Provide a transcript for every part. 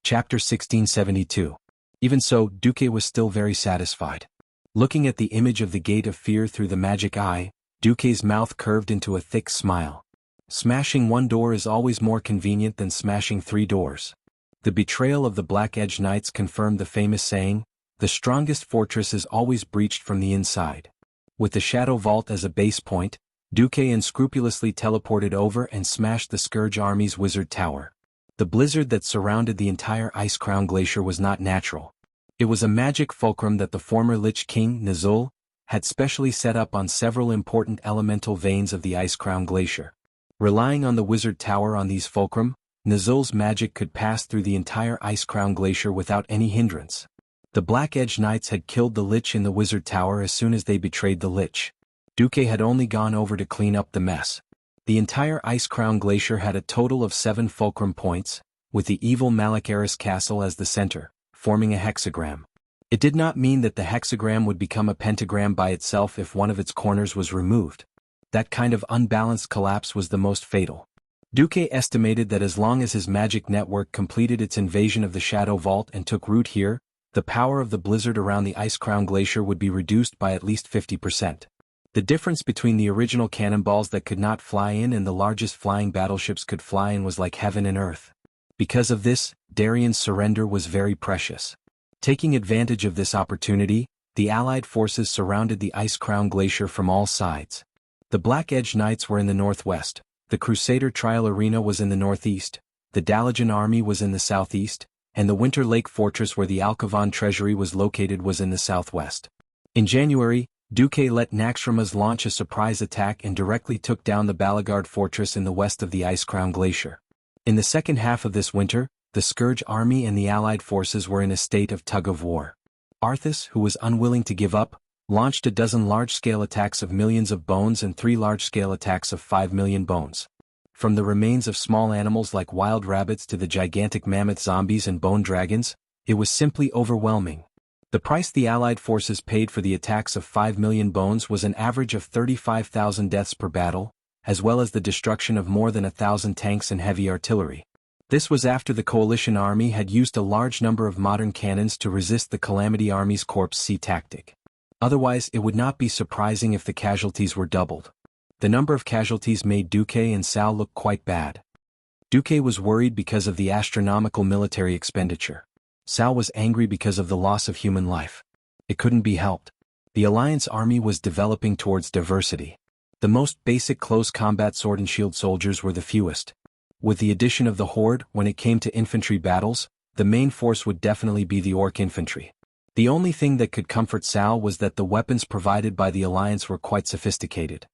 Chapter 1672. Even so, Duque was still very satisfied. Looking at the image of the Gate of Fear through the magic eye, Duque's mouth curved into a thick smile. Smashing one door is always more convenient than smashing 3 doors. The betrayal of the Black Edge Knights confirmed the famous saying, "The strongest fortress is always breached from the inside." With the Shadow Vault as a base point, Duque unscrupulously teleported over and smashed the Scourge Army's Wizard Tower. The blizzard that surrounded the entire Ice Crown Glacier was not natural. It was a magic fulcrum that the former Lich King, Nizul, had specially set up on several important elemental veins of the Ice Crown Glacier. Relying on the Wizard Tower on these fulcrum, Nizul's magic could pass through the entire Ice Crown Glacier without any hindrance. The Black Edge Knights had killed the Lich in the Wizard Tower as soon as they betrayed the Lich. Duque had only gone over to clean up the mess. The entire Ice Crown Glacier had a total of 7 fulcrum points, with the evil Malakaris Castle as the center, forming a hexagram. It did not mean that the hexagram would become a pentagram by itself if one of its corners was removed. That kind of unbalanced collapse was the most fatal. Duque estimated that as long as his magic network completed its invasion of the Shadow Vault and took root here, the power of the blizzard around the Ice Crown Glacier would be reduced by at least 50%. The difference between the original cannonballs that could not fly in and the largest flying battleships could fly in was like heaven and earth. Because of this, Darien's surrender was very precious. Taking advantage of this opportunity, the Allied forces surrounded the Ice Crown Glacier from all sides. The Black Edge Knights were in the northwest, the Crusader Trial Arena was in the northeast, the Dalajan Army was in the southeast, and the Winter Lake Fortress where the Alcavan treasury was located was in the southwest. In January, Duque let Naxxramas launch a surprise attack and directly took down the Balagard Fortress in the west of the Ice Crown Glacier. In the second half of this winter, the Scourge Army and the Allied forces were in a state of tug-of-war. Arthas, who was unwilling to give up, launched a dozen large-scale attacks of millions of bones and 3 large-scale attacks of 5 million bones. From the remains of small animals like wild rabbits to the gigantic mammoth zombies and bone dragons, it was simply overwhelming. The price the Allied forces paid for the attacks of 5 million bones was an average of 35,000 deaths per battle, as well as the destruction of more than 1,000 tanks and heavy artillery. This was after the coalition army had used a large number of modern cannons to resist the Calamity Army's Corpse C tactic. Otherwise, it would not be surprising if the casualties were doubled. The number of casualties made Duque and Sal look quite bad. Duque was worried because of the astronomical military expenditure. Sal was angry because of the loss of human life. It couldn't be helped. The Alliance army was developing towards diversity. The most basic close combat sword and shield soldiers were the fewest. With the addition of the Horde, when it came to infantry battles, the main force would definitely be the Orc infantry. The only thing that could comfort Sal was that the weapons provided by the Alliance were quite sophisticated.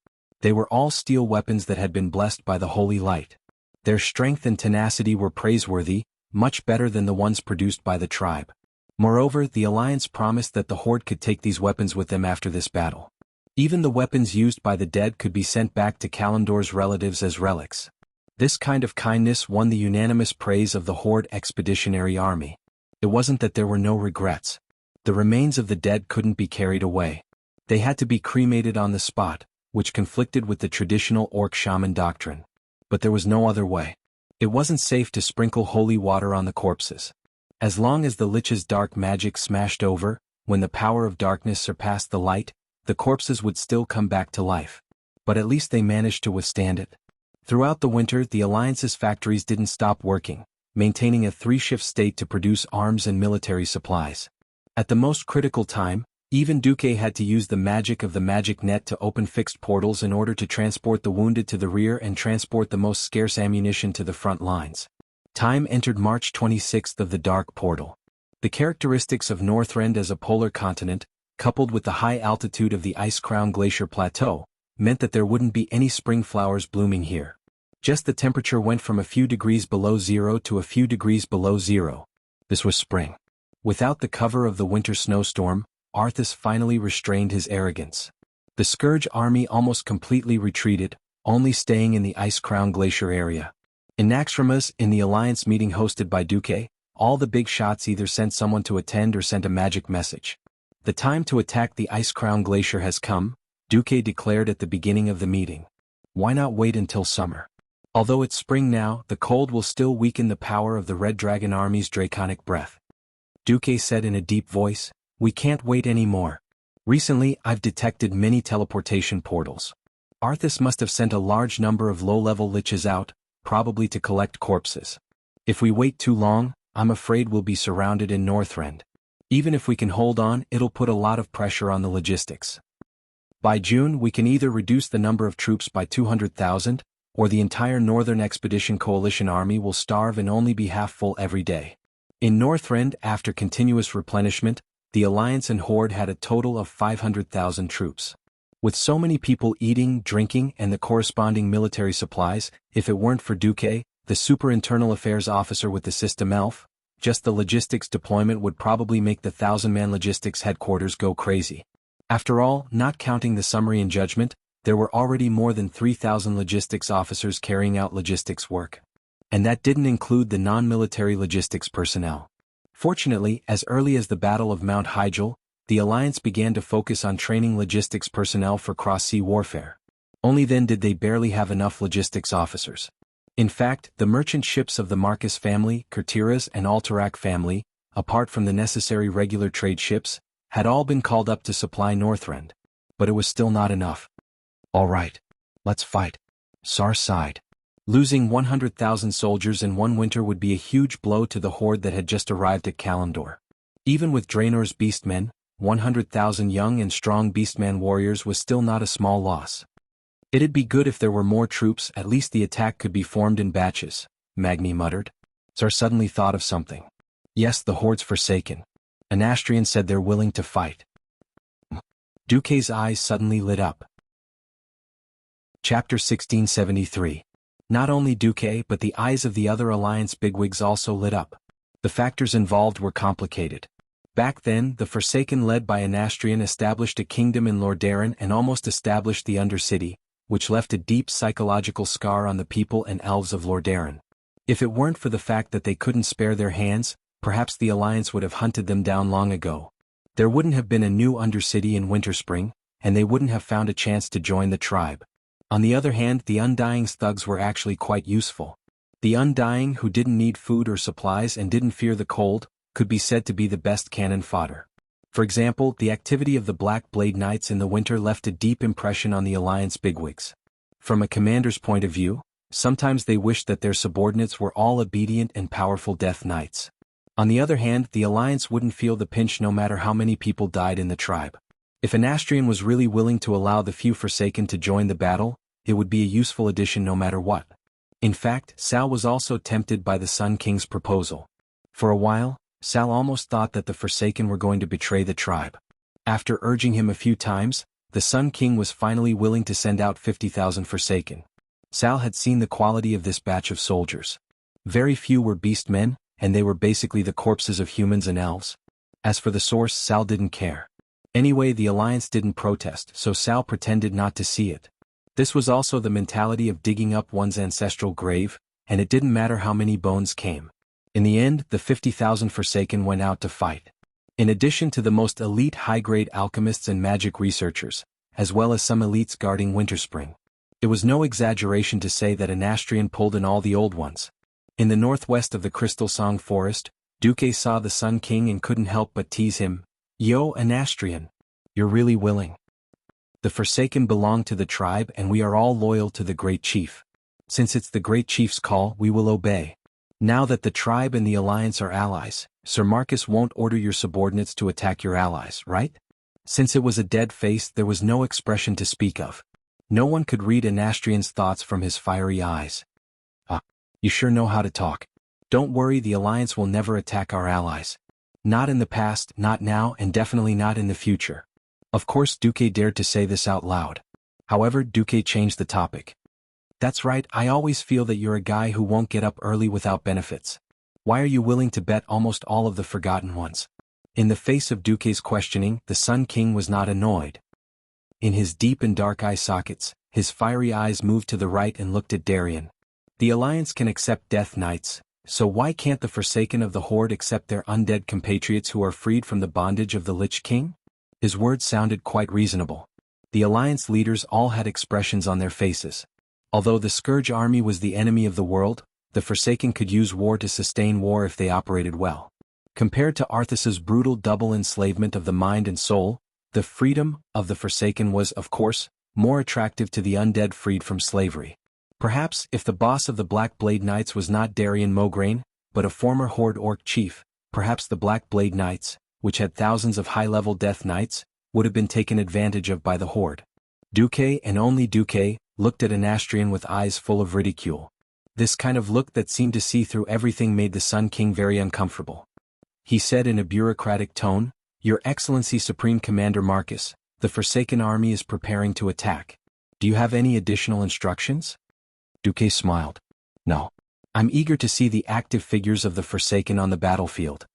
They were all steel weapons that had been blessed by the Holy Light. Their strength and tenacity were praiseworthy, much better than the ones produced by the tribe. Moreover, the Alliance promised that the Horde could take these weapons with them after this battle. Even the weapons used by the dead could be sent back to Kalimdor's relatives as relics. This kind of kindness won the unanimous praise of the Horde Expeditionary Army. It wasn't that there were no regrets. The remains of the dead couldn't be carried away. They had to be cremated on the spot, which conflicted with the traditional Orc shaman doctrine. But there was no other way. It wasn't safe to sprinkle holy water on the corpses. As long as the Lich's dark magic smashed over, when the power of darkness surpassed the light, the corpses would still come back to life. But at least they managed to withstand it. Throughout the winter, the Alliance's factories didn't stop working, maintaining a 3-shift state to produce arms and military supplies. At the most critical time, even Duque had to use the magic of the magic net to open fixed portals in order to transport the wounded to the rear and transport the most scarce ammunition to the front lines. Time entered March 26th of the Dark Portal. The characteristics of Northrend as a polar continent, coupled with the high altitude of the Ice Crown Glacier Plateau, meant that there wouldn't be any spring flowers blooming here. Just the temperature went from a few degrees below zero to a few degrees below zero. This was spring. Without the cover of the winter snowstorm, Arthas finally restrained his arrogance. The Scourge army almost completely retreated, only staying in the Ice Crown Glacier area. In Naxxramas, in the Alliance meeting hosted by Duque, all the big shots either sent someone to attend or sent a magic message. The time to attack the Ice Crown Glacier has come, Duque declared at the beginning of the meeting. Why not wait until summer? Although it's spring now, the cold will still weaken the power of the Red Dragon Army's draconic breath. Duque said in a deep voice, "We can't wait anymore. Recently, I've detected many teleportation portals. Arthas must have sent a large number of low-level liches out, probably to collect corpses. If we wait too long, I'm afraid we'll be surrounded in Northrend. Even if we can hold on, it'll put a lot of pressure on the logistics. By June, we can either reduce the number of troops by 200,000, or the entire Northern Expedition Coalition army will starve and only be half full every day." In Northrend, after continuous replenishment, the Alliance and Horde had a total of 500,000 troops. With so many people eating, drinking, and the corresponding military supplies, if it weren't for Duque, the Super Internal Affairs officer with the System Elf, just the logistics deployment would probably make the 1,000-man logistics headquarters go crazy. After all, not counting the summary and judgment, there were already more than 3,000 logistics officers carrying out logistics work. And that didn't include the non-military logistics personnel. Fortunately, as early as the Battle of Mount Hygel, the Alliance began to focus on training logistics personnel for cross-sea warfare. Only then did they barely have enough logistics officers. In fact, the merchant ships of the Marcus family, Kurtiras and Alterac family, apart from the necessary regular trade ships, had all been called up to supply Northrend. But it was still not enough. "All right. Let's fight." Sar sighed. Losing 100,000 soldiers in one winter would be a huge blow to the horde that had just arrived at Kalimdor. Even with Draenor's beastmen, 100,000 young and strong beastman warriors was still not a small loss. "It'd be good if there were more troops, at least the attack could be formed in batches," Magni muttered. Sar suddenly thought of something. "Yes, the horde's forsaken. Anastrian said they're willing to fight." Duque's eyes suddenly lit up. Chapter 1673. Not only Duque but the eyes of the other Alliance bigwigs also lit up. The factors involved were complicated. Back then, the Forsaken led by Anastrian established a kingdom in Lordaeron and almost established the Undercity, which left a deep psychological scar on the people and elves of Lordaeron. If it weren't for the fact that they couldn't spare their hands, perhaps the Alliance would have hunted them down long ago. There wouldn't have been a new Undercity in Winterspring, and they wouldn't have found a chance to join the tribe. On the other hand, the Undying's thugs were actually quite useful. The Undying, who didn't need food or supplies and didn't fear the cold, could be said to be the best cannon fodder. For example, the activity of the Black Blade Knights in the winter left a deep impression on the Alliance bigwigs. From a commander's point of view, sometimes they wished that their subordinates were all obedient and powerful Death Knights. On the other hand, the Alliance wouldn't feel the pinch no matter how many people died in the tribe. If Anastrian was really willing to allow the few Forsaken to join the battle, it would be a useful addition no matter what. In fact, Sal was also tempted by the Sun King's proposal. For a while, Sal almost thought that the Forsaken were going to betray the tribe. After urging him a few times, the Sun King was finally willing to send out 50,000 Forsaken. Sal had seen the quality of this batch of soldiers. Very few were beastmen, and they were basically the corpses of humans and elves. As for the source, Sal didn't care. Anyway, the Alliance didn't protest, so Sal pretended not to see it. This was also the mentality of digging up one's ancestral grave, and it didn't matter how many bones came. In the end, the 50,000 Forsaken went out to fight. In addition to the most elite high-grade alchemists and magic researchers, as well as some elites guarding Winterspring. It was no exaggeration to say that Anastrian pulled in all the old ones. In the northwest of the Crystal Song Forest, Duque saw the Sun King and couldn't help but tease him. "Yo, Anastrian. You're really willing. The Forsaken belong to the tribe and we are all loyal to the Great Chief. Since it's the Great Chief's call, we will obey. Now that the tribe and the Alliance are allies, Sir Marcus won't order your subordinates to attack your allies, right?" Since it was a dead face, there was no expression to speak of. No one could read Anastrian's thoughts from his fiery eyes. "Ah, you sure know how to talk. Don't worry, the Alliance will never attack our allies. Not in the past, not now, and definitely not in the future." Of course, Duque dared to say this out loud. However, Duque changed the topic. "That's right, I always feel that you're a guy who won't get up early without benefits. Why are you willing to bet almost all of the Forgotten Ones?" In the face of Duque's questioning, the Sun King was not annoyed. In his deep and dark eye sockets, his fiery eyes moved to the right and looked at Darien. "The Alliance can accept Death Knights, so why can't the Forsaken of the Horde accept their undead compatriots who are freed from the bondage of the Lich King?" His words sounded quite reasonable. The Alliance leaders all had expressions on their faces. Although the Scourge army was the enemy of the world, the Forsaken could use war to sustain war if they operated well. Compared to Arthas's brutal double enslavement of the mind and soul, the freedom of the Forsaken was, of course, more attractive to the undead freed from slavery. Perhaps if the boss of the Black Blade Knights was not Darian Mograine, but a former Horde Orc chief, perhaps the Black Blade Knights, which had thousands of high-level Death Knights, would have been taken advantage of by the Horde. Duque and only Duque looked at Anastrian with eyes full of ridicule. This kind of look that seemed to see through everything made the Sun King very uncomfortable. He said in a bureaucratic tone, "Your Excellency Supreme Commander Marcus, the Forsaken army is preparing to attack. Do you have any additional instructions?" Duque smiled. "No. I'm eager to see the active figures of the Forsaken on the battlefield."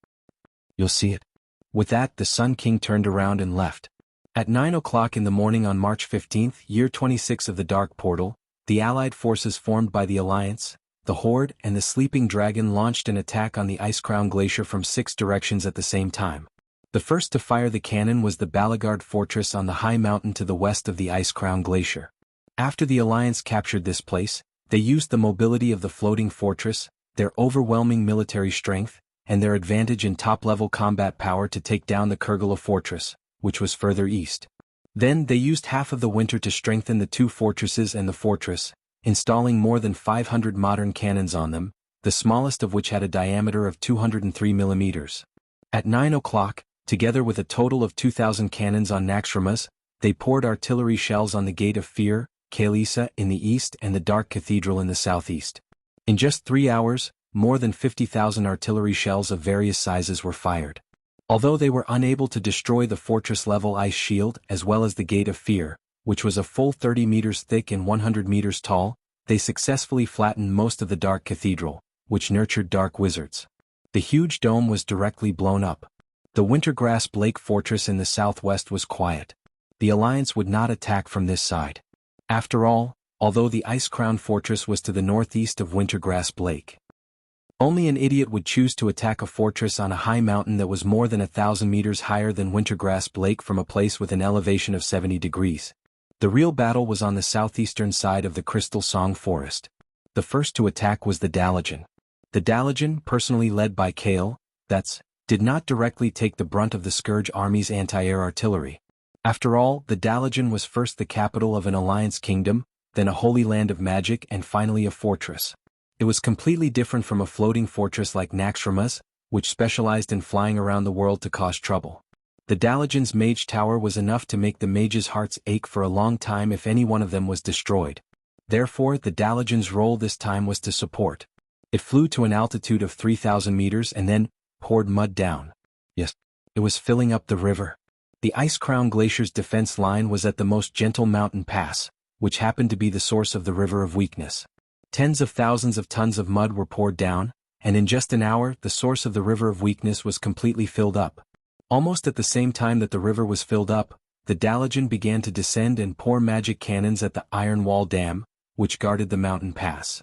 "You'll see it." With that, the Sun King turned around and left. At 9 o'clock in the morning on March 15, year 26 of the Dark Portal, the Allied forces formed by the Alliance, the Horde and the Sleeping Dragon launched an attack on the Icecrown Glacier from 6 directions at the same time. The first to fire the cannon was the Balagard Fortress on the high mountain to the west of the Icecrown Glacier. After the Alliance captured this place, they used the mobility of the floating fortress, their overwhelming military strength, and their advantage in top-level combat power to take down the Kurgala Fortress, which was further east. Then they used half of the winter to strengthen the 2 fortresses and the fortress, installing more than 500 modern cannons on them, the smallest of which had a diameter of 203 millimeters. At 9 o'clock, together with a total of 2,000 cannons on Naxxramas, they poured artillery shells on the Gate of Fear, Kaelisa in the east and the Dark Cathedral in the southeast. In just 3 hours, more than 50,000 artillery shells of various sizes were fired. Although they were unable to destroy the fortress-level ice shield as well as the Gate of Fear, which was a full 30 meters thick and 100 meters tall, they successfully flattened most of the Dark Cathedral, which nurtured dark wizards. The huge dome was directly blown up. The Wintergrasp Lake Fortress in the southwest was quiet. The Alliance would not attack from this side. After all, although the Ice-Crown Fortress was to the northeast of Wintergrasp Lake. Only an idiot would choose to attack a fortress on a high mountain that was more than 1,000 meters higher than Wintergrasp Lake from a place with an elevation of 70 degrees. The real battle was on the southeastern side of the Crystal Song Forest. The first to attack was the Dalajan. The Dalajan, personally led by Kael, did not directly take the brunt of the Scourge army's anti-air artillery. After all, the Dalajan was first the capital of an Alliance kingdom, then a holy land of magic and finally a fortress. It was completely different from a floating fortress like Naxxramas, which specialized in flying around the world to cause trouble. The Dalajan's mage tower was enough to make the mages' hearts ache for a long time if any one of them was destroyed. Therefore, the Dalajan's role this time was to support. It flew to an altitude of 3,000 meters and then poured mud down. Yes, it was filling up the river. The Ice-Crown Glacier's defense line was at the most gentle mountain pass, which happened to be the source of the River of Weakness. Tens of thousands of tons of mud were poured down, and in just an hour the source of the River of Weakness was completely filled up. Almost at the same time that the river was filled up, the Dalajan began to descend and pour magic cannons at the Iron Wall Dam, which guarded the mountain pass.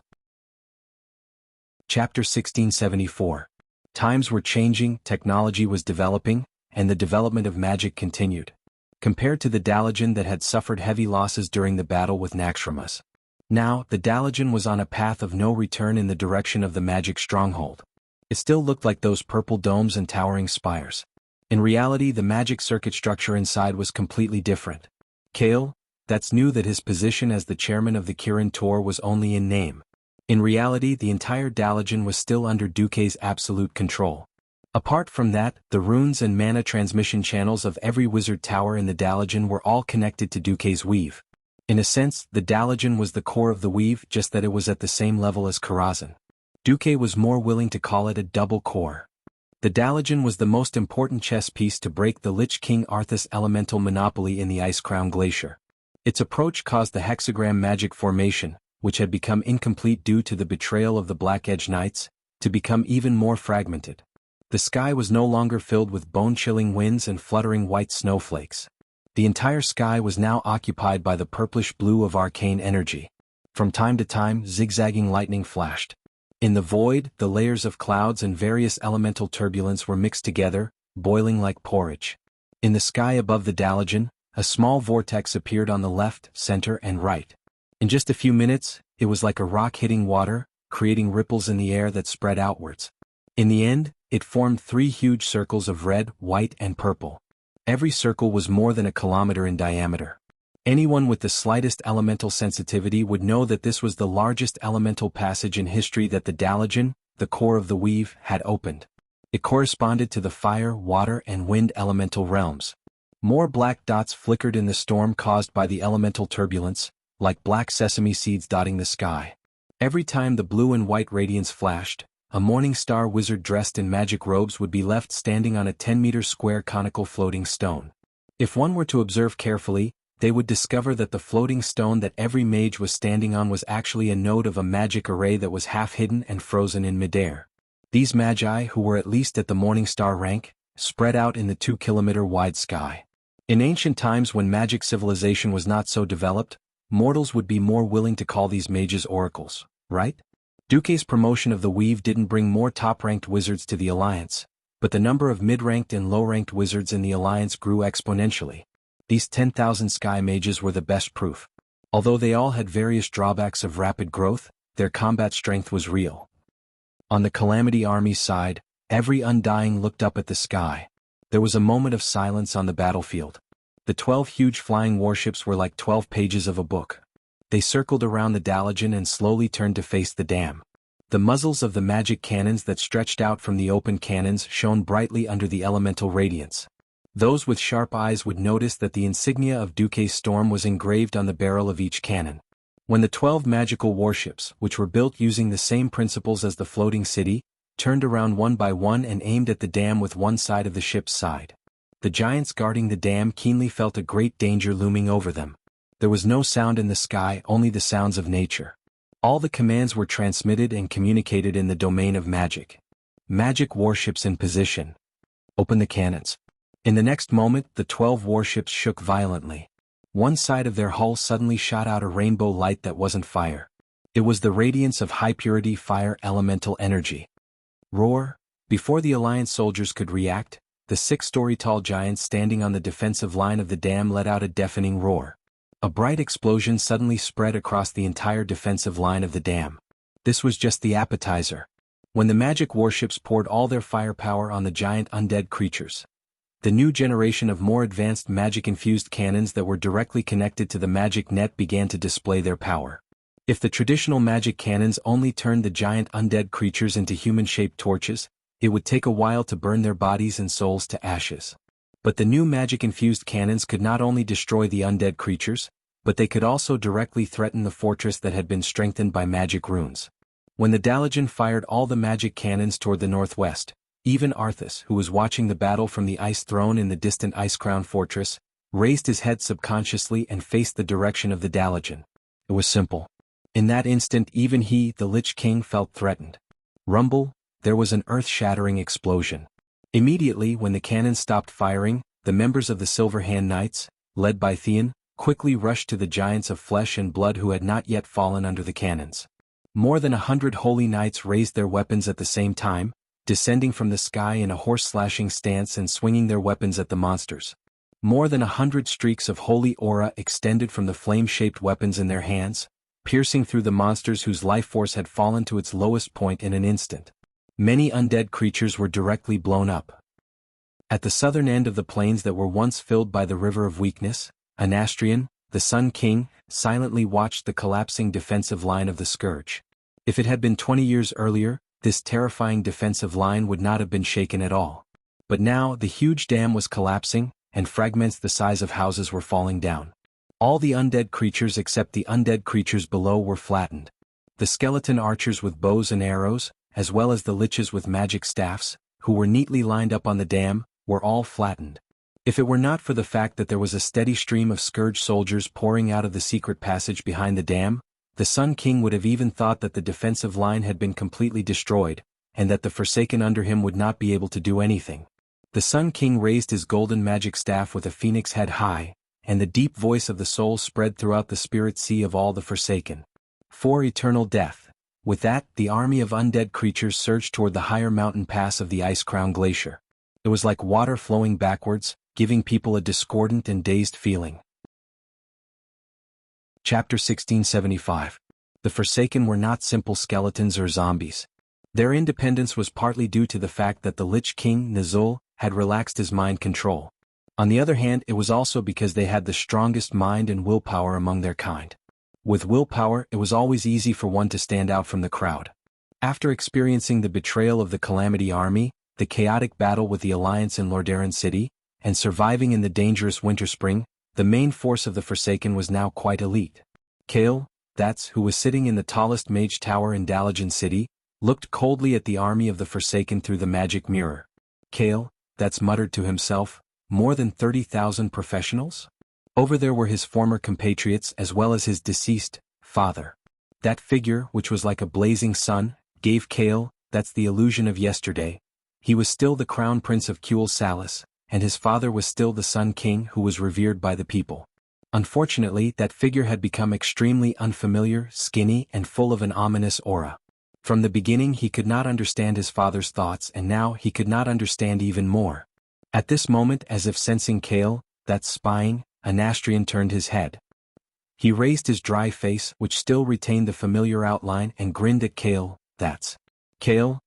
Chapter 1674. Times were changing, technology was developing, and the development of magic continued. Compared to the Dalajan that had suffered heavy losses during the battle with Naxxramas. Now, the Dalajan was on a path of no return in the direction of the magic stronghold. It still looked like those purple domes and towering spires. In reality, the magic circuit structure inside was completely different. Kael, knew that his position as the chairman of the Kirin Tor was only in name. In reality, the entire Dalajan was still under Duque's absolute control. Apart from that, the runes and mana transmission channels of every wizard tower in the Dalajan were all connected to Duque's weave. In a sense, the Dalajan was the core of the weave, just that it was at the same level as Karazhan. Duque was more willing to call it a double core. The Dalajan was the most important chess piece to break the Lich King Arthas elemental monopoly in the Ice-Crown Glacier. Its approach caused the hexagram magic formation, which had become incomplete due to the betrayal of the Black Edge Knights, to become even more fragmented. The sky was no longer filled with bone-chilling winds and fluttering white snowflakes. The entire sky was now occupied by the purplish blue of arcane energy. From time to time, zigzagging lightning flashed. In the void, the layers of clouds and various elemental turbulence were mixed together, boiling like porridge. In the sky above the Dalajan, a small vortex appeared on the left, center, and right. In just a few minutes, it was like a rock hitting water, creating ripples in the air that spread outwards. In the end, it formed 3 huge circles of red, white, and purple. Every circle was more than a kilometer in diameter. Anyone with the slightest elemental sensitivity would know that this was the largest elemental passage in history that the Daligen, the core of the weave, had opened. It corresponded to the fire, water, and wind elemental realms. More black dots flickered in the storm caused by the elemental turbulence, like black sesame seeds dotting the sky. Every time the blue and white radiance flashed, a morning star wizard dressed in magic robes would be left standing on a 10-meter square conical floating stone. If one were to observe carefully, they would discover that the floating stone that every mage was standing on was actually a node of a magic array that was half hidden and frozen in midair. These magi, who were at least at the morning star rank, spread out in the 2-kilometer-wide sky. In ancient times, when magic civilization was not so developed, mortals would be more willing to call these mages oracles, right? Duque's promotion of the weave didn't bring more top-ranked wizards to the Alliance, but the number of mid-ranked and low-ranked wizards in the Alliance grew exponentially. These 10,000 sky mages were the best proof. Although they all had various drawbacks of rapid growth, their combat strength was real. On the Calamity Army's side, every Undying looked up at the sky. There was a moment of silence on the battlefield. The 12 huge flying warships were like 12 pages of a book. They circled around the Daligen and slowly turned to face the dam. The muzzles of the magic cannons that stretched out from the open cannons shone brightly under the elemental radiance. Those with sharp eyes would notice that the insignia of Duque's storm was engraved on the barrel of each cannon. When the 12 magical warships, which were built using the same principles as the floating city, turned around one by one and aimed at the dam with one side of the ship's side, the giants guarding the dam keenly felt a great danger looming over them. There was no sound in the sky, only the sounds of nature. All the commands were transmitted and communicated in the domain of magic. Magic warships in position. Open the cannons. In the next moment, the 12 warships shook violently. One side of their hull suddenly shot out a rainbow light that wasn't fire. It was the radiance of high-purity fire elemental energy. Roar! Before the Alliance soldiers could react, the 6-story-tall giants standing on the defensive line of the dam let out a deafening roar. A bright explosion suddenly spread across the entire defensive line of the dam. This was just the appetizer. When the magic warships poured all their firepower on the giant undead creatures, the new generation of more advanced magic-infused cannons that were directly connected to the magic net began to display their power. If the traditional magic cannons only turned the giant undead creatures into human-shaped torches, it would take a while to burn their bodies and souls to ashes. But the new magic-infused cannons could not only destroy the undead creatures, but they could also directly threaten the fortress that had been strengthened by magic runes. When the Daligen fired all the magic cannons toward the northwest, even Arthas, who was watching the battle from the ice throne in the distant ice-crowned fortress, raised his head subconsciously and faced the direction of the Daligen. It was simple. In that instant, even he, the Lich King, felt threatened. Rumble! There was an earth-shattering explosion. Immediately, when the cannons stopped firing, the members of the Silver Hand Knights, led by Theon, quickly rushed to the giants of flesh and blood who had not yet fallen under the cannons. More than 100 holy knights raised their weapons at the same time, descending from the sky in a horse-slashing stance and swinging their weapons at the monsters. More than 100 streaks of holy aura extended from the flame-shaped weapons in their hands, piercing through the monsters whose life force had fallen to its lowest point in an instant. Many undead creatures were directly blown up. At the southern end of the plains that were once filled by the River of Weakness, Anastrian, the Sun King, silently watched the collapsing defensive line of the Scourge. If it had been 20 years earlier, this terrifying defensive line would not have been shaken at all. But now the huge dam was collapsing, and fragments the size of houses were falling down. All the undead creatures except the undead creatures below were flattened. The skeleton archers with bows and arrows, as well as the liches with magic staffs, who were neatly lined up on the dam, were all flattened. If it were not for the fact that there was a steady stream of Scourge soldiers pouring out of the secret passage behind the dam, the Sun King would have even thought that the defensive line had been completely destroyed, and that the Forsaken under him would not be able to do anything. The Sun King raised his golden magic staff with a phoenix head high, and the deep voice of the soul spread throughout the spirit sea of all the Forsaken. For eternal death. With that, the army of undead creatures surged toward the higher mountain pass of the ice-crowned glacier. It was like water flowing backwards, giving people a discordant and dazed feeling. Chapter 1675. The Forsaken were not simple skeletons or zombies. Their independence was partly due to the fact that the Lich King, Nizul, had relaxed his mind control. On the other hand, it was also because they had the strongest mind and willpower among their kind. With willpower, it was always easy for one to stand out from the crowd. After experiencing the betrayal of the Calamity Army, the chaotic battle with the Alliance in Lordaeron City, and surviving in the dangerous Winterspring, the main force of the Forsaken was now quite elite. Kale, who was sitting in the tallest mage tower in Dalajan City, looked coldly at the army of the Forsaken through the magic mirror. Kale, muttered to himself, more than 30,000 professionals? Over there were his former compatriots as well as his deceased father. That figure, which was like a blazing sun, gave Kale, the illusion of yesterday. He was still the crown prince of Kuel Salis, and his father was still the Sun King who was revered by the people. Unfortunately, that figure had become extremely unfamiliar, skinny, and full of an ominous aura. From the beginning he could not understand his father's thoughts, and now he could not understand even more. At this moment, as if sensing Kale, spying, Anastrian turned his head. He raised his dry face, which still retained the familiar outline, and grinned at Kale. Kale,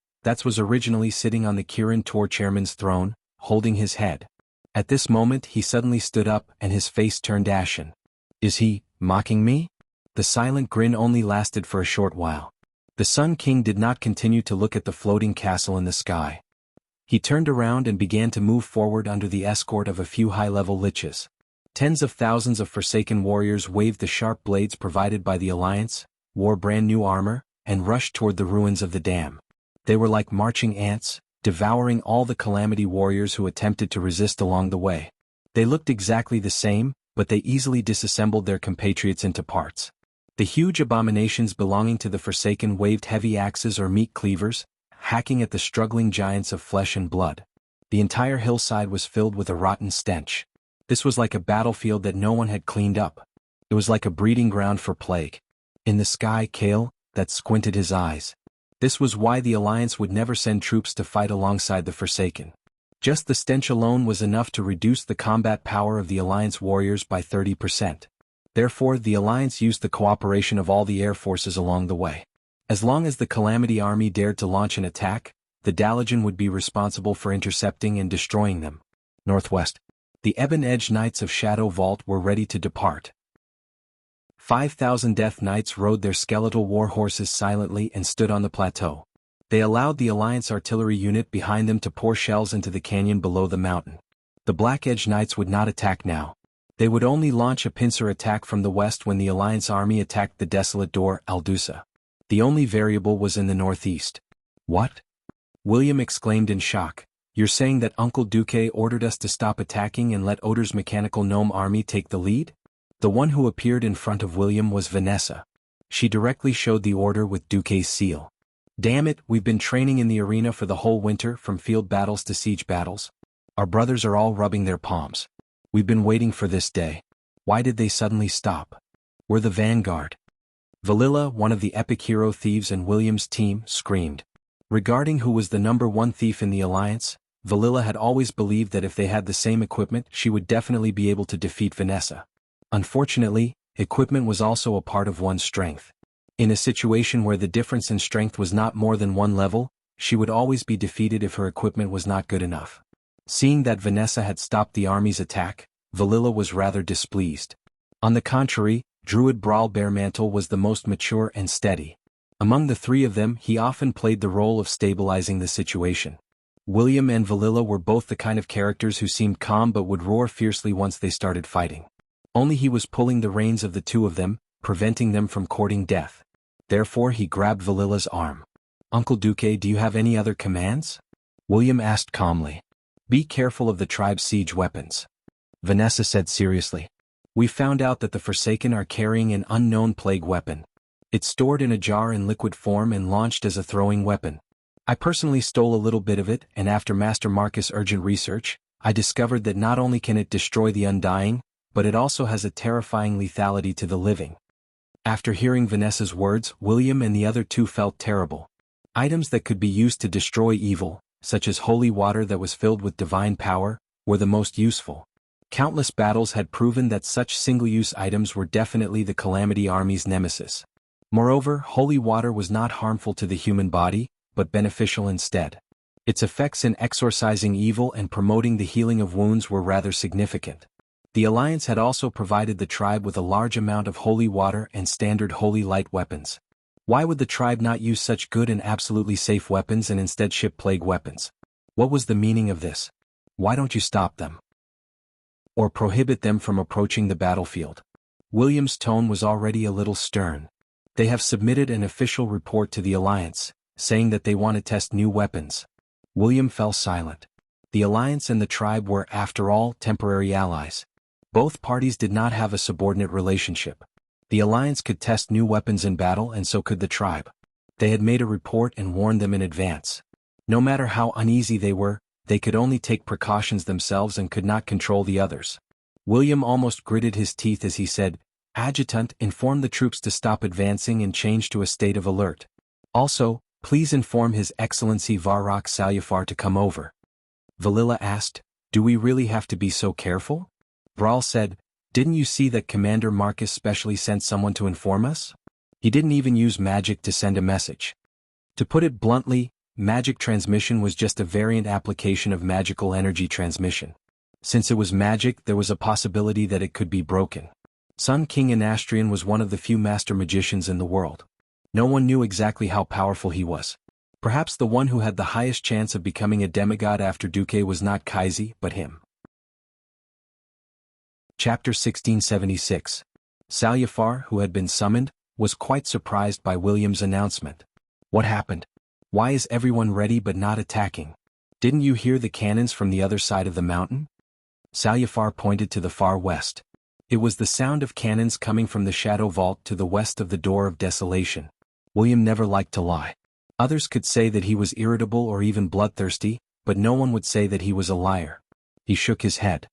was originally sitting on the Kirin Tor chairman's throne, holding his head. At this moment he suddenly stood up and his face turned ashen. Is he mocking me? The silent grin only lasted for a short while. The Sun King did not continue to look at the floating castle in the sky. He turned around and began to move forward under the escort of a few high-level liches. Tens of thousands of Forsaken warriors waved the sharp blades provided by the Alliance, wore brand new armor, and rushed toward the ruins of the dam. They were like marching ants, devouring all the Calamity warriors who attempted to resist along the way. They looked exactly the same, but they easily disassembled their compatriots into parts. The huge abominations belonging to the Forsaken waved heavy axes or meat cleavers, hacking at the struggling giants of flesh and blood. The entire hillside was filled with a rotten stench. This was like a battlefield that no one had cleaned up. It was like a breeding ground for plague. In the sky, Kale, squinted his eyes. This was why the Alliance would never send troops to fight alongside the Forsaken. Just the stench alone was enough to reduce the combat power of the Alliance warriors by 30%. Therefore, the Alliance used the cooperation of all the air forces along the way. As long as the Calamity Army dared to launch an attack, the Dalajan would be responsible for intercepting and destroying them. Northwest. The Ebon Edge Knights of Shadow Vault were ready to depart. 5,000 Death Knights rode their skeletal war horses silently and stood on the plateau. They allowed the Alliance artillery unit behind them to pour shells into the canyon below the mountain. The Black Edge Knights would not attack now. They would only launch a pincer attack from the west when the Alliance army attacked the desolate door, Aldusa. The only variable was in the northeast. What? William exclaimed in shock. You're saying that Uncle Duque ordered us to stop attacking and let Odor's mechanical gnome army take the lead? The one who appeared in front of William was Vanessa. She directly showed the order with Duque's seal. Damn it, we've been training in the arena for the whole winter, from field battles to siege battles. Our brothers are all rubbing their palms. We've been waiting for this day. Why did they suddenly stop? We're the vanguard. Valilla, one of the epic hero thieves in William's team, screamed. Regarding who was the number one thief in the Alliance, Valilla had always believed that if they had the same equipment, she would definitely be able to defeat Vanessa. Unfortunately, equipment was also a part of one's strength. In a situation where the difference in strength was not more than one level, she would always be defeated if her equipment was not good enough. Seeing that Vanessa had stopped the army's attack, Valilla was rather displeased. On the contrary, Druid Brawl Bearmantle was the most mature and steady. Among the three of them, he often played the role of stabilizing the situation. William and Valilla were both the kind of characters who seemed calm but would roar fiercely once they started fighting. Only he was pulling the reins of the two of them, preventing them from courting death. Therefore he grabbed Valilla's arm. Uncle Duque, do you have any other commands? William asked calmly. Be careful of the tribe's siege weapons. Vanessa said seriously. We found out that the Forsaken are carrying an unknown plague weapon. It's stored in a jar in liquid form and launched as a throwing weapon. I personally stole a little bit of it, and after Master Marcus' urgent research, I discovered that not only can it destroy the undying, but it also has a terrifying lethality to the living. After hearing Vanessa's words, William and the other two felt terrible. Items that could be used to destroy evil, such as holy water that was filled with divine power, were the most useful. Countless battles had proven that such single-use items were definitely the Calamity Army's nemesis. Moreover, holy water was not harmful to the human body, but beneficial instead. Its effects in exorcising evil and promoting the healing of wounds were rather significant. The Alliance had also provided the tribe with a large amount of holy water and standard holy light weapons. Why would the tribe not use such good and absolutely safe weapons and instead ship plague weapons? What was the meaning of this? Why don't you stop them? Or prohibit them from approaching the battlefield? William's tone was already a little stern. They have submitted an official report to the Alliance, saying that they want to test new weapons. William fell silent. The Alliance and the tribe were, after all, temporary allies. Both parties did not have a subordinate relationship. The Alliance could test new weapons in battle and so could the tribe. They had made a report and warned them in advance. No matter how uneasy they were, they could only take precautions themselves and could not control the others. William almost gritted his teeth as he said, "Adjutant, inform the troops to stop advancing and change to a state of alert. Also, please inform His Excellency Varrock Salufar to come over." Valilla asked, "Do we really have to be so careful?" Brawl said, "Didn't you see that Commander Marcus specially sent someone to inform us? He didn't even use magic to send a message." To put it bluntly, magic transmission was just a variant application of magical energy transmission. Since it was magic, there was a possibility that it could be broken. Sun King Anastrian was one of the few master magicians in the world. No one knew exactly how powerful he was. Perhaps the one who had the highest chance of becoming a demigod after Duque was not Kaisi, but him. Chapter 1676. Salufar, who had been summoned, was quite surprised by William's announcement. "What happened? Why is everyone ready but not attacking? Didn't you hear the cannons from the other side of the mountain?" Salufar pointed to the far west. It was the sound of cannons coming from the Shadow Vault to the west of the Door of Desolation. William never liked to lie. Others could say that he was irritable or even bloodthirsty, but no one would say that he was a liar. He shook his head.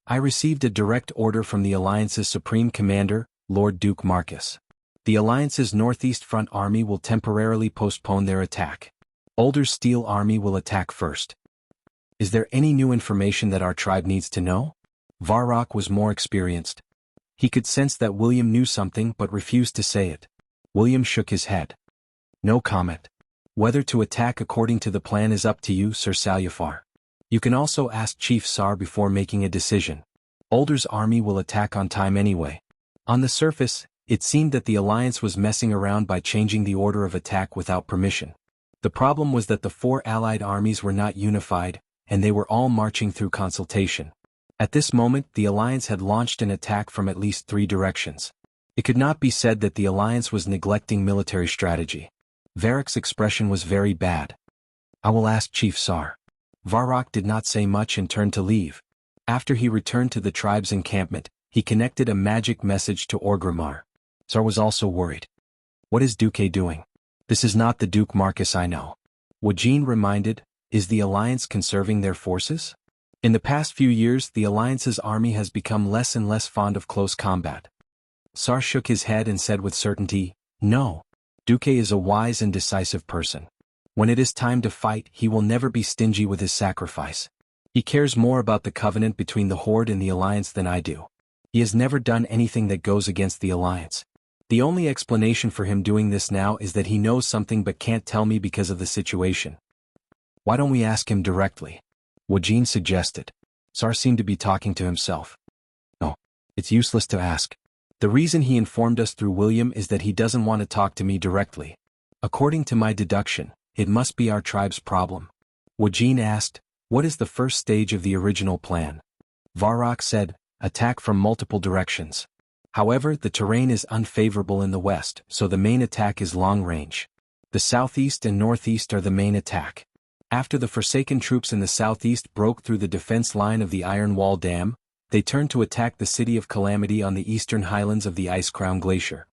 "I received a direct order from the Alliance's Supreme Commander, Lord Duke Marcus. The Alliance's Northeast Front Army will temporarily postpone their attack. Older's Steel Army will attack first. Is there any new information that our tribe needs to know?" Varrock was more experienced. He could sense that William knew something but refused to say it. William shook his head. "No comment. Whether to attack according to the plan is up to you, Sir Salufar. You can also ask Chief Sar before making a decision. Older's army will attack on time anyway." On the surface, it seemed that the Alliance was messing around by changing the order of attack without permission. The problem was that the four allied armies were not unified, and they were all marching through consultation. At this moment, the Alliance had launched an attack from at least 3 directions. It could not be said that the Alliance was neglecting military strategy. Varrock's expression was very bad. "I will ask Chief Sar." Varrock did not say much and turned to leave. After he returned to the tribe's encampment, he connected a magic message to Orgrimmar. Sar was also worried. "What is Duque doing? This is not the Duke Marcus I know." Wajin reminded, "Is the Alliance conserving their forces? In the past few years, the Alliance's army has become less and less fond of close combat." Sar shook his head and said with certainty, "No. Duque is a wise and decisive person. When it is time to fight, he will never be stingy with his sacrifice. He cares more about the covenant between the Horde and the Alliance than I do. He has never done anything that goes against the Alliance. The only explanation for him doing this now is that he knows something but can't tell me because of the situation." "Why don't we ask him directly?" Wajin suggested. Sar seemed to be talking to himself. "No, it's useless to ask. The reason he informed us through William is that he doesn't want to talk to me directly. According to my deduction, it must be our tribe's problem." Wajin asked, "What is the first stage of the original plan?" Varrock said, "Attack from multiple directions. However, the terrain is unfavorable in the west, so the main attack is long range. The southeast and northeast are the main attack. After the Forsaken troops in the southeast broke through the defense line of the Iron Wall Dam, they turned to attack the city of Calamity on the eastern highlands of the Ice Crown Glacier.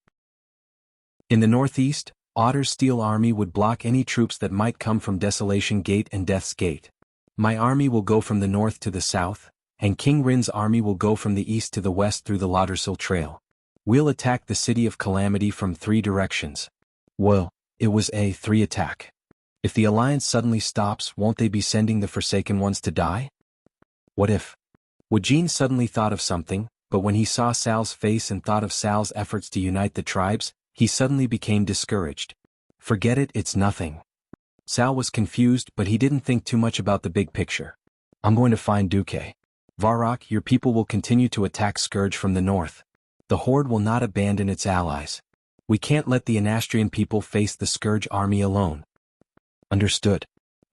In the northeast, Otter's Steel Army would block any troops that might come from Desolation Gate and Death's Gate. My army will go from the north to the south, and King Rin's army will go from the east to the west through the Laudersil Trail. We'll attack the city of Calamity from 3 directions. Well, it was a 3 attack. If the Alliance suddenly stops, won't they be sending the Forsaken ones to die? What if? Wujin suddenly thought of something, but when he saw Sal's face and thought of Sal's efforts to unite the tribes, he suddenly became discouraged. Forget it, it's nothing. Sal was confused, but he didn't think too much about the big picture. I'm going to find Duque. Varrock, your people will continue to attack Scourge from the north. The Horde will not abandon its allies. We can't let the Anastrian people face the Scourge army alone. Understood.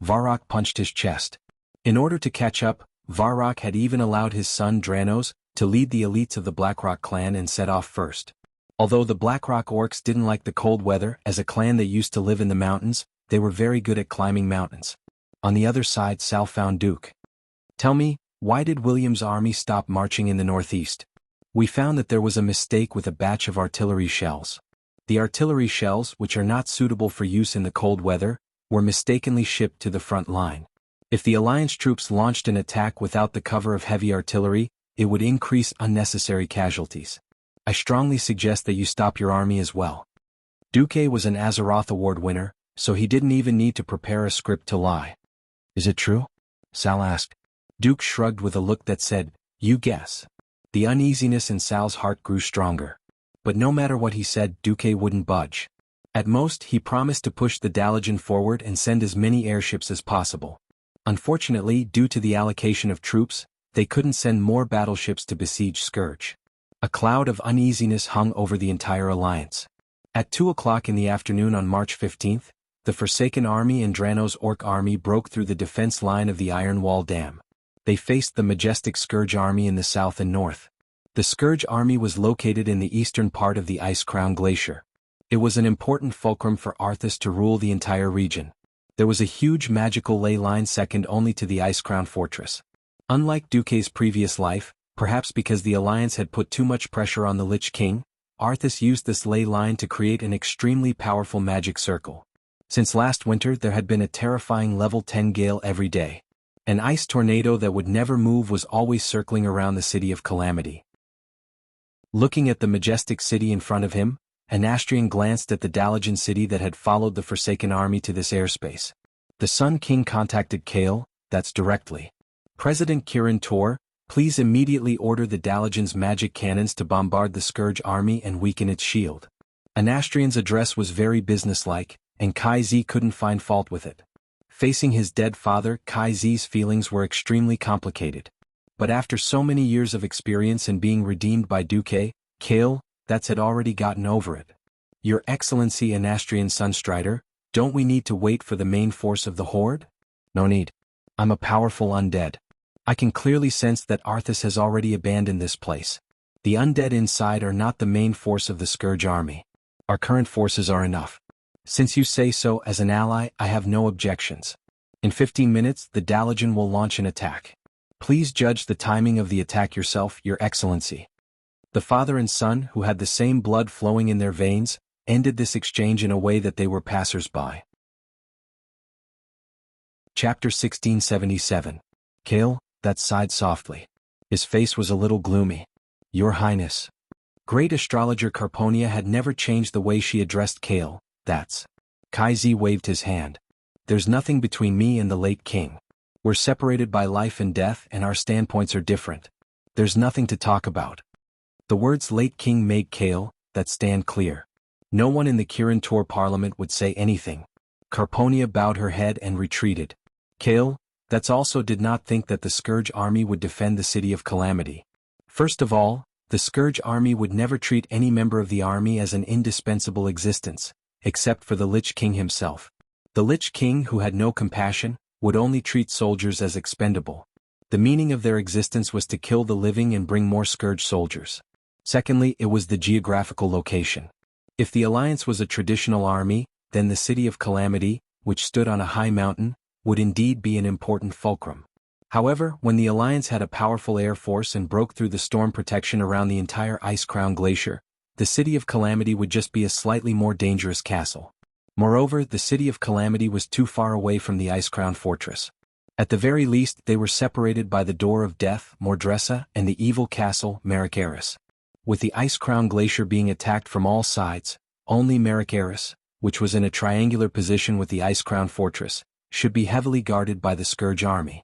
Varrock punched his chest. In order to catch up, Varrock had even allowed his son Dranos to lead the elites of the Blackrock clan and set off first. Although the Blackrock orcs didn't like the cold weather, as a clan that used to live in the mountains, they were very good at climbing mountains. On the other side, Sal found Duke. Tell me, why did William's army stop marching in the northeast? We found that there was a mistake with a batch of artillery shells. The artillery shells, which are not suitable for use in the cold weather, were mistakenly shipped to the front line. If the Alliance troops launched an attack without the cover of heavy artillery, it would increase unnecessary casualties. I strongly suggest that you stop your army as well. Duque was an Azeroth Award winner, so he didn't even need to prepare a script to lie. Is it true? Sal asked. Duke shrugged with a look that said, you guess. The uneasiness in Sal's heart grew stronger. But no matter what he said, Duque wouldn't budge. At most, he promised to push the Dalajan forward and send as many airships as possible. Unfortunately, due to the allocation of troops, they couldn't send more battleships to besiege Scourge. A cloud of uneasiness hung over the entire alliance. At 2 o'clock in the afternoon on March 15th, the Forsaken Army and Dranos' Orc army broke through the defense line of the Iron Wall Dam. They faced the majestic Scourge army in the south and north. The Scourge army was located in the eastern part of the Ice Crown Glacier. It was an important fulcrum for Arthas to rule the entire region. There was a huge magical ley line second only to the Ice Crown Fortress. Unlike Duque's previous life, perhaps because the Alliance had put too much pressure on the Lich King, Arthas used this ley line to create an extremely powerful magic circle. Since last winter there had been a terrifying level 10 gale every day. An ice tornado that would never move was always circling around the City of Calamity. Looking at the majestic city in front of him, Anastrian glanced at the Dalajan city that had followed the Forsaken army to this airspace. The Sun King contacted Kale, that's directly. President Kirin Tor, please immediately order the Dalajan's magic cannons to bombard the Scourge army and weaken its shield. Anastrian's address was very businesslike, and Kai Z couldn't find fault with it. Facing his dead father, Kai Z's feelings were extremely complicated. But after so many years of experience and being redeemed by Duque, Kale, that's had already gotten over it. Your Excellency Anastrian Sunstrider, don't we need to wait for the main force of the Horde? No need. I'm a powerful undead. I can clearly sense that Arthas has already abandoned this place. The undead inside are not the main force of the Scourge army. Our current forces are enough. Since you say so as an ally, I have no objections. In 15 minutes, the Dalajan will launch an attack. Please judge the timing of the attack yourself, Your Excellency. The father and son, who had the same blood flowing in their veins, ended this exchange in a way that they were passers-by. Chapter 1677. Kale, that sighed softly. His face was a little gloomy. Your Highness. Great astrologer Carponia had never changed the way she addressed Kale, that's. Kai Z waved his hand. There's nothing between me and the late king. We're separated by life and death and our standpoints are different. There's nothing to talk about. The words late king made Kale, that stand clear. No one in the Kirin Tor parliament would say anything. Carponia bowed her head and retreated. Kale, that's also did not think that the Scourge army would defend the City of Calamity. First of all, the Scourge army would never treat any member of the army as an indispensable existence, except for the Lich King himself. The Lich King, who had no compassion, would only treat soldiers as expendable. The meaning of their existence was to kill the living and bring more Scourge soldiers. Secondly, it was the geographical location. If the Alliance was a traditional army, then the City of Calamity, which stood on a high mountain, would indeed be an important fulcrum. However, when the Alliance had a powerful air force and broke through the storm protection around the entire Ice Crown Glacier, the City of Calamity would just be a slightly more dangerous castle. Moreover, the City of Calamity was too far away from the Ice Crown Fortress. At the very least, they were separated by the Door of Death, Mordressa, and the evil castle, Maricaris. With the Ice Crown Glacier being attacked from all sides, only Maricaris, which was in a triangular position with the Ice Crown Fortress, should be heavily guarded by the Scourge army.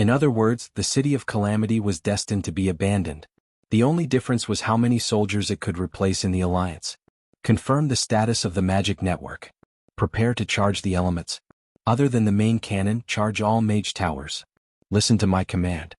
In other words, the City of Calamity was destined to be abandoned. The only difference was how many soldiers it could replace in the alliance. Confirm the status of the magic network. Prepare to charge the elements. Other than the main cannon, charge all mage towers. Listen to my command.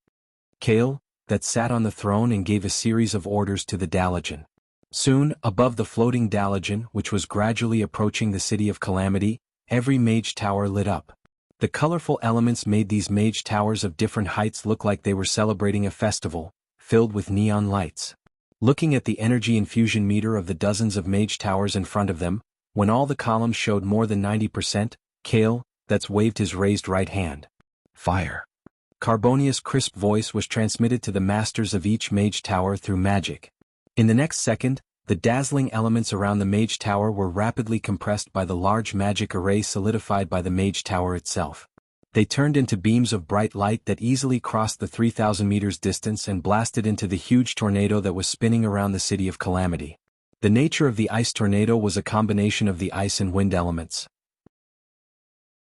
Kale, that sat on the throne and gave a series of orders to the Dalajan. Soon, above the floating Dalajan, which was gradually approaching the City of Calamity, every mage tower lit up. The colorful elements made these mage towers of different heights look like they were celebrating a festival, filled with neon lights. Looking at the energy infusion meter of the dozens of mage towers in front of them, when all the columns showed more than 90%, Kale, that's waved his raised right hand. Fire. Carbonia's crisp voice was transmitted to the masters of each mage tower through magic. In the next second, the dazzling elements around the mage tower were rapidly compressed by the large magic array solidified by the mage tower itself. They turned into beams of bright light that easily crossed the 3,000 meters distance and blasted into the huge tornado that was spinning around the City of Calamity. The nature of the ice tornado was a combination of the ice and wind elements.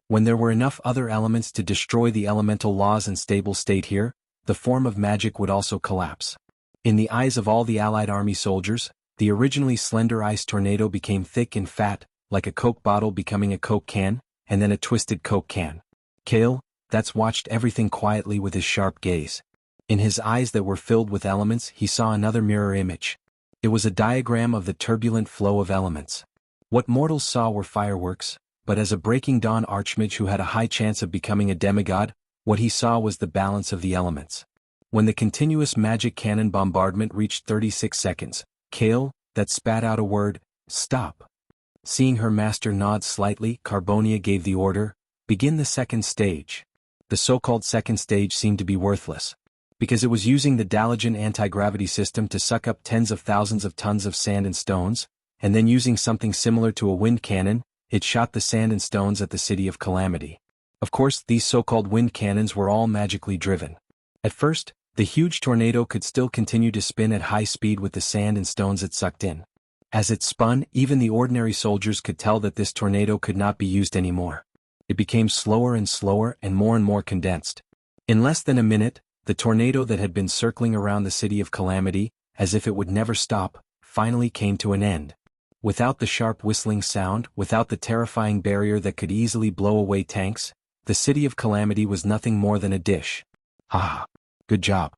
When there were enough other elements to destroy the elemental laws and stable state here, the form of magic would also collapse. In the eyes of all the allied army soldiers, the originally slender ice tornado became thick and fat, like a Coke bottle becoming a Coke can, and then a twisted Coke can. Kale, that's watched everything quietly with his sharp gaze. In his eyes that were filled with elements, he saw another mirror image. It was a diagram of the turbulent flow of elements. What mortals saw were fireworks, but as a Breaking Dawn archmage who had a high chance of becoming a demigod, what he saw was the balance of the elements. When the continuous magic cannon bombardment reached 36 seconds, Kale, that spat out a word, "Stop." Seeing her master nod slightly, Carbonia gave the order, "Begin the second stage." The so-called second stage seemed to be worthless, because it was using the Dalajan anti-gravity system to suck up tens of thousands of tons of sand and stones, and then using something similar to a wind cannon, it shot the sand and stones at the City of Calamity. Of course, these so-called wind cannons were all magically driven. At first, the huge tornado could still continue to spin at high speed with the sand and stones it sucked in. As it spun, even the ordinary soldiers could tell that this tornado could not be used anymore. It became slower and more condensed. In less than a minute, the tornado that had been circling around the City of Calamity, as if it would never stop, finally came to an end. Without the sharp whistling sound, without the terrifying barrier that could easily blow away tanks, the City of Calamity was nothing more than a dish. Ah! Good job.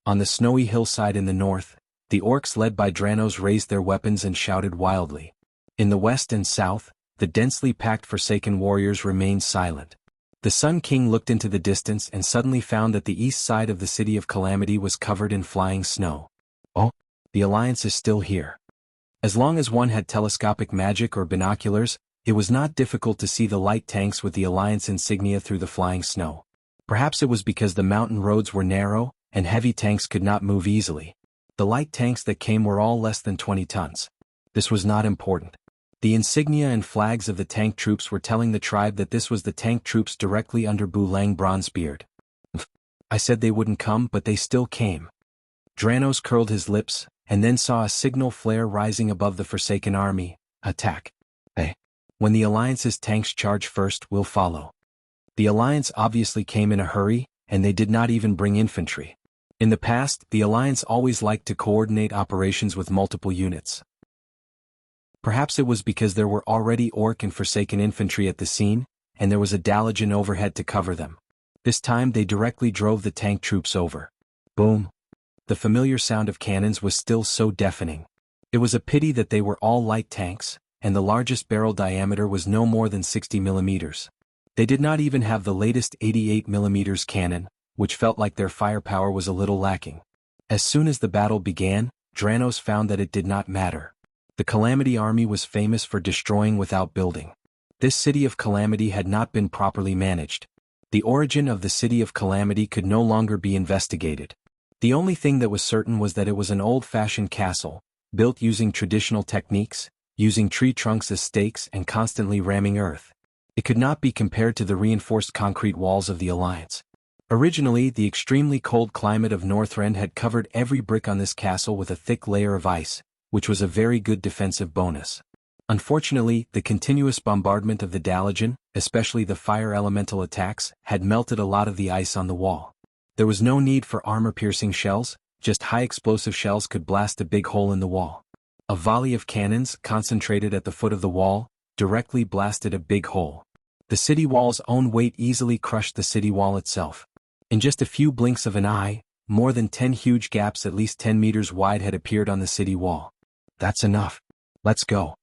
On the snowy hillside in the north, the orcs led by Dranos raised their weapons and shouted wildly. In the west and south, the densely packed Forsaken warriors remained silent. The Sun King looked into the distance and suddenly found that the east side of the City of Calamity was covered in flying snow. Oh, the Alliance is still here. As long as one had telescopic magic or binoculars, it was not difficult to see the light tanks with the Alliance insignia through the flying snow. Perhaps it was because the mountain roads were narrow, and heavy tanks could not move easily. The light tanks that came were all less than 20 tons. This was not important. The insignia and flags of the tank troops were telling the tribe that this was the tank troops directly under Bulang Bronzebeard. I said they wouldn't come, but they still came. Dranos curled his lips, and then saw a signal flare rising above the Forsaken army. Attack. Hey. When the Alliance's tanks charge first, we'll follow. The Alliance obviously came in a hurry, and they did not even bring infantry. In the past, the Alliance always liked to coordinate operations with multiple units. Perhaps it was because there were already Orc and Forsaken infantry at the scene, and there was a Dalajan overhead to cover them. This time they directly drove the tank troops over. Boom. The familiar sound of cannons was still so deafening. It was a pity that they were all light tanks, and the largest barrel diameter was no more than 60 millimeters. They did not even have the latest 88 millimeters cannon, which felt like their firepower was a little lacking. As soon as the battle began, Dranos found that it did not matter. The Calamity army was famous for destroying without building. This City of Calamity had not been properly managed. The origin of the City of Calamity could no longer be investigated. The only thing that was certain was that it was an old-fashioned castle, built using traditional techniques, using tree trunks as stakes and constantly ramming earth. It could not be compared to the reinforced concrete walls of the Alliance. Originally, the extremely cold climate of Northrend had covered every brick on this castle with a thick layer of ice, which was a very good defensive bonus. Unfortunately, the continuous bombardment of the Dalajan, especially the fire elemental attacks, had melted a lot of the ice on the wall. There was no need for armor-piercing shells, just high-explosive shells could blast a big hole in the wall. A volley of cannons, concentrated at the foot of the wall, directly blasted a big hole. The city wall's own weight easily crushed the city wall itself. In just a few blinks of an eye, more than 10 huge gaps at least 10 meters wide had appeared on the city wall. That's enough. Let's go.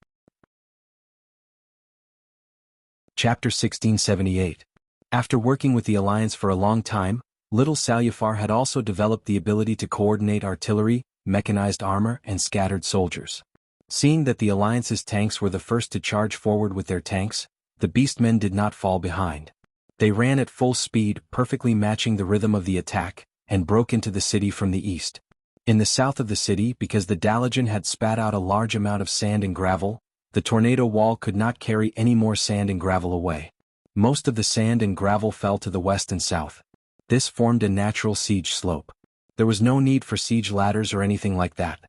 Chapter 1678. After working with the Alliance for a long time, little Salyafar had also developed the ability to coordinate artillery, mechanized armor, and scattered soldiers. Seeing that the Alliance's tanks were the first to charge forward with their tanks, the Beastmen did not fall behind. They ran at full speed, perfectly matching the rhythm of the attack, and broke into the city from the east. In the south of the city, because the Dalajan had spat out a large amount of sand and gravel, the tornado wall could not carry any more sand and gravel away. Most of the sand and gravel fell to the west and south. This formed a natural siege slope. There was no need for siege ladders or anything like that.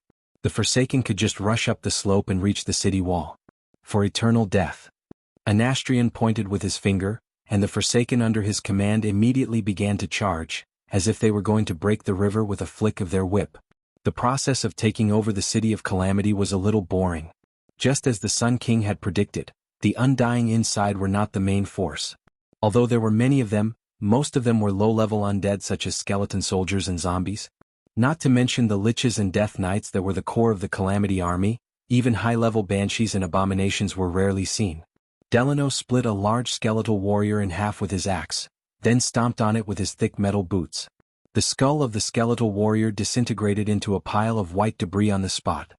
The Forsaken could just rush up the slope and reach the city wall. For eternal death. Anastrian pointed with his finger, and the Forsaken under his command immediately began to charge, as if they were going to break the river with a flick of their whip. The process of taking over the City of Calamity was a little boring. Just as the Sun King had predicted, the Undying inside were not the main force. Although there were many of them, most of them were low-level undead such as skeleton soldiers and zombies. Not to mention the Liches and Death Knights that were the core of the Calamity army, even high-level banshees and abominations were rarely seen. Delano split a large skeletal warrior in half with his axe, then stomped on it with his thick metal boots. The skull of the skeletal warrior disintegrated into a pile of white debris on the spot.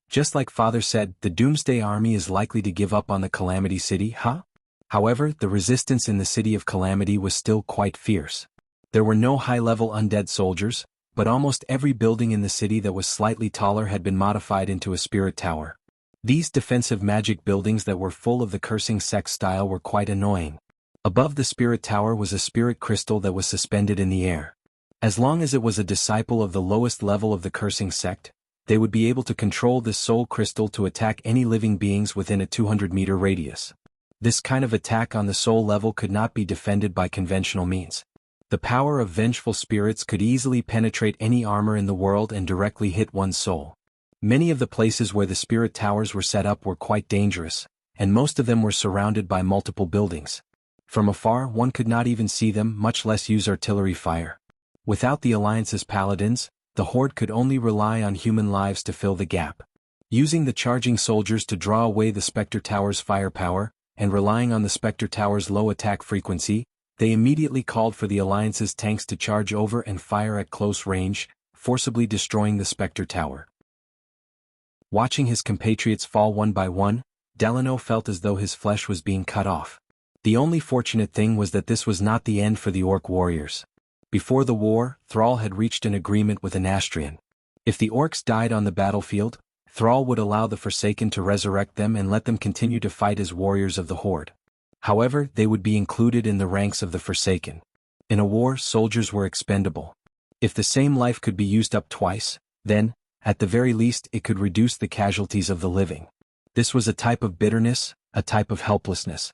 Just like Father said, the Doomsday Army is likely to give up on the Calamity City, huh? However, the resistance in the City of Calamity was still quite fierce. There were no high-level undead soldiers, but almost every building in the city that was slightly taller had been modified into a spirit tower. These defensive magic buildings that were full of the cursing sect style were quite annoying. Above the spirit tower was a spirit crystal that was suspended in the air. As long as it was a disciple of the lowest level of the cursing sect, they would be able to control this soul crystal to attack any living beings within a 200-meter radius. This kind of attack on the soul level could not be defended by conventional means. The power of vengeful spirits could easily penetrate any armor in the world and directly hit one's soul. Many of the places where the spirit towers were set up were quite dangerous, and most of them were surrounded by multiple buildings. From afar one could not even see them, much less use artillery fire. Without the Alliance's paladins, the Horde could only rely on human lives to fill the gap. Using the charging soldiers to draw away the Spectre Tower's firepower, and relying on the Spectre Tower's low attack frequency, they immediately called for the Alliance's tanks to charge over and fire at close range, forcibly destroying the Spectre Tower. Watching his compatriots fall one by one, Delano felt as though his flesh was being cut off. The only fortunate thing was that this was not the end for the Orc warriors. Before the war, Thrall had reached an agreement with Anastrian. If the Orcs died on the battlefield, Thrall would allow the Forsaken to resurrect them and let them continue to fight as warriors of the Horde. However, they would be included in the ranks of the Forsaken. In a war, soldiers were expendable. If the same life could be used up twice, then, at the very least, it could reduce the casualties of the living. This was a type of bitterness, a type of helplessness.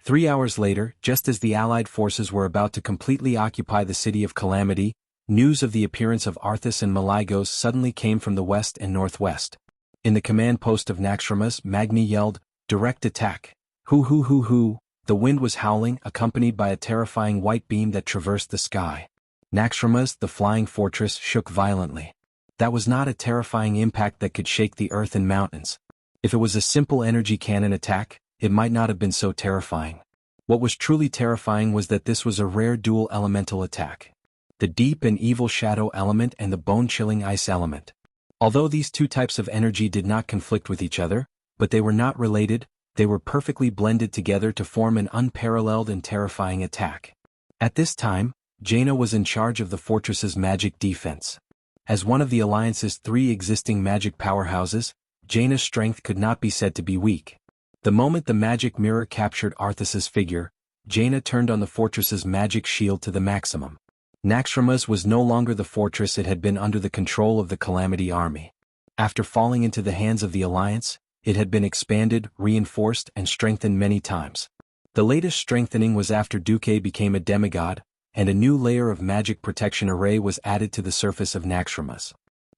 3 hours later, just as the Allied forces were about to completely occupy the City of Calamity, news of the appearance of Arthas and Malygos suddenly came from the west and northwest. In the command post of Naxxramas, Magni yelled, "Direct attack! Hoo hoo hoo hoo!" The wind was howling, accompanied by a terrifying white beam that traversed the sky. Naxxramas, the flying fortress, shook violently. That was not a terrifying impact that could shake the earth and mountains. If it was a simple energy cannon attack, it might not have been so terrifying. What was truly terrifying was that this was a rare dual elemental attack. The deep and evil shadow element and the bone-chilling ice element. Although these two types of energy did not conflict with each other, but they were not related, they were perfectly blended together to form an unparalleled and terrifying attack. At this time, Jaina was in charge of the fortress's magic defense. As one of the Alliance's 3 existing magic powerhouses, Jaina's strength could not be said to be weak. The moment the magic mirror captured Arthas's figure, Jaina turned on the fortress's magic shield to the maximum. Naxxramas was no longer the fortress it had been under the control of the Calamity army. After falling into the hands of the Alliance, it had been expanded, reinforced, and strengthened many times. The latest strengthening was after Duque became a demigod, and a new layer of magic protection array was added to the surface of Naxxramas.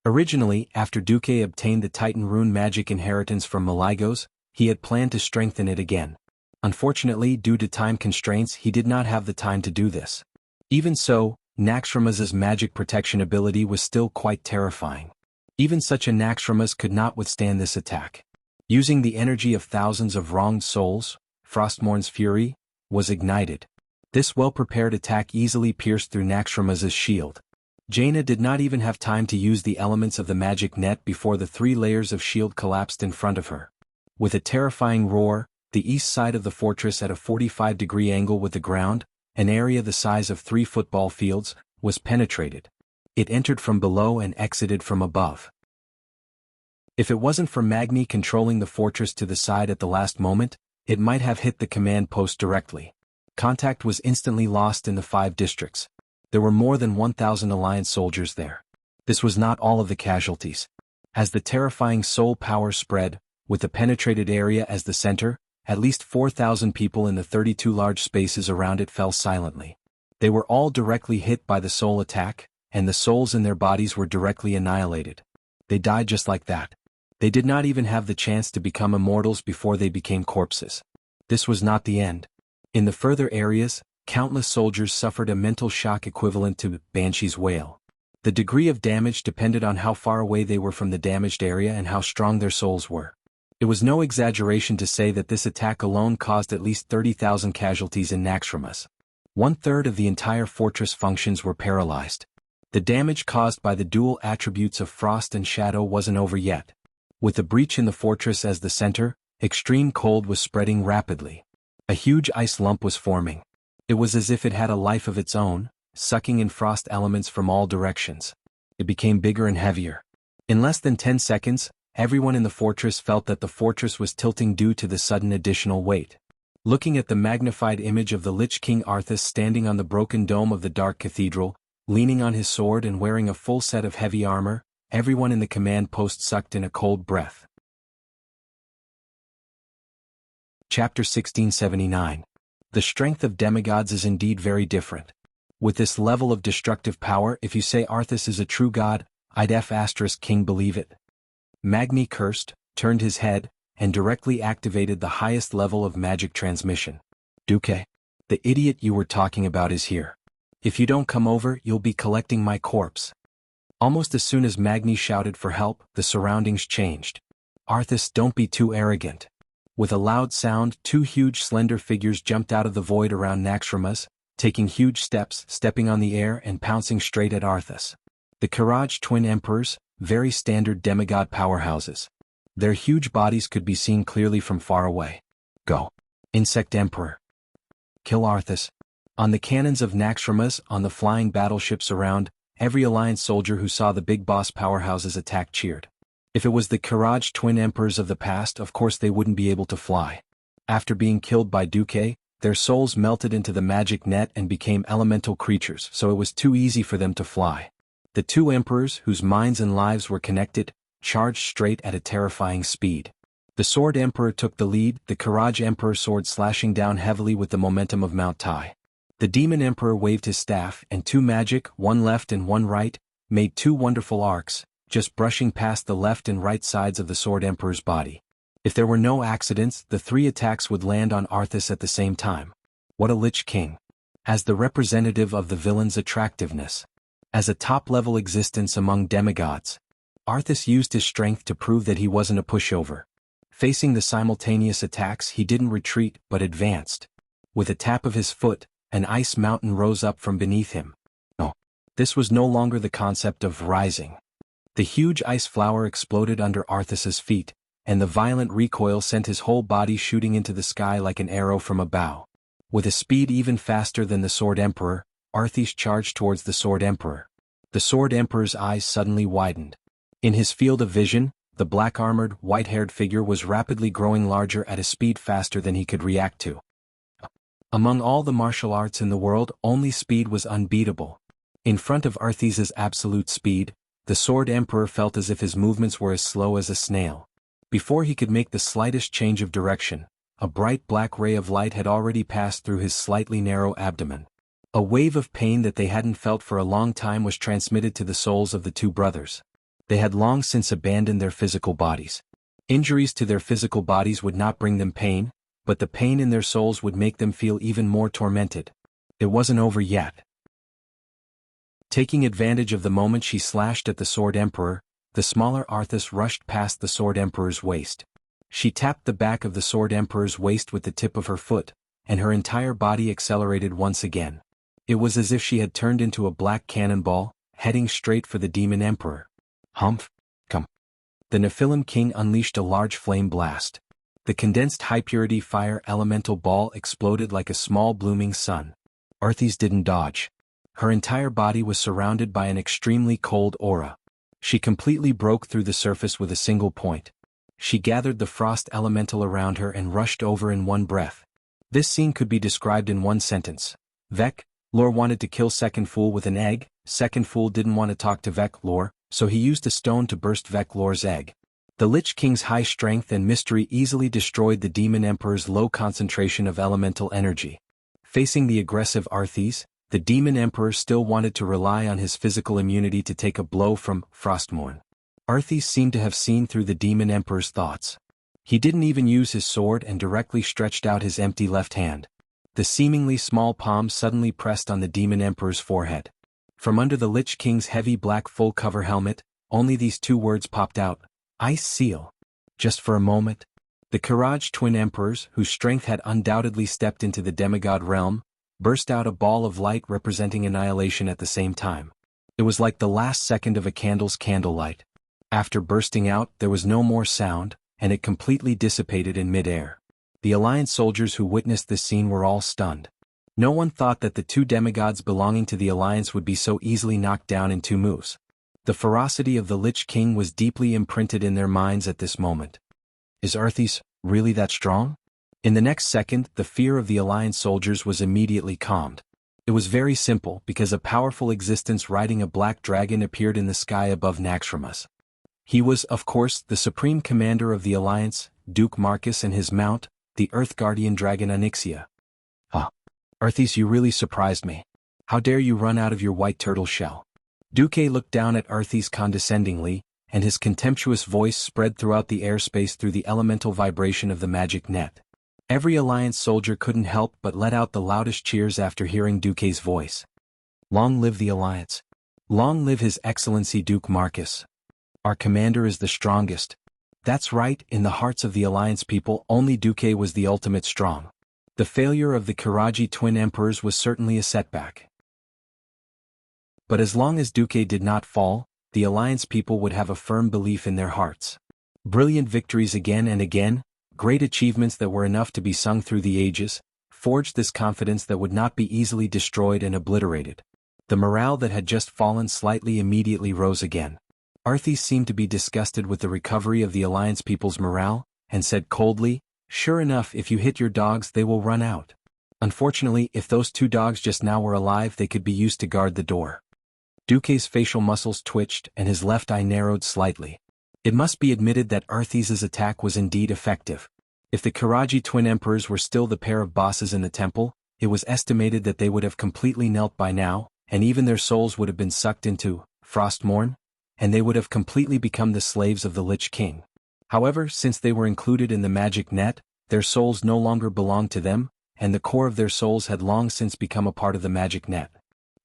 Originally, after Duque obtained the Titan rune magic inheritance from Maligos, he had planned to strengthen it again. Unfortunately, due to time constraints, he did not have the time to do this. Even so, Naxxramas' magic protection ability was still quite terrifying. Even such a Naxxramas could not withstand this attack. Using the energy of thousands of wronged souls, Frostmourn's fury was ignited. This well-prepared attack easily pierced through Naxxramas' shield. Jaina did not even have time to use the elements of the magic net before the 3 layers of shield collapsed in front of her. With a terrifying roar, the east side of the fortress at a 45-degree angle with the ground, an area the size of 3 football fields, was penetrated. It entered from below and exited from above. If it wasn't for Magni controlling the fortress to the side at the last moment, it might have hit the command post directly. Contact was instantly lost in the 5 districts. There were more than 1,000 Alliance soldiers there. This was not all of the casualties. As the terrifying soul power spread, with the penetrated area as the center, at least 4,000 people in the 32 large spaces around it fell silently. They were all directly hit by the soul attack, and the souls in their bodies were directly annihilated. They died just like that. They did not even have the chance to become immortals before they became corpses. This was not the end. In the further areas, countless soldiers suffered a mental shock equivalent to Banshee's wail. The degree of damage depended on how far away they were from the damaged area and how strong their souls were. It was no exaggeration to say that this attack alone caused at least 30,000 casualties in Naxxramas. 1/3 of the entire fortress functions were paralyzed. The damage caused by the dual attributes of frost and shadow wasn't over yet. With the breach in the fortress as the center, extreme cold was spreading rapidly. A huge ice lump was forming. It was as if it had a life of its own, sucking in frost elements from all directions. It became bigger and heavier. In less than 10 seconds, everyone in the fortress felt that the fortress was tilting due to the sudden additional weight. Looking at the magnified image of the Lich King Arthas standing on the broken dome of the Dark Cathedral, leaning on his sword and wearing a full set of heavy armor, everyone in the command post sucked in a cold breath. Chapter 1679. The strength of demigods is indeed very different. With this level of destructive power, if you say Arthas is a true god, I'd King believe it. Magni cursed, turned his head, and directly activated the highest level of magic transmission. Duque, the idiot you were talking about is here. If you don't come over, you'll be collecting my corpse. Almost as soon as Magni shouted for help, the surroundings changed. Arthas, don't be too arrogant. With a loud sound, 2 huge slender figures jumped out of the void around Naxxramas, taking huge steps, stepping on the air and pouncing straight at Arthas. The Karaj twin emperors, very standard demigod powerhouses. Their huge bodies could be seen clearly from far away. Go. Insect Emperor. Kill Arthas. On the cannons of Naxxramas, on the flying battleships around, every Alliance soldier who saw the big boss powerhouses attack cheered. If it was the Karaj twin emperors of the past, of course they wouldn't be able to fly. After being killed by Duque, their souls melted into the magic net and became elemental creatures, so it was too easy for them to fly. The 2 emperors, whose minds and lives were connected, charged straight at a terrifying speed. The Sword Emperor took the lead, the Karaj Emperor sword slashing down heavily with the momentum of Mount Tai. The Demon Emperor waved his staff, and 2 magic, one left and one right, made 2 wonderful arcs, just brushing past the left and right sides of the Sword Emperor's body. If there were no accidents, the 3 attacks would land on Arthas at the same time. What a Lich King. As the representative of the villain's attractiveness. As a top-level existence among demigods. Arthas used his strength to prove that he wasn't a pushover. Facing the simultaneous attacks, he didn't retreat but advanced. With a tap of his foot, an ice mountain rose up from beneath him. No. This was no longer the concept of rising. The huge ice flower exploded under Arthas's feet, and the violent recoil sent his whole body shooting into the sky like an arrow from a bow. With a speed even faster than the Sword Emperor, Arthas charged towards the Sword Emperor. The Sword Emperor's eyes suddenly widened. In his field of vision, the black-armored, white-haired figure was rapidly growing larger at a speed faster than he could react to. Among all the martial arts in the world, only speed was unbeatable. In front of Arthas's absolute speed, the Sword Emperor felt as if his movements were as slow as a snail. Before he could make the slightest change of direction, a bright black ray of light had already passed through his slightly narrow abdomen. A wave of pain that they hadn't felt for a long time was transmitted to the souls of the two brothers. They had long since abandoned their physical bodies. Injuries to their physical bodies would not bring them pain, but the pain in their souls would make them feel even more tormented. It wasn't over yet. Taking advantage of the moment she slashed at the Sword Emperor, the smaller Arthas rushed past the Sword Emperor's waist. She tapped the back of the Sword Emperor's waist with the tip of her foot, and her entire body accelerated once again. It was as if she had turned into a black cannonball, heading straight for the Demon Emperor. Humph! Come! The Nephilim King unleashed a large flame blast. The condensed high-purity fire elemental ball exploded like a small blooming sun. Arthas didn't dodge. Her entire body was surrounded by an extremely cold aura. She completely broke through the surface with a single point. She gathered the frost elemental around her and rushed over in one breath. This scene could be described in one sentence. Vec, Lore wanted to kill Second Fool with an egg. Second Fool didn't want to talk to Vec Lore, so he used a stone to burst Vec Lore's egg. The Lich King's high strength and mystery easily destroyed the Demon Emperor's low concentration of elemental energy. Facing the aggressive Arthas, the Demon Emperor still wanted to rely on his physical immunity to take a blow from Frostmourne. Arthas seemed to have seen through the Demon Emperor's thoughts. He didn't even use his sword and directly stretched out his empty left hand. The seemingly small palm suddenly pressed on the Demon Emperor's forehead. From under the Lich King's heavy black full-cover helmet, only these two words popped out: Ice Seal. Just for a moment, the Karaj twin emperors, whose strength had undoubtedly stepped into the demigod realm, burst out a ball of light representing annihilation at the same time. It was like the last second of a candle's candlelight. After bursting out, there was no more sound, and it completely dissipated in mid-air. The Alliance soldiers who witnessed this scene were all stunned. No one thought that the two demigods belonging to the Alliance would be so easily knocked down in 2 moves. The ferocity of the Lich King was deeply imprinted in their minds at this moment. Is Arthas really that strong? In the next second, the fear of the Alliance soldiers was immediately calmed. It was very simple because a powerful existence riding a black dragon appeared in the sky above Naxxramas. He was, of course, the supreme commander of the Alliance, Duke Marcus, and his mount, the Earth Guardian dragon Onyxia. Arthas, you really surprised me. How dare you run out of your white turtle shell? Duque looked down at Arthas condescendingly, and his contemptuous voice spread throughout the airspace through the elemental vibration of the magic net. Every Alliance soldier couldn't help but let out the loudest cheers after hearing Duque's voice. Long live the Alliance. Long live His Excellency Duke Marcus. Our commander is the strongest. That's right, in the hearts of the Alliance people, only Duque was the ultimate strong. The failure of the Karaji twin emperors was certainly a setback. But as long as Duque did not fall, the Alliance people would have a firm belief in their hearts. Brilliant victories again and again, great achievements that were enough to be sung through the ages, forged this confidence that would not be easily destroyed and obliterated. The morale that had just fallen slightly immediately rose again. Arthas seemed to be disgusted with the recovery of the Alliance people's morale, and said coldly, "Sure enough, if you hit your dogs they will run out. Unfortunately, if those 2 dogs just now were alive they could be used to guard the door." Duque's facial muscles twitched and his left eye narrowed slightly. It must be admitted that Arthas's attack was indeed effective. If the Karaji twin emperors were still the pair of bosses in the temple, it was estimated that they would have completely knelt by now, and even their souls would have been sucked into Frostmourne, and they would have completely become the slaves of the Lich King. However, since they were included in the magic net, their souls no longer belonged to them, and the core of their souls had long since become a part of the magic net.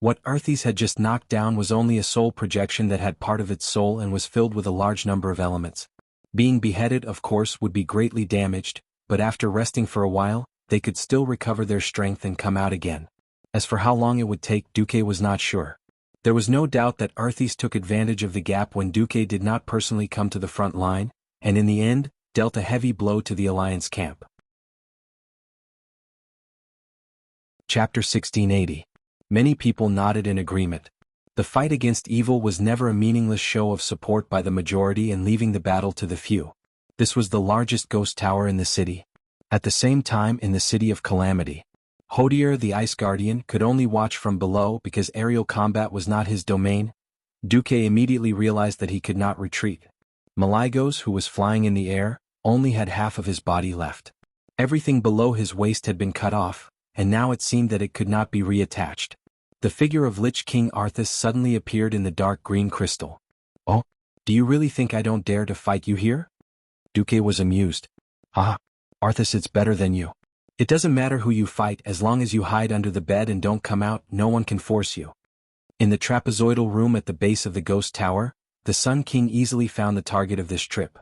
What Arthas had just knocked down was only a soul projection that had part of its soul and was filled with a large number of elements. Being beheaded, of course, would be greatly damaged, but after resting for a while, they could still recover their strength and come out again. As for how long it would take, Duque was not sure. There was no doubt that Arthas took advantage of the gap when Duque did not personally come to the front line, and in the end, dealt a heavy blow to the Alliance camp. Chapter 1680. Many people nodded in agreement. The fight against evil was never a meaningless show of support by the majority and leaving the battle to the few. This was the largest ghost tower in the city. At the same time, in the City of Calamity, Hodier the Ice Guardian could only watch from below because aerial combat was not his domain. Duque immediately realized that he could not retreat. Maligos, who was flying in the air, only had half of his body left. Everything below his waist had been cut off, and now it seemed that it could not be reattached. The figure of Lich King Arthas suddenly appeared in the dark green crystal. "Oh, do you really think I don't dare to fight you here?" Duque was amused. "Ah, Arthas, it's better than you. It doesn't matter who you fight as long as you hide under the bed and don't come out, no one can force you." In the trapezoidal room at the base of the ghost tower, the Sun King easily found the target of this trip.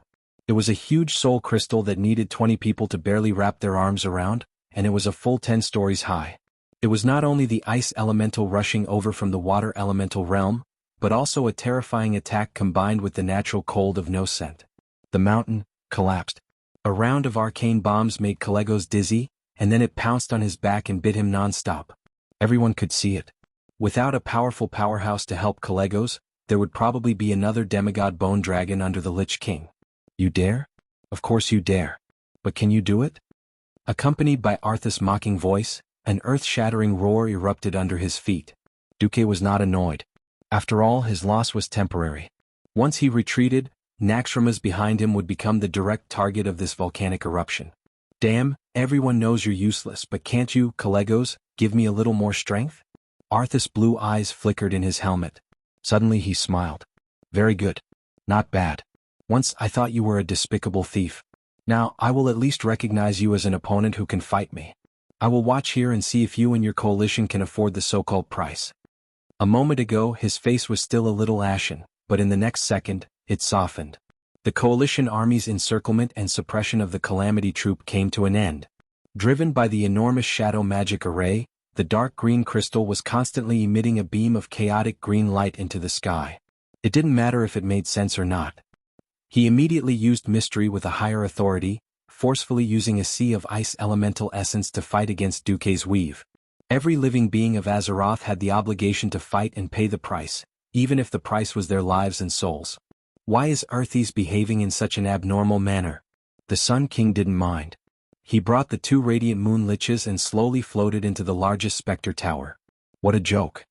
It was a huge soul crystal that needed 20 people to barely wrap their arms around, and it was a full 10 stories high. It was not only the ice elemental rushing over from the water elemental realm, but also a terrifying attack combined with the natural cold of no scent. The mountain collapsed. A round of arcane bombs made Kalegos dizzy, and then it pounced on his back and bit him non-stop. Everyone could see it. Without a powerful powerhouse to help Kalegos, there would probably be another demigod bone dragon under the Lich King. "You dare? Of course you dare. But can you do it?" Accompanied by Arthas' mocking voice, an earth-shattering roar erupted under his feet. Duque was not annoyed. After all, his loss was temporary. Once he retreated, Naxxramas behind him would become the direct target of this volcanic eruption. "Damn, everyone knows you're useless, but can't you, Kalegos, give me a little more strength?" Arthas' blue eyes flickered in his helmet. Suddenly he smiled. "Very good. Not bad. Once I thought you were a despicable thief. Now I will at least recognize you as an opponent who can fight me. I will watch here and see if you and your coalition can afford the so-called price." A moment ago his face was still a little ashen, but in the next second, it softened. The coalition army's encirclement and suppression of the Calamity Troop came to an end. Driven by the enormous shadow magic array, the dark green crystal was constantly emitting a beam of chaotic green light into the sky. It didn't matter if it made sense or not. He immediately used mystery with a higher authority, forcefully using a sea of ice elemental essence to fight against Duque's weave. Every living being of Azeroth had the obligation to fight and pay the price, even if the price was their lives and souls. Why is Arthas behaving in such an abnormal manner? The Sun King didn't mind. He brought the 2 radiant moon liches and slowly floated into the largest specter tower. What a joke.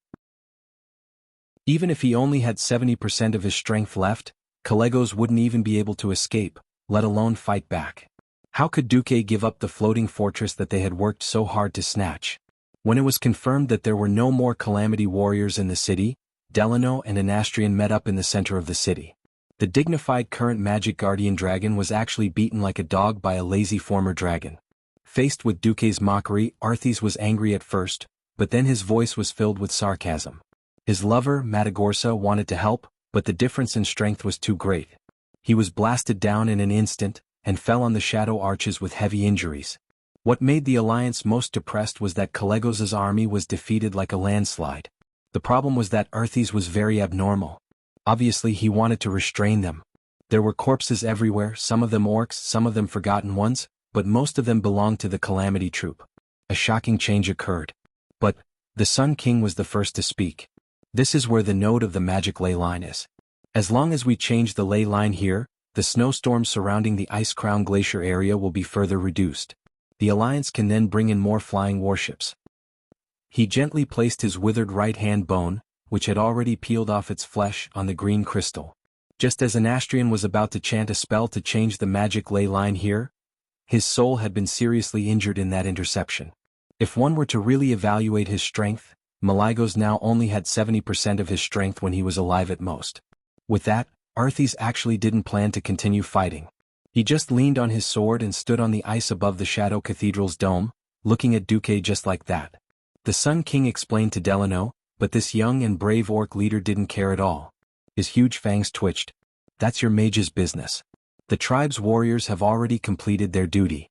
Even if he only had 70% of his strength left, Kalegos wouldn't even be able to escape, let alone fight back. How could Duque give up the floating fortress that they had worked so hard to snatch? When it was confirmed that there were no more Calamity warriors in the city, Delano and Anastrian met up in the center of the city. The dignified current magic guardian dragon was actually beaten like a dog by a lazy former dragon. Faced with Duque's mockery, Arthas was angry at first, but then his voice was filled with sarcasm. His lover, Matagorsa, wanted to help, but the difference in strength was too great. He was blasted down in an instant, and fell on the shadow arches with heavy injuries. What made the Alliance most depressed was that Kalegos' army was defeated like a landslide. The problem was that Arthas was very abnormal. Obviously he wanted to restrain them. There were corpses everywhere, some of them orcs, some of them forgotten ones, but most of them belonged to the Calamity Troop. A shocking change occurred. But the Sun King was the first to speak. "This is where the node of the magic ley line is. As long as we change the ley line here, the snowstorms surrounding the Ice Crown Glacier area will be further reduced. The Alliance can then bring in more flying warships." He gently placed his withered right-hand bone, which had already peeled off its flesh, on the green crystal. Just as Anastrian was about to chant a spell to change the magic ley line here, his soul had been seriously injured in that interception. If one were to really evaluate his strength, Maligos now only had 70% of his strength when he was alive at most. With that, Arthas actually didn't plan to continue fighting. He just leaned on his sword and stood on the ice above the Shadow Cathedral's dome, looking at Duque just like that. The Sun King explained to Delano, but this young and brave orc leader didn't care at all. His huge fangs twitched. "That's your mage's business. The tribe's warriors have already completed their duty."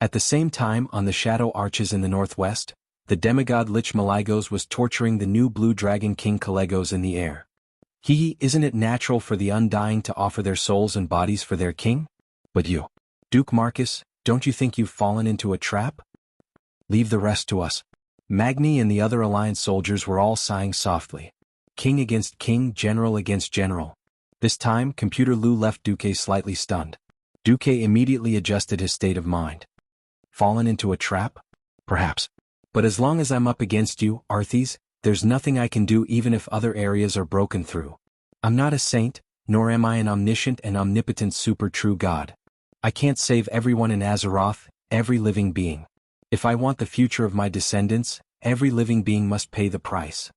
At the same time, on the shadow arches in the northwest, the demigod Lich Maligos was torturing the new blue dragon King Kalegos in the air. Isn't it natural for the Undying to offer their souls and bodies for their king? But you, Duke Marcus, don't you think you've fallen into a trap? Leave the rest to us. Magni and the other Alliance soldiers were all sighing softly. King against king, general against general. This time, Computer Lou left Duque slightly stunned. Duque immediately adjusted his state of mind. Fallen into a trap? Perhaps. But as long as I'm up against you, Arthas, there's nothing I can do even if other areas are broken through. I'm not a saint, nor am I an omniscient and omnipotent super true god. I can't save everyone in Azeroth, every living being. If I want the future of my descendants, every living being must pay the price.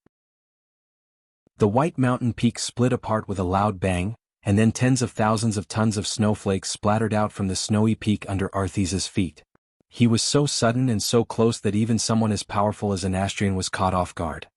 The white mountain peak split apart with a loud bang, and then tens of thousands of tons of snowflakes splattered out from the snowy peak under Arthes's feet. He was so sudden and so close that even someone as powerful as an Astrian was caught off guard.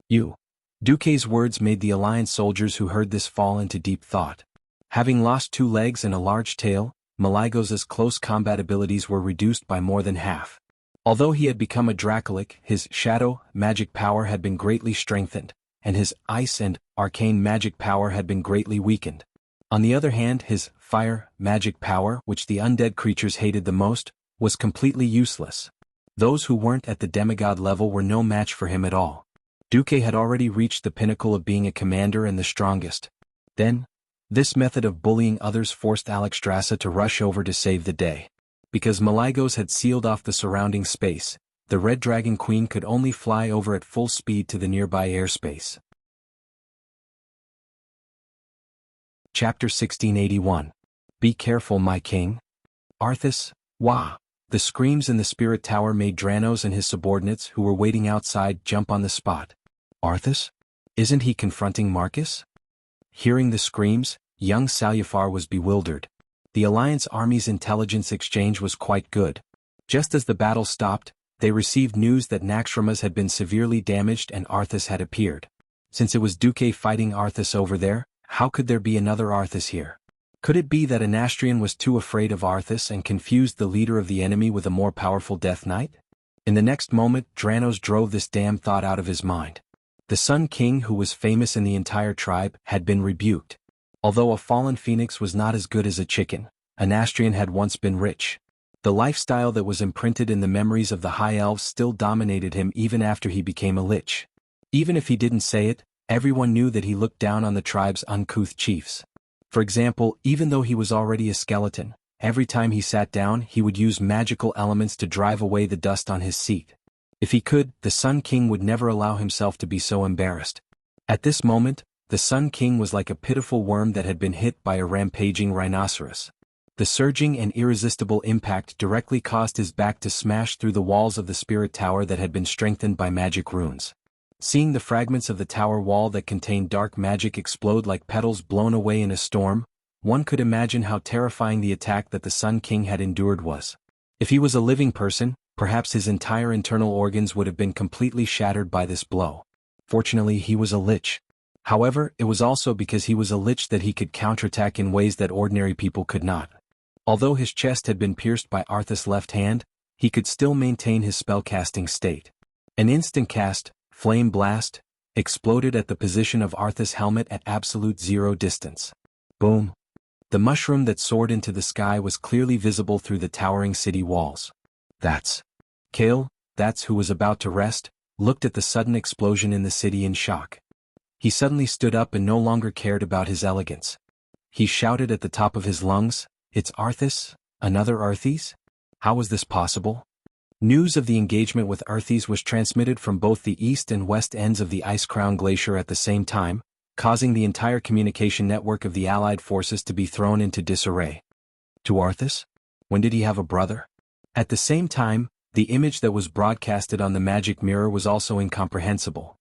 You. Duque's words made the Alliance soldiers who heard this fall into deep thought. Having lost 2 legs and a large tail, Malygos's close combat abilities were reduced by more than half. Although he had become a Dracolic, his shadow magic power had been greatly strengthened, and his ice and arcane magic power had been greatly weakened. On the other hand, his fire magic power, which the undead creatures hated the most, was completely useless. Those who weren't at the demigod level were no match for him at all. Duque had already reached the pinnacle of being a commander and the strongest. Then, this method of bullying others forced Alexstrasza to rush over to save the day. Because Malygos had sealed off the surrounding space, the Red Dragon Queen could only fly over at full speed to the nearby airspace. Chapter 1681. Be careful, my king. Arthas, wah! The screams in the spirit tower made Dranos and his subordinates who were waiting outside jump on the spot. Arthas? Isn't he confronting Marcus? Hearing the screams, young Salyafar was bewildered. The Alliance army's intelligence exchange was quite good. Just as the battle stopped, they received news that Naxxramas had been severely damaged and Arthas had appeared. Since it was Duque fighting Arthas over there, how could there be another Arthas here? Could it be that an Astrian was too afraid of Arthas and confused the leader of the enemy with a more powerful Death Knight? In the next moment, Dranos drove this damn thought out of his mind. The Sun King, who was famous in the entire tribe, had been rebuked. Although a fallen phoenix was not as good as a chicken, an Astrian had once been rich. The lifestyle that was imprinted in the memories of the High Elves still dominated him even after he became a lich. Even if he didn't say it, everyone knew that he looked down on the tribe's uncouth chiefs. For example, even though he was already a skeleton, every time he sat down he would use magical elements to drive away the dust on his seat. If he could, the Sun King would never allow himself to be so embarrassed. At this moment, the Sun King was like a pitiful worm that had been hit by a rampaging rhinoceros. The surging and irresistible impact directly caused his back to smash through the walls of the spirit tower that had been strengthened by magic runes. Seeing the fragments of the tower wall that contained dark magic explode like petals blown away in a storm, one could imagine how terrifying the attack that the Sun King had endured was. If he was a living person, perhaps his entire internal organs would have been completely shattered by this blow. Fortunately, he was a lich. However, it was also because he was a lich that he could counterattack in ways that ordinary people could not. Although his chest had been pierced by Arthas' left hand, he could still maintain his spellcasting state. An instant cast, Flame Blast, exploded at the position of Arthas' helmet at absolute zero distance. Boom! The mushroom that soared into the sky was clearly visible through the towering city walls. Kale, who was about to rest, looked at the sudden explosion in the city in shock. He suddenly stood up and no longer cared about his elegance. He shouted at the top of his lungs, "It's Arthas, another Arthes? How was this possible?" News of the engagement with Arthes was transmitted from both the east and west ends of the Ice Crown Glacier at the same time, causing the entire communication network of the Allied forces to be thrown into disarray. To Arthas? When did he have a brother? At the same time, the image that was broadcasted on the magic mirror was also incomprehensible.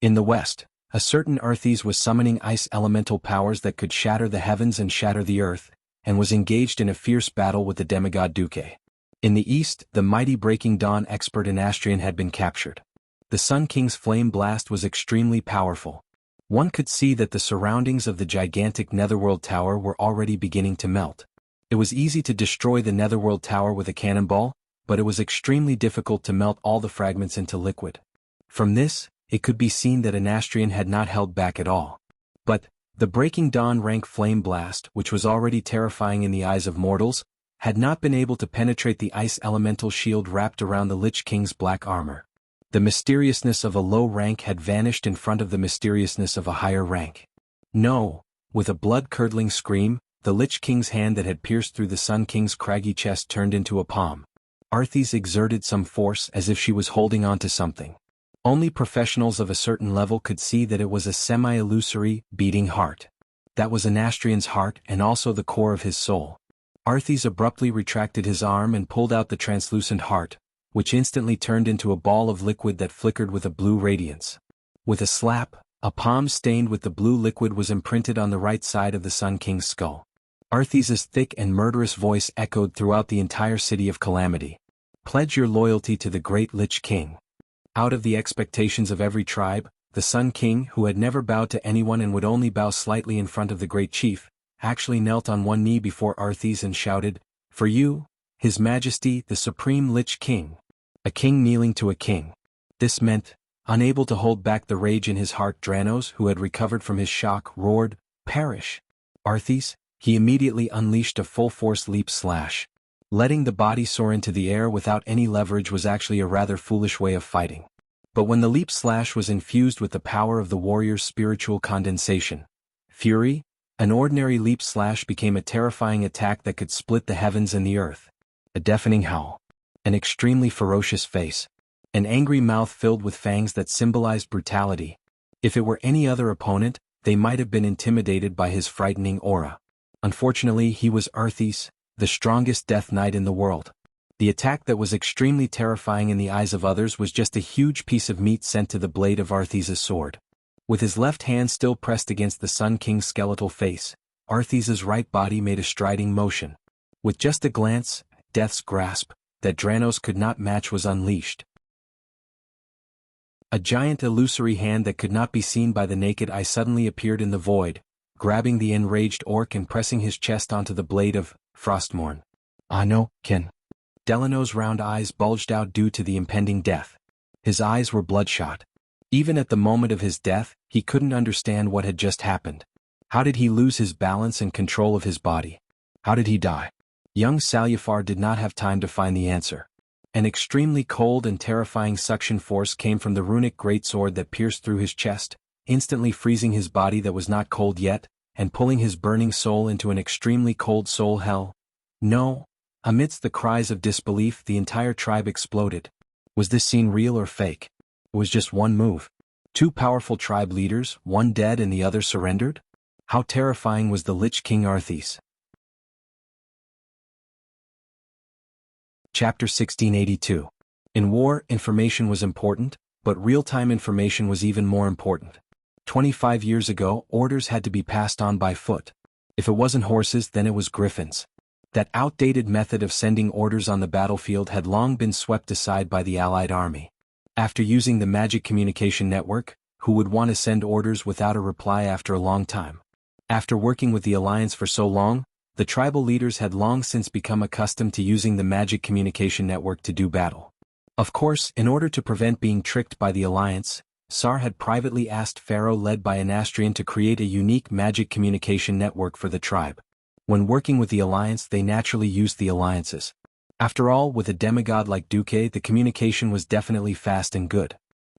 In the west, a certain Arthes was summoning ice elemental powers that could shatter the heavens and shatter the earth, and was engaged in a fierce battle with the demigod Duque. In the east, the mighty Breaking Dawn expert in Astrian had been captured. The Sun King's flame blast was extremely powerful. One could see that the surroundings of the gigantic Netherworld Tower were already beginning to melt. It was easy to destroy the Netherworld Tower with a cannonball, but it was extremely difficult to melt all the fragments into liquid. From this, it could be seen that an Astrian had not held back at all. But, the Breaking Dawn rank flame blast, which was already terrifying in the eyes of mortals, had not been able to penetrate the ice elemental shield wrapped around the Lich King's black armor. The mysteriousness of a low rank had vanished in front of the mysteriousness of a higher rank. No! With a blood-curdling scream, the Lich King's hand that had pierced through the Sun King's craggy chest turned into a palm. Arthes exerted some force as if she was holding on to something. Only professionals of a certain level could see that it was a semi-illusory, beating heart. That was an Astrian's heart and also the core of his soul. Arthas abruptly retracted his arm and pulled out the translucent heart, which instantly turned into a ball of liquid that flickered with a blue radiance. With a slap, a palm stained with the blue liquid was imprinted on the right side of the Sun King's skull. Arthas's thick and murderous voice echoed throughout the entire city of Calamity. Pledge your loyalty to the great Lich King. Out of the expectations of every tribe, the Sun King, who had never bowed to anyone and would only bow slightly in front of the great chief, actually knelt on one knee before Arthas and shouted, "For you, His Majesty the Supreme Lich King." A king kneeling to a king. This meant, unable to hold back the rage in his heart, Dranos, who had recovered from his shock, roared, "Perish!" Arthas, he immediately unleashed a full-force leap slash. Letting the body soar into the air without any leverage was actually a rather foolish way of fighting. But when the leap slash was infused with the power of the warrior's spiritual condensation, fury, an ordinary leap slash became a terrifying attack that could split the heavens and the earth. A deafening howl. An extremely ferocious face. An angry mouth filled with fangs that symbolized brutality. If it were any other opponent, they might have been intimidated by his frightening aura. Unfortunately, he was Arthas, the strongest Death Knight in the world. The attack that was extremely terrifying in the eyes of others was just a huge piece of meat sent to the blade of Arthas's sword. With his left hand still pressed against the Sun King's skeletal face, Arthas's right body made a striding motion. With just a glance, death's grasp, that Dranos could not match was unleashed. A giant illusory hand that could not be seen by the naked eye suddenly appeared in the void, grabbing the enraged orc and pressing his chest onto the blade of Frostmourne. "Ah no, Ken." Delano's round eyes bulged out due to the impending death. His eyes were bloodshot. Even at the moment of his death, he couldn't understand what had just happened. How did he lose his balance and control of his body? How did he die? Young Salyafar did not have time to find the answer. An extremely cold and terrifying suction force came from the runic greatsword that pierced through his chest, instantly freezing his body that was not cold yet, and pulling his burning soul into an extremely cold soul hell. No. Amidst the cries of disbelief, the entire tribe exploded. Was this scene real or fake? It was just one move. Two powerful tribe leaders, one dead and the other surrendered? How terrifying was the Lich King Arthas? Chapter 1682. In war, information was important, but real-time information was even more important. 25 years ago, orders had to be passed on by foot. If it wasn't horses, then it was griffins. That outdated method of sending orders on the battlefield had long been swept aside by the Allied army. After using the magic communication network, who would want to send orders without a reply after a long time? After working with the Alliance for so long, the tribal leaders had long since become accustomed to using the magic communication network to do battle. Of course, in order to prevent being tricked by the Alliance, Sar had privately asked Pharaoh led by Anastrian to create a unique magic communication network for the tribe. When working with the Alliance, they naturally used the alliances. After all, with a demigod like Duque, the communication was definitely fast and good.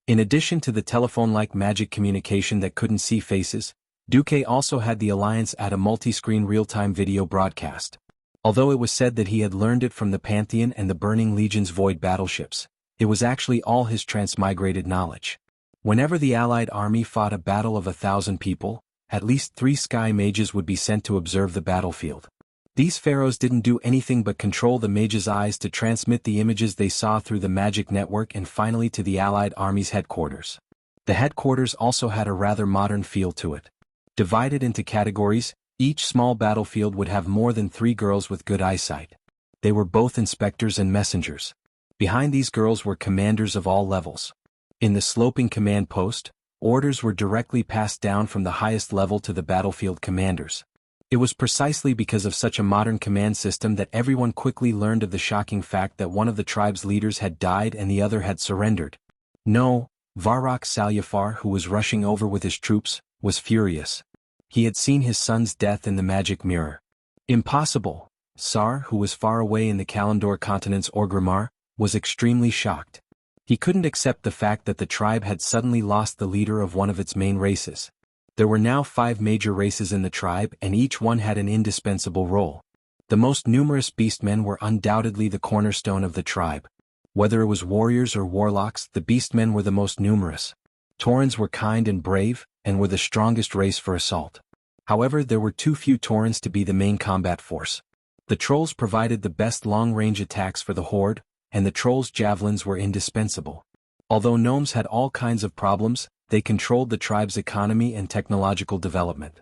In addition to the telephone-like magic communication that couldn't see faces, Duque also had the Alliance add a multi-screen real-time video broadcast. Although it was said that he had learned it from the Pantheon and the Burning Legion's void battleships, it was actually all his transmigrated knowledge. Whenever the Allied army fought a battle of 1,000 people, at least 3 sky mages would be sent to observe the battlefield. These pharaohs didn't do anything but control the mages' eyes to transmit the images they saw through the magic network and finally to the Allied army's headquarters. The headquarters also had a rather modern feel to it. Divided into categories, each small battlefield would have more than 3 girls with good eyesight. They were both inspectors and messengers. Behind these girls were commanders of all levels. In the sloping command post, orders were directly passed down from the highest level to the battlefield commanders. It was precisely because of such a modern command system that everyone quickly learned of the shocking fact that one of the tribe's leaders had died and the other had surrendered. No, Varrock Salyafar, who was rushing over with his troops, was furious. He had seen his son's death in the magic mirror. Impossible. Sar, who was far away in the Kalimdor continent's Orgrimmar, was extremely shocked. He couldn't accept the fact that the tribe had suddenly lost the leader of one of its main races. There were now 5 major races in the tribe and each one had an indispensable role. The most numerous beastmen were undoubtedly the cornerstone of the tribe. Whether it was warriors or warlocks, the beastmen were the most numerous. Taurens were kind and brave, and were the strongest race for assault. However, there were too few Taurens to be the main combat force. The trolls provided the best long-range attacks for the horde, and the trolls' javelins were indispensable. Although gnomes had all kinds of problems, they controlled the tribe's economy and technological development.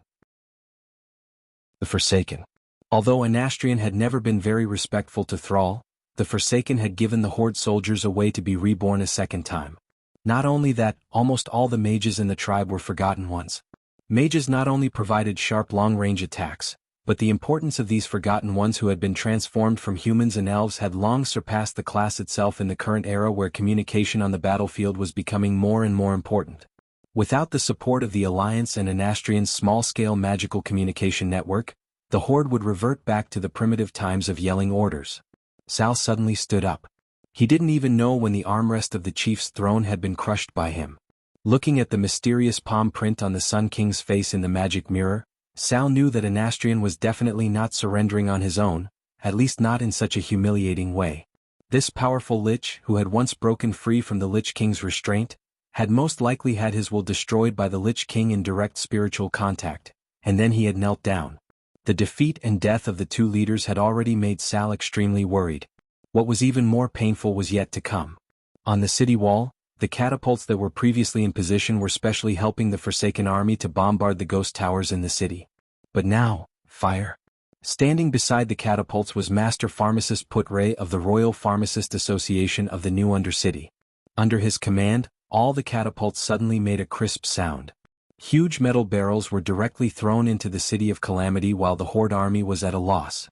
The Forsaken. Although Anastrian had never been very respectful to Thrall, the Forsaken had given the horde soldiers a way to be reborn a second time. Not only that, almost all the mages in the tribe were forgotten ones. Mages not only provided sharp long-range attacks, but the importance of these forgotten ones who had been transformed from humans and elves had long surpassed the class itself in the current era where communication on the battlefield was becoming more and more important. Without the support of the Alliance and Anastrian's small-scale magical communication network, the horde would revert back to the primitive times of yelling orders. Sal suddenly stood up. He didn't even know when the armrest of the chief's throne had been crushed by him. Looking at the mysterious palm print on the Sun King's face in the magic mirror, Sal knew that Anastrian was definitely not surrendering on his own, at least not in such a humiliating way. This powerful Lich, who had once broken free from the Lich King's restraint, had most likely had his will destroyed by the Lich King in direct spiritual contact, and then he had knelt down. The defeat and death of the two leaders had already made Sal extremely worried. What was even more painful was yet to come. On the city wall, the catapults that were previously in position were specially helping the Forsaken army to bombard the ghost towers in the city. But now, fire. Standing beside the catapults was Master Pharmacist Putray of the Royal Pharmacist Association of the New Undercity. Under his command, all the catapults suddenly made a crisp sound. Huge metal barrels were directly thrown into the City of Calamity while the Horde army was at a loss.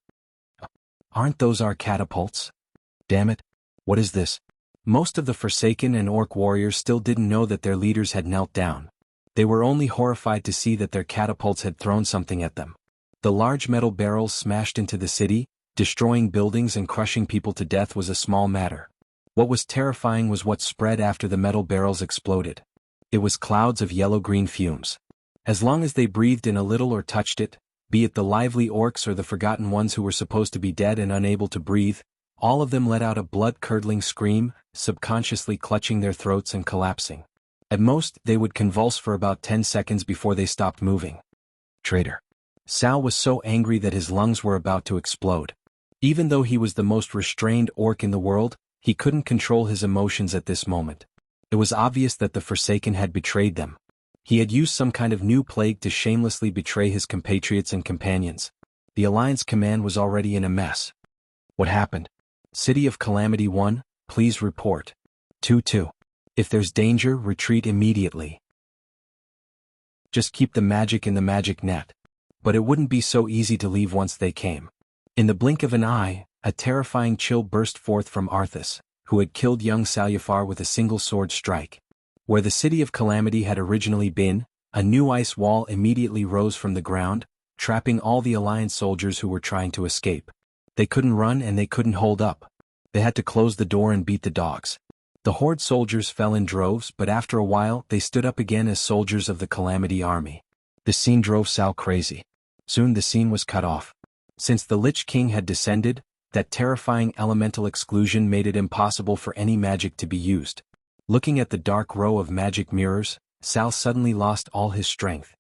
Aren't those our catapults? Damn it. What is this? Most of the Forsaken and Orc warriors still didn't know that their leaders had knelt down. They were only horrified to see that their catapults had thrown something at them. The large metal barrels smashed into the city, destroying buildings and crushing people to death was a small matter. What was terrifying was what spread after the metal barrels exploded. It was clouds of yellow-green fumes. As long as they breathed in a little or touched it, be it the lively orcs or the forgotten ones who were supposed to be dead and unable to breathe, all of them let out a blood-curdling scream, subconsciously clutching their throats and collapsing. At most, they would convulse for about 10 seconds before they stopped moving. Traitor. Sal was so angry that his lungs were about to explode. Even though he was the most restrained orc in the world, he couldn't control his emotions at this moment. It was obvious that the Forsaken had betrayed them. He had used some kind of new plague to shamelessly betray his compatriots and companions. The Alliance command was already in a mess. What happened? City of Calamity 1, please report. 2-2. If there's danger, retreat immediately. Just keep the magic in the magic net. But it wouldn't be so easy to leave once they came. In the blink of an eye, a terrifying chill burst forth from Arthas, who had killed young Salyafar with a single sword strike. Where the City of Calamity had originally been, a new ice wall immediately rose from the ground, trapping all the Alliance soldiers who were trying to escape. They couldn't run and they couldn't hold up. They had to close the door and beat the dogs. The Horde soldiers fell in droves, but after a while they stood up again as soldiers of the Calamity army. The scene drove Sal crazy. Soon the scene was cut off. Since the Lich King had descended, that terrifying elemental exclusion made it impossible for any magic to be used. Looking at the dark row of magic mirrors, Sal suddenly lost all his strength.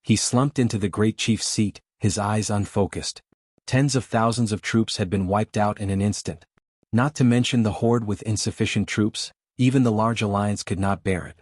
He slumped into the great chief's seat, his eyes unfocused. Tens of thousands of troops had been wiped out in an instant. Not to mention the Horde with insufficient troops, even the large alliance could not bear it.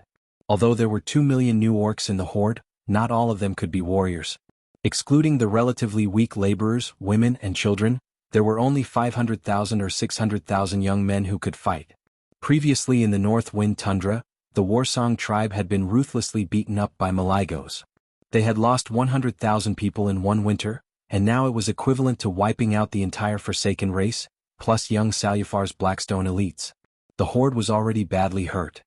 Although there were 2 million new orcs in the Horde, not all of them could be warriors. Excluding the relatively weak laborers, women, and children, there were only 500,000 or 600,000 young men who could fight. Previously in the North Wind Tundra, the Warsong tribe had been ruthlessly beaten up by Maligos. They had lost 100,000 people in one winter, and now it was equivalent to wiping out the entire Forsaken race, plus young Salyafar's Blackstone elites. The Horde was already badly hurt.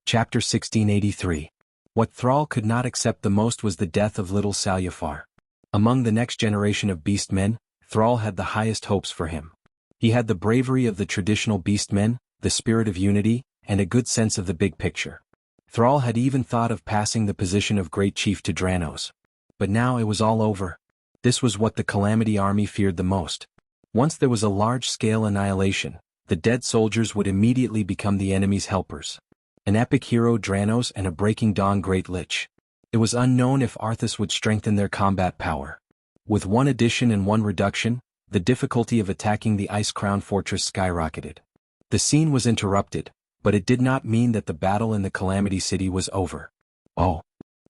Chapter 1683. What Thrall could not accept the most was the death of little Salyafar. Among the next generation of beastmen, Thrall had the highest hopes for him. He had the bravery of the traditional beastmen, the spirit of unity, and a good sense of the big picture. Thrall had even thought of passing the position of Great Chief to Dranos. But now it was all over. This was what the Calamity army feared the most. Once there was a large-scale annihilation, the dead soldiers would immediately become the enemy's helpers. An epic hero Dranos and a Breaking Dawn Great Lich. It was unknown if Arthas would strengthen their combat power. With one addition and one reduction, the difficulty of attacking the ice-crowned fortress skyrocketed. The scene was interrupted, but it did not mean that the battle in the Calamity City was over. Oh!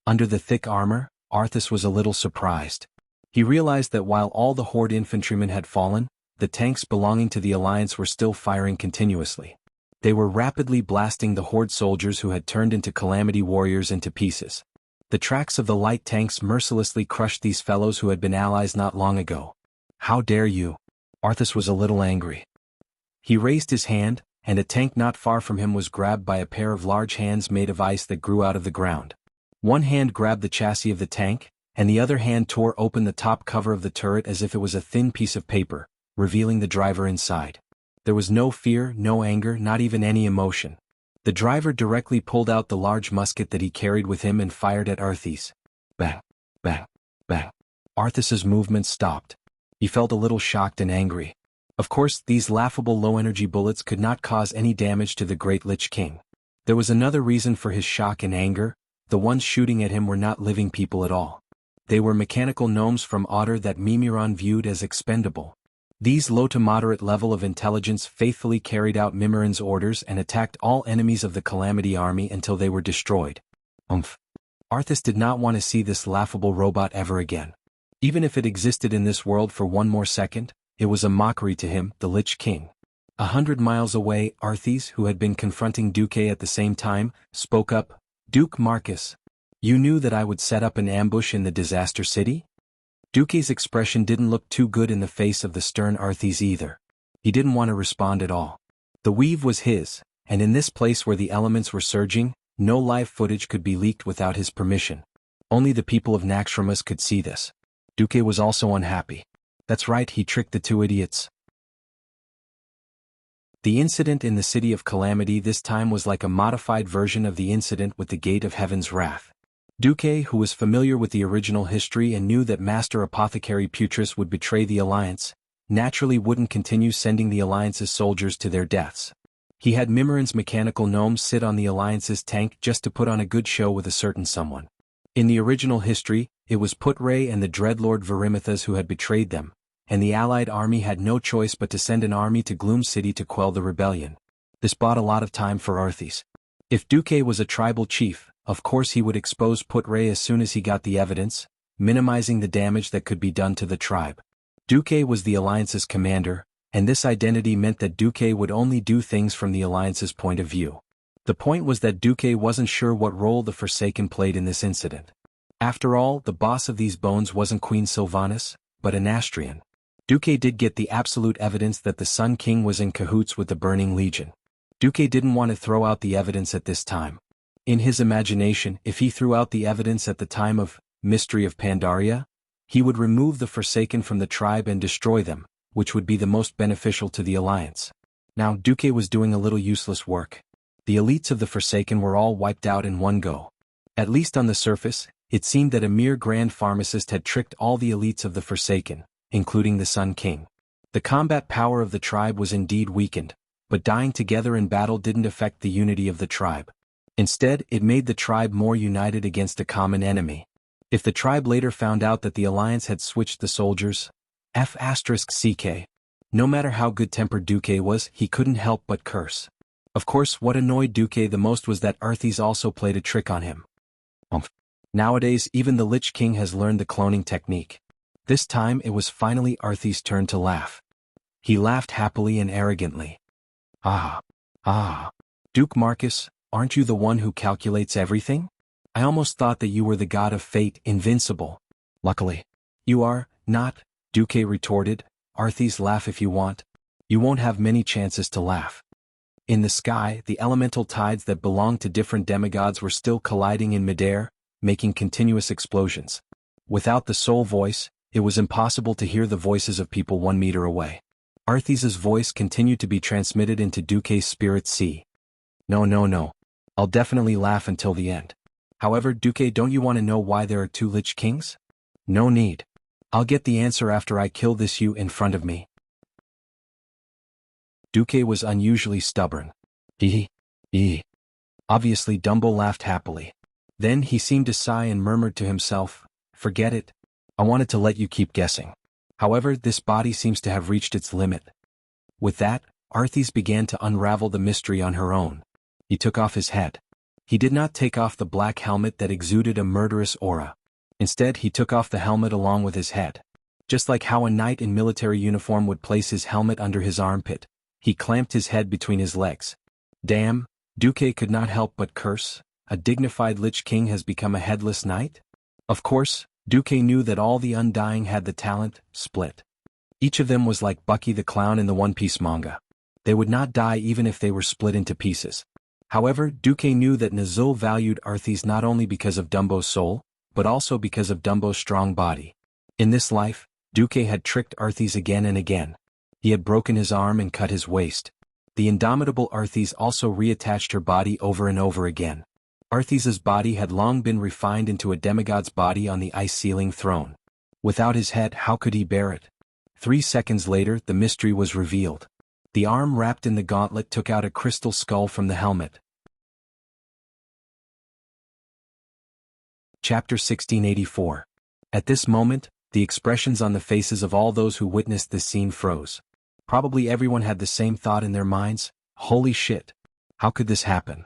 Under the thick armor, Arthas was a little surprised. He realized that while all the Horde infantrymen had fallen, the tanks belonging to the Alliance were still firing continuously. They were rapidly blasting the Horde soldiers who had turned into Calamity warriors into pieces. The tracks of the light tanks mercilessly crushed these fellows who had been allies not long ago. How dare you? Arthas was a little angry. He raised his hand, and a tank not far from him was grabbed by a pair of large hands made of ice that grew out of the ground. One hand grabbed the chassis of the tank, and the other hand tore open the top cover of the turret as if it was a thin piece of paper, revealing the driver inside. There was no fear, no anger, not even any emotion. The driver directly pulled out the large musket that he carried with him and fired at Arthas. Bang! Bang! Bang! Arthas's movements stopped. He felt a little shocked and angry. Of course, these laughable low-energy bullets could not cause any damage to the Great Lich King. There was another reason for his shock and anger. The ones shooting at him were not living people at all. They were mechanical gnomes from Otter that Mimiron viewed as expendable. These low to moderate level of intelligence faithfully carried out Mimiron's orders and attacked all enemies of the Calamity army until they were destroyed. Arthas did not want to see this laughable robot ever again. Even if it existed in this world for one more second, it was a mockery to him, the Lich King. 100 miles away, Arthas, who had been confronting Duque at the same time, spoke up. Duke Marcus, you knew that I would set up an ambush in the Disaster City? Duque's expression didn't look too good in the face of the stern Arthas either. He didn't want to respond at all. The weave was his, and in this place where the elements were surging, no live footage could be leaked without his permission. Only the people of Naxxramas could see this. Duque was also unhappy. That's right, he tricked the two idiots. The incident in the City of Calamity this time was like a modified version of the incident with the Gate of Heaven's Wrath. Duque, who was familiar with the original history and knew that Master Apothecary Putris would betray the Alliance, naturally wouldn't continue sending the Alliance's soldiers to their deaths. He had Mimiron's mechanical gnomes sit on the Alliance's tank just to put on a good show with a certain someone. In the original history, it was Putray and the Dreadlord Verimithas who had betrayed them, and the Allied army had no choice but to send an army to Gloom City to quell the rebellion. This bought a lot of time for Arthas. If Duque was a tribal chief, of course he would expose Putray as soon as he got the evidence, minimizing the damage that could be done to the tribe. Duque was the Alliance's commander, and this identity meant that Duque would only do things from the Alliance's point of view. The point was that Duque wasn't sure what role the Forsaken played in this incident. After all, the boss of these bones wasn't Queen Sylvanas, but an Astrian. Duque did get the absolute evidence that the Sun King was in cahoots with the Burning Legion. Duque didn't want to throw out the evidence at this time. In his imagination, if he threw out the evidence at the time of Mystery of Pandaria, he would remove the Forsaken from the tribe and destroy them, which would be the most beneficial to the Alliance. Now Duque was doing a little useless work. The elites of the Forsaken were all wiped out in one go. At least on the surface, it seemed that a mere grand pharmacist had tricked all the elites of the Forsaken, including the Sun King. The combat power of the tribe was indeed weakened, but dying together in battle didn't affect the unity of the tribe. Instead, it made the tribe more united against a common enemy. If the tribe later found out that the Alliance had switched the soldiers, F***ck. No matter how good-tempered Duque was, he couldn't help but curse. Of course, what annoyed Duque the most was that Arthas also played a trick on him. Nowadays, even the Lich King has learned the cloning technique. This time it was finally Arthas' turn to laugh. He laughed happily and arrogantly. Duke Marcus, aren't you the one who calculates everything? I almost thought that you were the god of fate, invincible. Luckily, you are not, Duque retorted. Arthas, laugh if you want. You won't have many chances to laugh. In the sky, the elemental tides that belonged to different demigods were still colliding in midair, making continuous explosions. Without the soul voice, it was impossible to hear the voices of people 1 meter away. Arthas's voice continued to be transmitted into Duque's spirit sea. No. I'll definitely laugh until the end. However, Duque, don't you want to know why there are 2 Lich Kings? No need. I'll get the answer after I kill this you in front of me. Duque was unusually stubborn. Obviously Dumbo laughed happily. Then he seemed to sigh and murmured to himself, "Forget it. I wanted to let you keep guessing. However, this body seems to have reached its limit." With that, Arthis began to unravel the mystery on her own. He took off his head. He did not take off the black helmet that exuded a murderous aura. Instead, he took off the helmet along with his head. Just like how a knight in military uniform would place his helmet under his armpit, he clamped his head between his legs. Damn, Duque could not help but curse. A dignified Lich King has become a headless knight? Of course, Duque knew that all the Undying had the talent, split. Each of them was like Bucky the Clown in the One Piece manga. They would not die even if they were split into pieces. However, Duque knew that Nazul valued Arthis not only because of Dumbo's soul, but also because of Dumbo's strong body. In this life, Duque had tricked Arthis again and again. He had broken his arm and cut his waist. The indomitable Arthis also reattached her body over and over again. Arthis's body had long been refined into a demigod's body on the ice-ceiling throne. Without his head, how could he bear it? 3 seconds later, the mystery was revealed. The arm wrapped in the gauntlet took out a crystal skull from the helmet. Chapter 1684. At this moment, the expressions on the faces of all those who witnessed this scene froze. Probably everyone had the same thought in their minds: holy shit. How could this happen?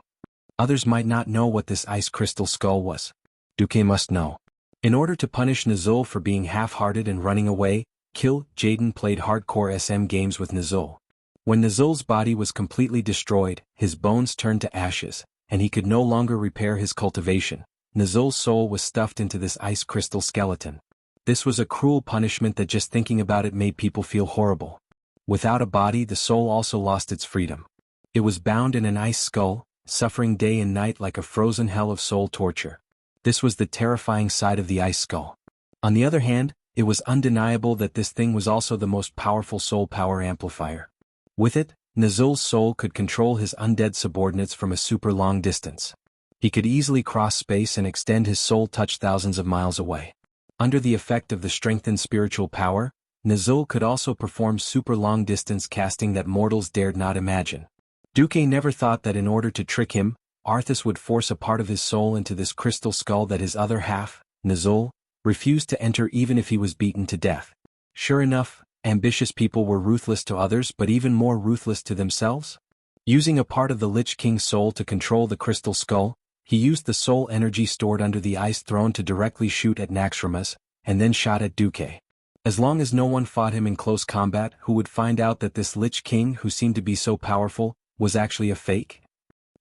Others might not know what this ice crystal skull was. Duque must know. In order to punish Nazul for being half-hearted and running away, Jaden played hardcore SM games with Nazul. When Nazul's body was completely destroyed, his bones turned to ashes, and he could no longer repair his cultivation. Nazul's soul was stuffed into this ice crystal skeleton. This was a cruel punishment that just thinking about it made people feel horrible. Without a body, the soul also lost its freedom. It was bound in an ice skull, suffering day and night like a frozen hell of soul torture. This was the terrifying side of the ice skull. On the other hand, it was undeniable that this thing was also the most powerful soul power amplifier. With it, Nazul's soul could control his undead subordinates from a super long distance. He could easily cross space and extend his soul touch thousands of miles away. Under the effect of the strengthened spiritual power, Nazul could also perform super long distance casting that mortals dared not imagine. Duque never thought that in order to trick him, Arthis would force a part of his soul into this crystal skull that his other half, Nazul, refused to enter even if he was beaten to death. Sure enough, ambitious people were ruthless to others but even more ruthless to themselves. Using a part of the Lich King's soul to control the crystal skull, he used the soul energy stored under the ice throne to directly shoot at Naxxramas, and then shot at Duque. As long as no one fought him in close combat, who would find out that this Lich King who seemed to be so powerful, was actually a fake?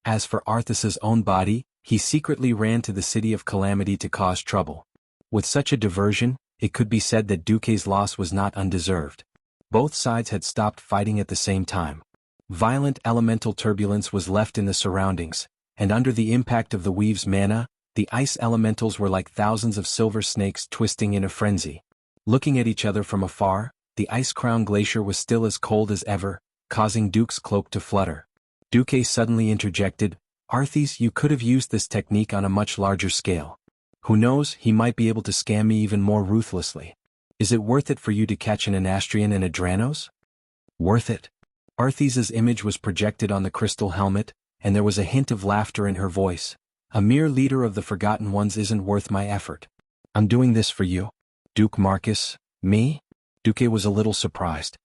As for Arthis's own body, he secretly ran to the City of Calamity to cause trouble. With such a diversion, it could be said that Duque's loss was not undeserved. Both sides had stopped fighting at the same time. Violent elemental turbulence was left in the surroundings, and under the impact of the weave's mana, the ice elementals were like thousands of silver snakes twisting in a frenzy. Looking at each other from afar, the ice-crowned glacier was still as cold as ever, causing Duke's cloak to flutter. Duque suddenly interjected, "Arthis, you could have used this technique on a much larger scale. Who knows, he might be able to scam me even more ruthlessly. Is it worth it for you to catch an Anastrian and a Dranos?" "Worth it?" Arthis's image was projected on the crystal helmet, and there was a hint of laughter in her voice. "A mere leader of the Forgotten Ones isn't worth my effort. I'm doing this for you." "Duke Marcus, me?" Duque was a little surprised.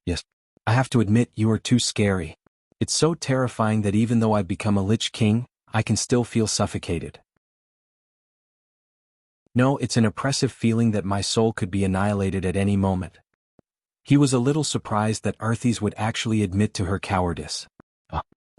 "Yes. I have to admit you are too scary. It's so terrifying that even though I've become a Lich King, I can still feel suffocated. No, it's an oppressive feeling that my soul could be annihilated at any moment." He was a little surprised that Arthis would actually admit to her cowardice.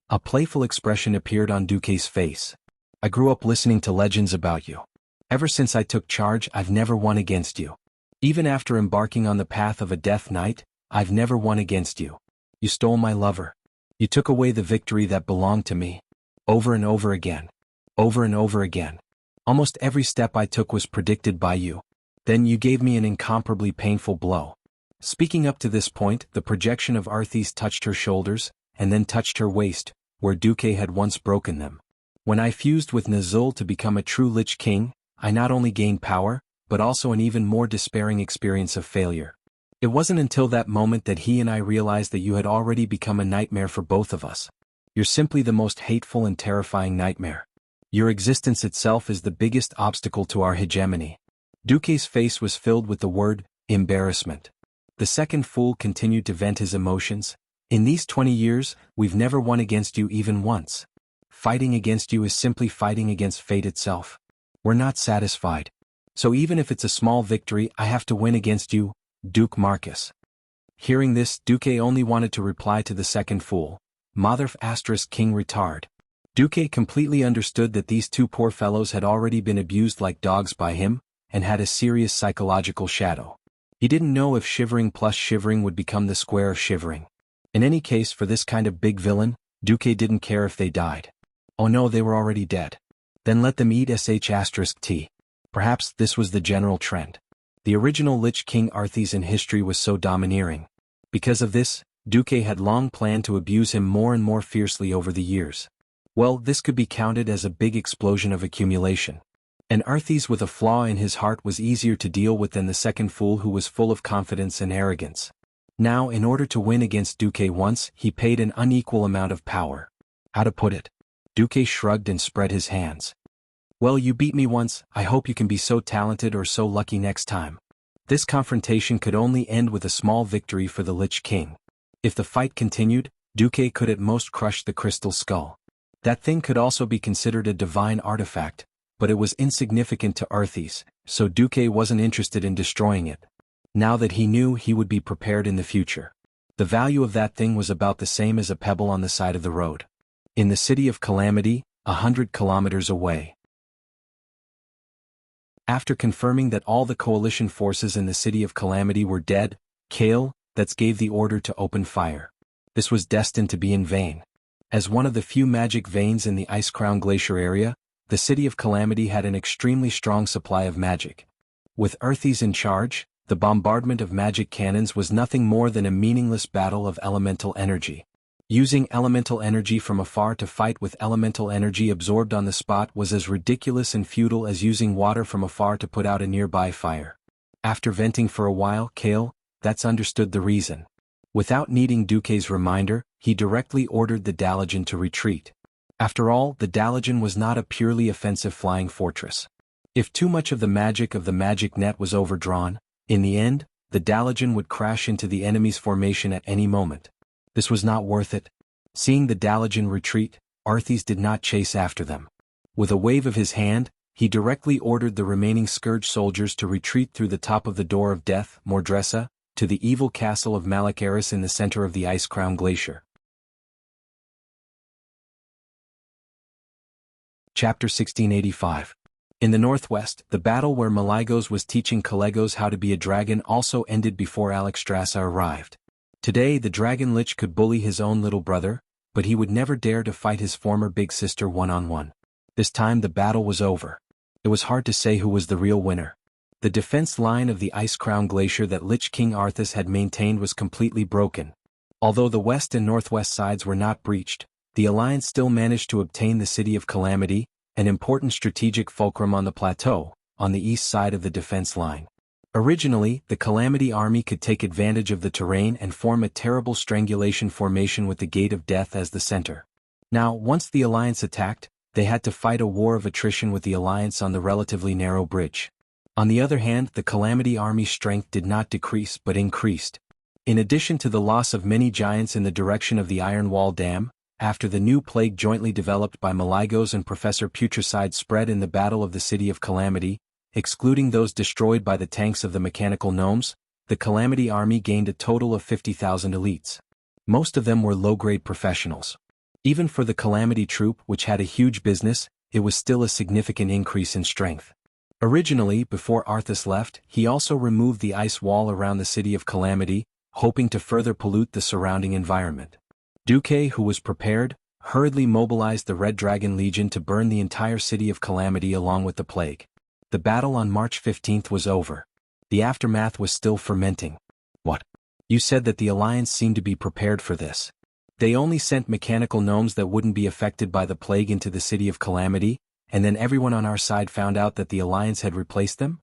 A playful expression appeared on Duque's face. "I grew up listening to legends about you. Ever since I took charge, I've never won against you. Even after embarking on the path of a Death Knight, I've never won against you. You stole my lover. You took away the victory that belonged to me. Over and over again. Over and over again. Almost every step I took was predicted by you. Then you gave me an incomparably painful blow." Speaking up to this point, the projection of Arthis touched her shoulders, and then touched her waist, where Duque had once broken them. "When I fused with Nazul to become a true Lich King, I not only gained power, but also an even more despairing experience of failure. It wasn't until that moment that he and I realized that you had already become a nightmare for both of us. You're simply the most hateful and terrifying nightmare. Your existence itself is the biggest obstacle to our hegemony. Duque's face was filled with the word, embarrassment. The second fool continued to vent his emotions. In these 20 years, we've never won against you even once. Fighting against you is simply fighting against fate itself. We're not satisfied. So even if it's a small victory, I have to win against you, Duke Marcus. Hearing this, Duque only wanted to reply to the second fool. Mother * King retard. Duque completely understood that these two poor fellows had already been abused like dogs by him, and had a serious psychological shadow. He didn't know if shivering plus shivering would become the square of shivering. In any case, for this kind of big villain, Duque didn't care if they died. Oh no, they were already dead. Then let them eat *T. Perhaps this was the general trend. The original Lich King Arthas in history was so domineering. Because of this, Duque had long planned to abuse him more and more fiercely over the years. Well, this could be counted as a big explosion of accumulation. An Arthas with a flaw in his heart was easier to deal with than the second fool who was full of confidence and arrogance. Now, in order to win against Duque once, he paid an unequal amount of power. How to put it? Duque shrugged and spread his hands. Well, you beat me once, I hope you can be so talented or so lucky next time. This confrontation could only end with a small victory for the Lich King. If the fight continued, Duque could at most crush the crystal skull. That thing could also be considered a divine artifact, but it was insignificant to Arthas, so Duque wasn't interested in destroying it. Now that he knew, he would be prepared in the future. The value of that thing was about the same as a pebble on the side of the road. In the city of Calamity, 100 kilometers away. After confirming that all the coalition forces in the city of Calamity were dead, Kale gave the order to open fire. This was destined to be in vain. As one of the few magic veins in the Ice Crown Glacier area, the city of Calamity had an extremely strong supply of magic. With Arthas in charge, the bombardment of magic cannons was nothing more than a meaningless battle of elemental energy. Using elemental energy from afar to fight with elemental energy absorbed on the spot was as ridiculous and futile as using water from afar to put out a nearby fire. After venting for a while, Kale understood the reason. Without needing Duque's reminder, he directly ordered the Dalajan to retreat. After all, the Dalajan was not a purely offensive flying fortress. If too much of the magic net was overdrawn, in the end, the Dalajan would crash into the enemy's formation at any moment. This was not worth it. Seeing the Dalajan retreat, Arthas did not chase after them. With a wave of his hand, he directly ordered the remaining Scourge soldiers to retreat through the top of the Door of Death, Mordressa, to the evil castle of Malakaris in the center of the Ice Crown Glacier. Chapter 1685. In the northwest, the battle where Malygos was teaching Kalegos how to be a dragon also ended before Alexstrasza arrived. Today the Dragon Lich could bully his own little brother, but he would never dare to fight his former big sister one-on-one. This time the battle was over. It was hard to say who was the real winner. The defense line of the Ice Crown Glacier that Lich King Arthas had maintained was completely broken. Although the west and northwest sides were not breached, the Alliance still managed to obtain the City of Calamity, an important strategic fulcrum on the plateau, on the east side of the defense line. Originally, the Calamity army could take advantage of the terrain and form a terrible strangulation formation with the Gate of Death as the center. Now, once the Alliance attacked, they had to fight a war of attrition with the Alliance on the relatively narrow bridge. On the other hand, the Calamity army's strength did not decrease but increased. In addition to the loss of many giants in the direction of the Iron Wall Dam, after the new plague jointly developed by Malygos and Professor Putricide spread in the Battle of the City of Calamity, excluding those destroyed by the tanks of the mechanical gnomes, the Calamity army gained a total of 50,000 elites. Most of them were low-grade professionals. Even for the Calamity troop, which had a huge business, it was still a significant increase in strength. Originally, before Arthas left, he also removed the ice wall around the City of Calamity, hoping to further pollute the surrounding environment. Duque, who was prepared, hurriedly mobilized the Red Dragon Legion to burn the entire City of Calamity along with the plague. The battle on March 15th was over. The aftermath was still fermenting. What? You said that the Alliance seemed to be prepared for this. They only sent mechanical gnomes that wouldn't be affected by the plague into the City of Calamity, and then everyone on our side found out that the Alliance had replaced them?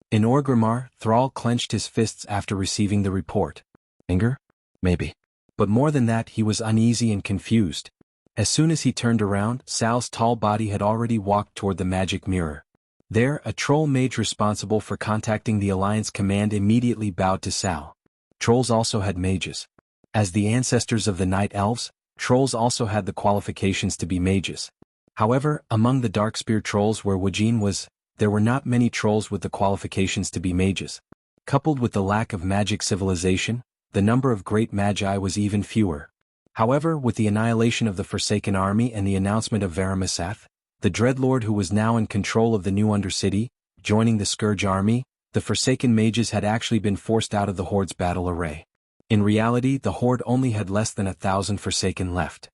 In Orgrimmar, Thrall clenched his fists after receiving the report. Anger? Maybe. But more than that, he was uneasy and confused. As soon as he turned around, Sal's tall body had already walked toward the magic mirror. There, a troll mage responsible for contacting the Alliance command immediately bowed to Sal. Trolls also had mages. As the ancestors of the Night Elves, trolls also had the qualifications to be mages. However, among the Darkspear trolls where Wuxia was, there were not many trolls with the qualifications to be mages. Coupled with the lack of magic civilization, the number of great magi was even fewer. However, with the annihilation of the Forsaken Army and the announcement of Varamasath, the Dreadlord who was now in control of the new Undercity, joining the Scourge Army, the Forsaken mages had actually been forced out of the Horde's battle array. In reality, the Horde only had less than 1,000 Forsaken left.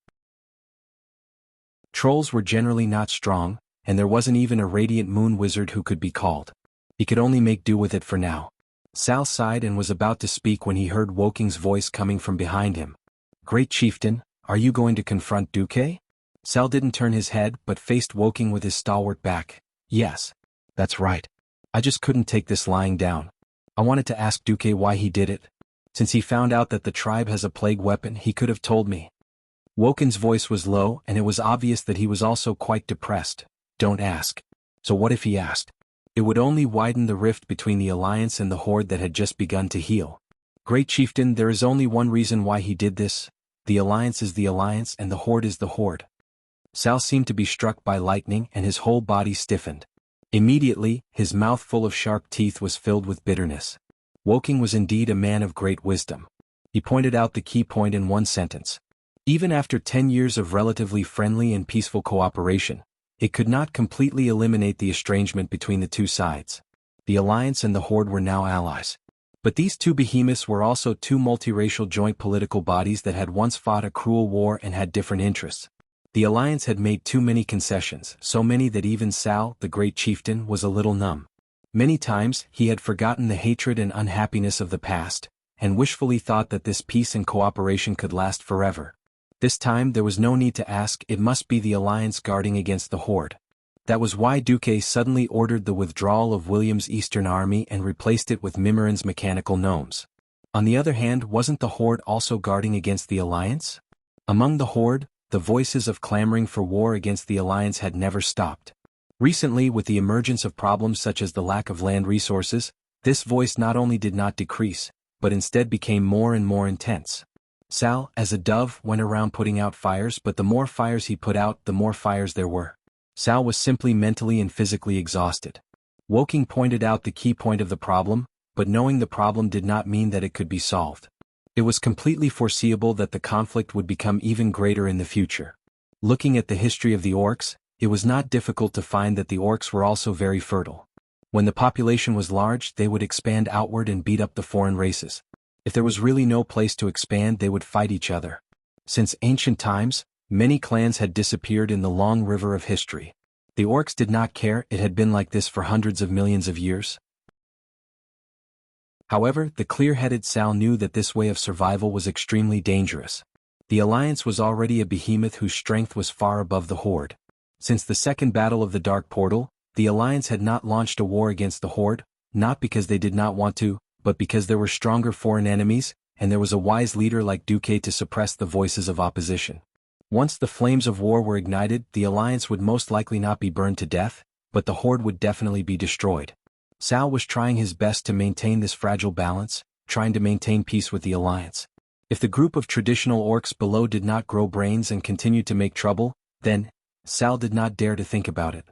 Trolls were generally not strong, and there wasn't even a Radiant Moon Wizard who could be called. He could only make do with it for now. Sal sighed and was about to speak when he heard Woking's voice coming from behind him. "Great Chieftain, are you going to confront Duque?" Sal didn't turn his head but faced Woking with his stalwart back. "Yes. That's right. I just couldn't take this lying down. I wanted to ask Duque why he did it. Since he found out that the tribe has a plague weapon, he could have told me." Woken's voice was low and it was obvious that he was also quite depressed. "Don't ask." So what if he asked? It would only widen the rift between the Alliance and the Horde that had just begun to heal. "Great Chieftain, there is only one reason why he did this. The Alliance is the Alliance and the Horde is the Horde." Sal seemed to be struck by lightning and his whole body stiffened. Immediately, his mouth full of sharp teeth was filled with bitterness. Woking was indeed a man of great wisdom. He pointed out the key point in one sentence. Even after 10 years of relatively friendly and peaceful cooperation, it could not completely eliminate the estrangement between the two sides. The Alliance and the Horde were now allies. But these two behemoths were also two multiracial joint political bodies that had once fought a cruel war and had different interests. The Alliance had made too many concessions, so many that even Sal, the Great Chieftain, was a little numb. Many times, he had forgotten the hatred and unhappiness of the past, and wishfully thought that this peace and cooperation could last forever. This time there was no need to ask, it must be the Alliance guarding against the Horde. That was why Duque suddenly ordered the withdrawal of William's Eastern Army and replaced it with Mimiran's mechanical gnomes. On the other hand, wasn't the Horde also guarding against the Alliance? Among the Horde, the voices of clamoring for war against the Alliance had never stopped. Recently, with the emergence of problems such as the lack of land resources, this voice not only did not decrease, but instead became more and more intense. Sal, as a dove, went around putting out fires, but the more fires he put out, the more fires there were. Sal was simply mentally and physically exhausted. Woking pointed out the key point of the problem, but knowing the problem did not mean that it could be solved. It was completely foreseeable that the conflict would become even greater in the future. Looking at the history of the orcs, it was not difficult to find that the orcs were also very fertile. When the population was large, they would expand outward and beat up the foreign races. If there was really no place to expand, they would fight each other. Since ancient times, many clans had disappeared in the long river of history. The orcs did not care, it had been like this for hundreds of millions of years. However, the clear-headed Sal knew that this way of survival was extremely dangerous. The Alliance was already a behemoth whose strength was far above the Horde. Since the Second Battle of the Dark Portal, the Alliance had not launched a war against the Horde, not because they did not want to, but because there were stronger foreign enemies, and there was a wise leader like Duque to suppress the voices of opposition. Once the flames of war were ignited, the Alliance would most likely not be burned to death, but the Horde would definitely be destroyed. Sal was trying his best to maintain this fragile balance, trying to maintain peace with the Alliance. If the group of traditional orcs below did not grow brains and continued to make trouble, then Sal did not dare to think about it.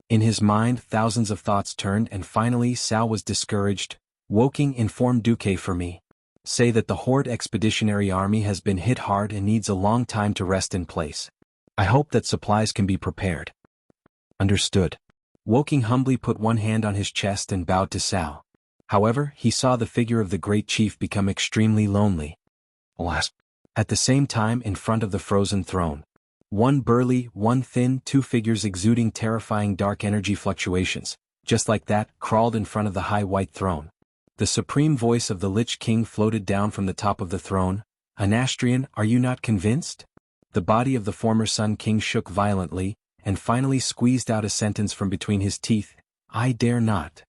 In his mind, thousands of thoughts turned, and finally Sal was discouraged. Woking, informed Duque for me. Say that the Horde Expeditionary Army has been hit hard and needs a long time to rest in place. I hope that supplies can be prepared. Understood. Woking humbly put one hand on his chest and bowed to Sal. However, he saw the figure of the great chief become extremely lonely. Alas. At the same time, in front of the frozen throne. One burly, one thin, two figures exuding terrifying dark energy fluctuations, just like that, crawled in front of the high white throne. The supreme voice of the Lich King floated down from the top of the throne. Anastrian, are you not convinced? The body of the former Sun King shook violently, and finally squeezed out a sentence from between his teeth. I dare not.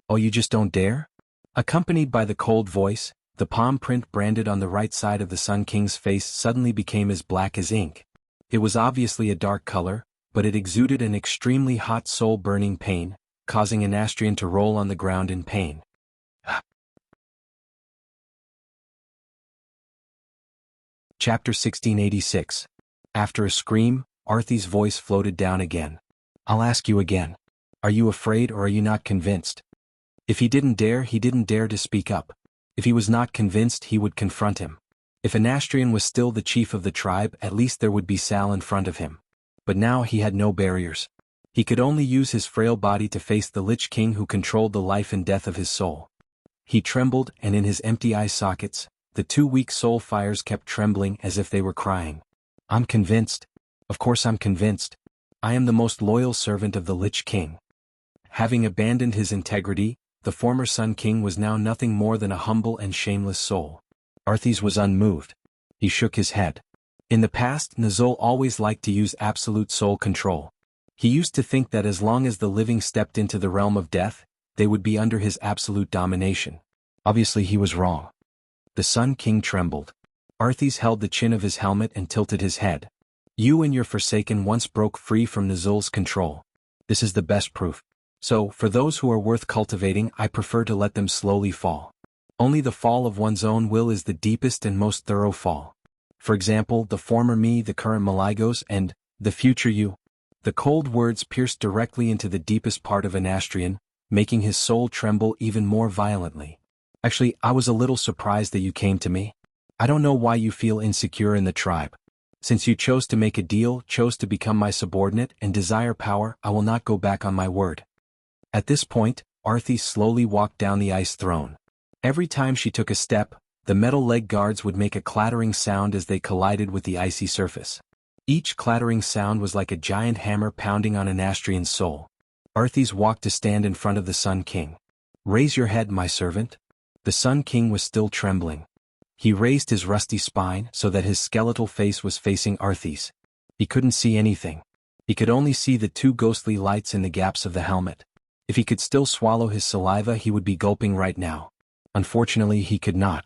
Oh, you just don't dare? Accompanied by the cold voice, the palm print branded on the right side of the Sun King's face suddenly became as black as ink. It was obviously a dark color, but it exuded an extremely hot soul-burning pain, causing Anastrian to roll on the ground in pain. Chapter 1686. After a scream, Arthy's voice floated down again. I'll ask you again. Are you afraid or are you not convinced? If he didn't dare to speak up. If he was not convinced, he would confront him. If Anastrian was still the chief of the tribe, at least there would be Sal in front of him. But now he had no barriers. He could only use his frail body to face the Lich King who controlled the life and death of his soul. He trembled, and in his empty eye sockets, the 2 weak soul fires kept trembling as if they were crying. I'm convinced. Of course I'm convinced. I am the most loyal servant of the Lich King. Having abandoned his integrity, the former Sun King was now nothing more than a humble and shameless soul. Arthy's was unmoved. He shook his head. In the past, Nazul always liked to use absolute soul control. He used to think that as long as the living stepped into the realm of death, they would be under his absolute domination. Obviously he was wrong. The Sun King trembled. Arthy's held the chin of his helmet and tilted his head. You and your Forsaken once broke free from Nazul's control. This is the best proof. So, for those who are worth cultivating, I prefer to let them slowly fall. Only the fall of one's own will is the deepest and most thorough fall. For example, the former me, the current Maligos, and the future you. The cold words pierced directly into the deepest part of Anastrian, making his soul tremble even more violently. Actually, I was a little surprised that you came to me. I don't know why you feel insecure in the tribe. Since you chose to make a deal, chose to become my subordinate, and desire power, I will not go back on my word. At this point, Arthy slowly walked down the ice throne. Every time she took a step, the metal leg guards would make a clattering sound as they collided with the icy surface. Each clattering sound was like a giant hammer pounding on Anastrian's soul. Arthy's walked to stand in front of the Sun King. Raise your head, my servant. The Sun King was still trembling. He raised his rusty spine so that his skeletal face was facing Arthy's. He couldn't see anything. He could only see the 2 ghostly lights in the gaps of the helmet. If he could still swallow his saliva, he would be gulping right now. Unfortunately, he could not.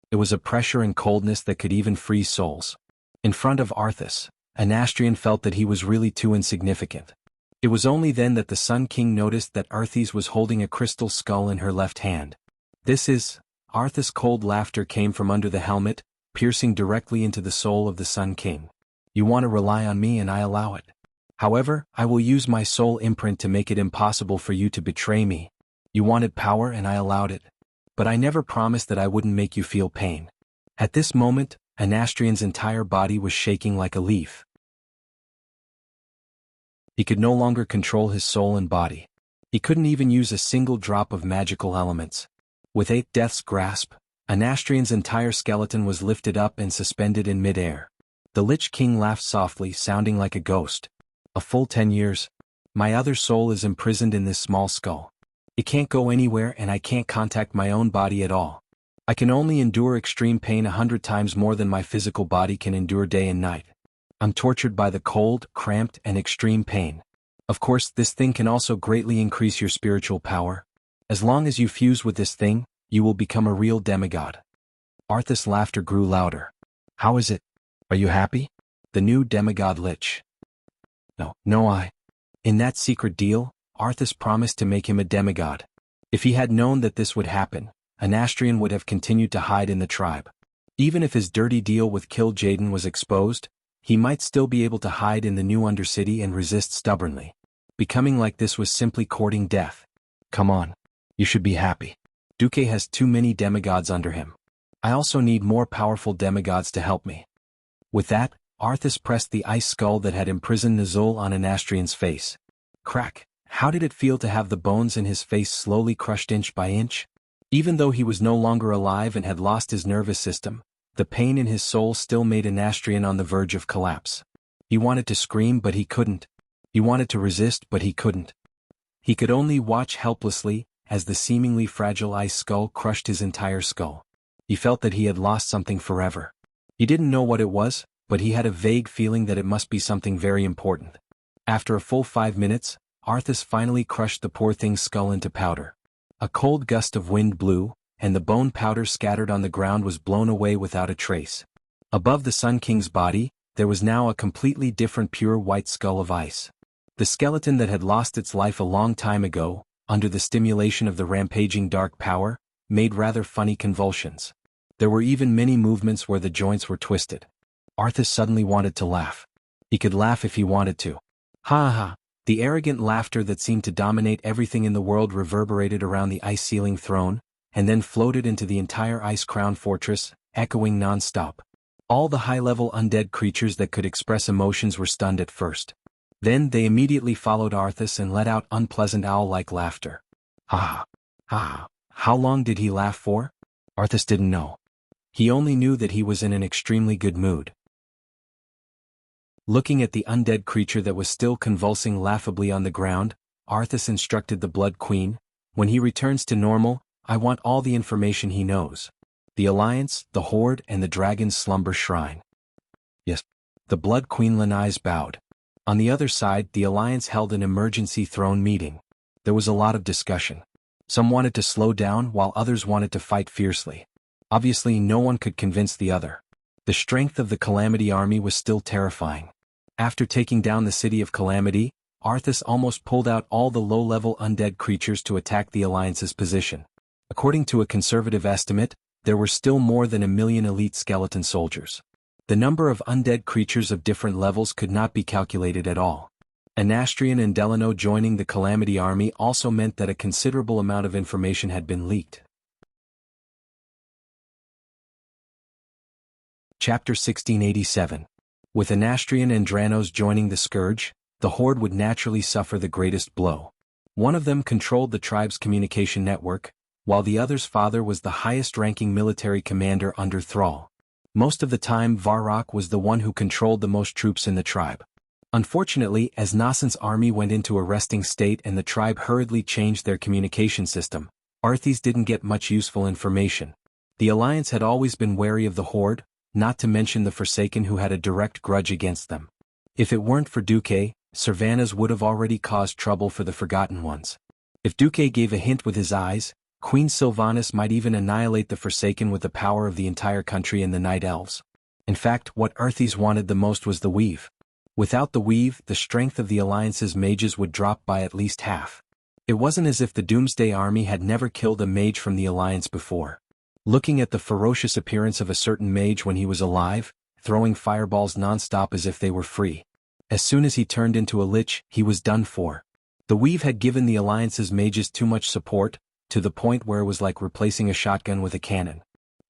It was a pressure and coldness that could even freeze souls. In front of Arthas, Anastrian felt that he was really too insignificant. It was only then that the Sun King noticed that Arthy's was holding a crystal skull in her left hand. This is... Arthas' cold laughter came from under the helmet, piercing directly into the soul of the Sun King. You want to rely on me and I allow it. However, I will use my soul imprint to make it impossible for you to betray me. You wanted power and I allowed it. But I never promised that I wouldn't make you feel pain. At this moment, Anastrian's entire body was shaking like a leaf. He could no longer control his soul and body. He couldn't even use a single drop of magical elements. With 8 Death's grasp, Anastrian's entire skeleton was lifted up and suspended in mid-air. The Lich King laughed softly, sounding like a ghost. A full 10 years. My other soul is imprisoned in this small skull. It can't go anywhere and I can't contact my own body at all. I can only endure extreme pain 100 times more than my physical body can endure day and night. I'm tortured by the cold, cramped, and extreme pain. Of course, this thing can also greatly increase your spiritual power. As long as you fuse with this thing, you will become a real demigod. Arthas' laughter grew louder. How is it? Are you happy? The new demigod Lich. No, In that secret deal, Arthas promised to make him a demigod. If he had known that this would happen, Anastrian would have continued to hide in the tribe. Even if his dirty deal with Kill Jaden was exposed, he might still be able to hide in the new Undercity and resist stubbornly. Becoming like this was simply courting death. Come on. You should be happy. Duque has too many demigods under him. I also need more powerful demigods to help me. With that, Arthas pressed the ice skull that had imprisoned Nazul on Anastrian's face. Crack! How did it feel to have the bones in his face slowly crushed inch by inch? Even though he was no longer alive and had lost his nervous system, the pain in his soul still made Anastrian on the verge of collapse. He wanted to scream but he couldn't. He wanted to resist but he couldn't. He could only watch helplessly as the seemingly fragile ice skull crushed his entire skull. He felt that he had lost something forever. He didn't know what it was, but he had a vague feeling that it must be something very important. After a full 5 minutes, Arthas finally crushed the poor thing's skull into powder. A cold gust of wind blew, and the bone powder scattered on the ground was blown away without a trace. Above the Sun King's body, there was now a completely different pure white skull of ice. The skeleton that had lost its life a long time ago, under the stimulation of the rampaging dark power, made rather funny convulsions. There were even many movements where the joints were twisted. Arthas suddenly wanted to laugh. He could laugh if he wanted to. Ha ha! The arrogant laughter that seemed to dominate everything in the world reverberated around the ice-ceiling throne, and then floated into the entire ice-crowned fortress, echoing non-stop. All the high-level undead creatures that could express emotions were stunned at first. Then they immediately followed Arthas and let out unpleasant owl-like laughter. Ha ha! How long did he laugh for? Arthas didn't know. He only knew that he was in an extremely good mood. Looking at the undead creature that was still convulsing laughably on the ground, Arthas instructed the Blood Queen, "When he returns to normal, I want all the information he knows. The Alliance, the Horde, and the Dragon's Slumber Shrine." Yes. The Blood Queen's eyes bowed. On the other side, the Alliance held an emergency throne meeting. There was a lot of discussion. Some wanted to slow down while others wanted to fight fiercely. Obviously, no one could convince the other. The strength of the Calamity Army was still terrifying. After taking down the city of Calamity, Arthas almost pulled out all the low-level undead creatures to attack the Alliance's position. According to a conservative estimate, there were still more than 1 million elite skeleton soldiers. The number of undead creatures of different levels could not be calculated at all. Anastrian and Delano joining the Calamity Army also meant that a considerable amount of information had been leaked. Chapter 1687. With Anastrian and Dranos joining the Scourge, the Horde would naturally suffer the greatest blow. One of them controlled the tribe's communication network, while the other's father was the highest-ranking military commander under Thrall. Most of the time Varrock was the one who controlled the most troops in the tribe. Unfortunately, as Nascent's army went into a resting state and the tribe hurriedly changed their communication system, Arthas didn't get much useful information. The Alliance had always been wary of the Horde, not to mention the Forsaken who had a direct grudge against them. If it weren't for Duque, Servanas would have already caused trouble for the Forgotten Ones. If Duque gave a hint with his eyes, Queen Sylvanas might even annihilate the Forsaken with the power of the entire country and the Night Elves. In fact, what Arthas wanted the most was the Weave. Without the Weave, the strength of the Alliance's mages would drop by at least half. It wasn't as if the Doomsday Army had never killed a mage from the Alliance before. Looking at the ferocious appearance of a certain mage when he was alive, throwing fireballs non-stop as if they were free. As soon as he turned into a lich, he was done for. The Weave had given the Alliance's mages too much support, to the point where it was like replacing a shotgun with a cannon.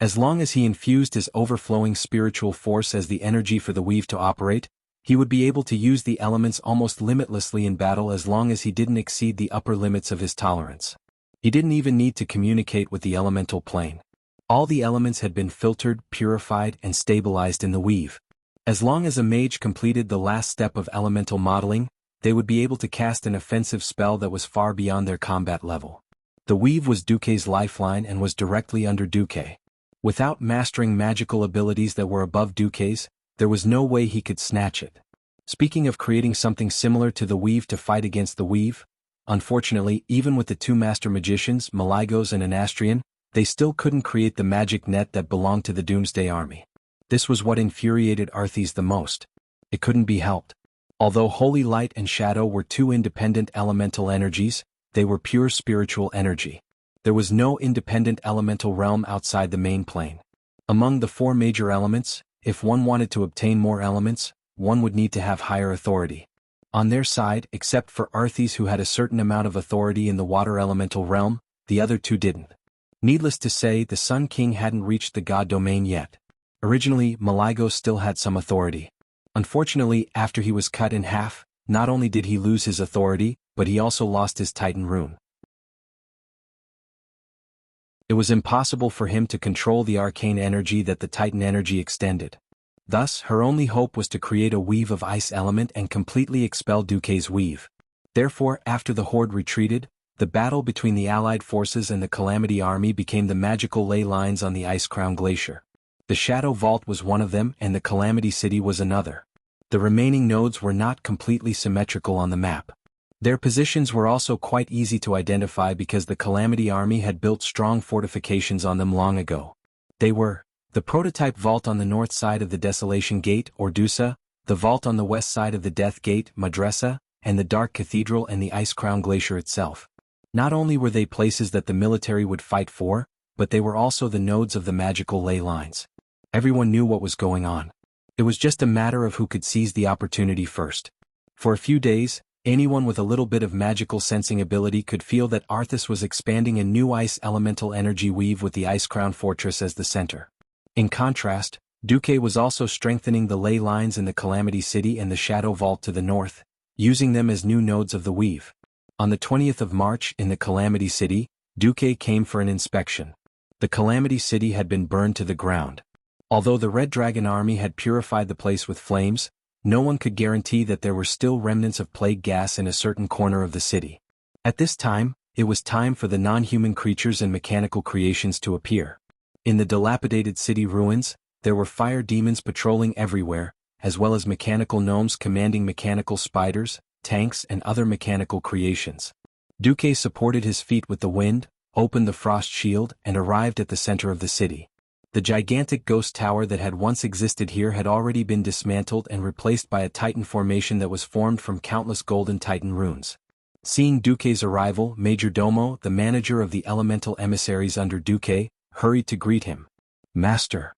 As long as he infused his overflowing spiritual force as the energy for the Weave to operate, he would be able to use the elements almost limitlessly in battle as long as he didn't exceed the upper limits of his tolerance. He didn't even need to communicate with the elemental plane. All the elements had been filtered, purified, and stabilized in the Weave. As long as a mage completed the last step of elemental modeling, they would be able to cast an offensive spell that was far beyond their combat level. The Weave was Duque's lifeline and was directly under Duque. Without mastering magical abilities that were above Duque's, there was no way he could snatch it. Speaking of creating something similar to the Weave to fight against the Weave, unfortunately, even with the two master magicians, Maligos and Anastrian, they still couldn't create the magic net that belonged to the Doomsday Army. This was what infuriated Arthas the most. It couldn't be helped. Although Holy Light and Shadow were two independent elemental energies, they were pure spiritual energy. There was no independent elemental realm outside the main plane. Among the 4 major elements, if one wanted to obtain more elements, one would need to have higher authority. On their side, except for Arthas who had a certain amount of authority in the water elemental realm, the other two didn't. Needless to say, the Sun King hadn't reached the god domain yet. Originally, Maligos still had some authority. Unfortunately, after he was cut in half, not only did he lose his authority, but he also lost his Titan rune. It was impossible for him to control the arcane energy that the Titan energy extended. Thus, her only hope was to create a Weave of ice element and completely expel Duque's Weave. Therefore, after the Horde retreated, the battle between the Allied forces and the Calamity Army became the magical ley lines on the Ice-Crown Glacier. The Shadow Vault was one of them and the Calamity City was another. The remaining nodes were not completely symmetrical on the map. Their positions were also quite easy to identify because the Calamity Army had built strong fortifications on them long ago. They were The prototype vault on the north side of the Desolation Gate, or Dusa, the vault on the west side of the Death Gate, Madresa, and the Dark Cathedral and the Ice Crown Glacier itself. Not only were they places that the military would fight for, but they were also the nodes of the magical ley lines. Everyone knew what was going on. It was just a matter of who could seize the opportunity first. For a few days, anyone with a little bit of magical sensing ability could feel that Arthas was expanding a new ice elemental energy weave with the Ice Crown Fortress as the center. In contrast, Duque was also strengthening the ley lines in the Calamity City and the Shadow Vault to the north, using them as new nodes of the weave. On the 20th of March in the Calamity City, Duque came for an inspection. The Calamity City had been burned to the ground. Although the Red Dragon army had purified the place with flames, no one could guarantee that there were still remnants of plague gas in a certain corner of the city. At this time, it was time for the non-human creatures and mechanical creations to appear. In the dilapidated city ruins, there were fire demons patrolling everywhere, as well as mechanical gnomes commanding mechanical spiders, tanks and other mechanical creations. Duque supported his feet with the wind, opened the frost shield and arrived at the center of the city. The gigantic ghost tower that had once existed here had already been dismantled and replaced by a titan formation that was formed from countless golden titan runes. Seeing Duque's arrival, Major Domo, the manager of the elemental emissaries under Duque, hurried to greet him. "Master."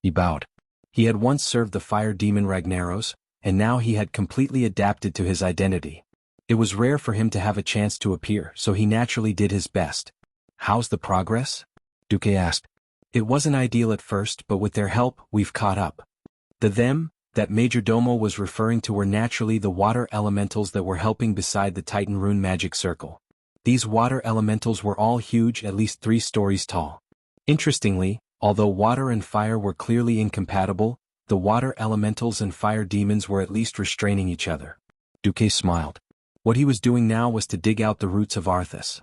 He bowed. He had once served the fire demon Ragnaros, and now he had completely adapted to his identity. It was rare for him to have a chance to appear, so he naturally did his best. "How's the progress?" Duque asked. "It wasn't ideal at first, but with their help, we've caught up." The them that Major Domo was referring to were naturally the water elementals that were helping beside the Titan rune magic circle. These water elementals were all huge, at least 3 stories tall. Interestingly, although water and fire were clearly incompatible, the water elementals and fire demons were at least restraining each other. Duque smiled. What he was doing now was to dig out the roots of Arthas.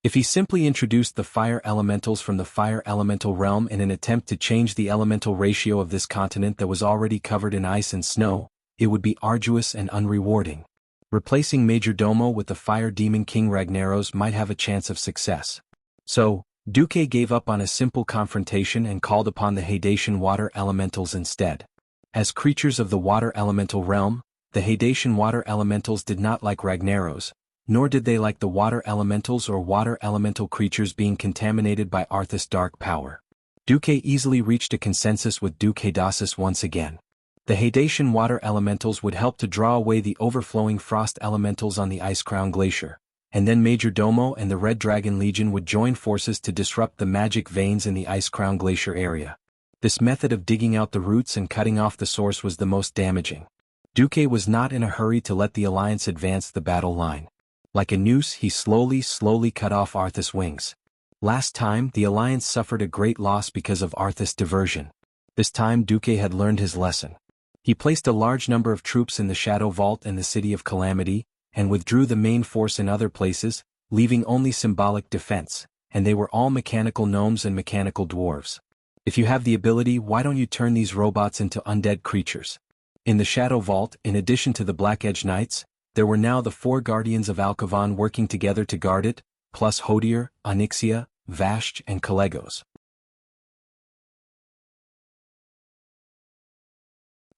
If he simply introduced the fire elementals from the fire elemental realm in an attempt to change the elemental ratio of this continent that was already covered in ice and snow, it would be arduous and unrewarding. Replacing Major Domo with the fire demon King Ragnaros might have a chance of success. So, Duque gave up on a simple confrontation and called upon the Hadatian water elementals instead. As creatures of the water elemental realm, the Hadatian water elementals did not like Ragnaros, nor did they like the water elementals or water elemental creatures being contaminated by Arthas' dark power. Duque easily reached a consensus with Duke Hadasis once again. The Hadatian water elementals would help to draw away the overflowing frost elementals on the Ice Crown Glacier, and then Major Domo and the Red Dragon Legion would join forces to disrupt the magic veins in the Ice Crown Glacier area. This method of digging out the roots and cutting off the source was the most damaging. Duque was not in a hurry to let the Alliance advance the battle line. Like a noose, he slowly cut off Arthas' wings. Last time, the Alliance suffered a great loss because of Arthas' diversion. This time Duque had learned his lesson. He placed a large number of troops in the Shadow Vault and the City of Calamity, and withdrew the main force in other places, leaving only symbolic defense, and they were all mechanical gnomes and mechanical dwarves. If you have the ability, why don't you turn these robots into undead creatures? In the Shadow Vault, in addition to the Black Edge Knights, there were now the 4 Guardians of Alkavan working together to guard it, plus Hodier, Onyxia, Vasht and Kalegos.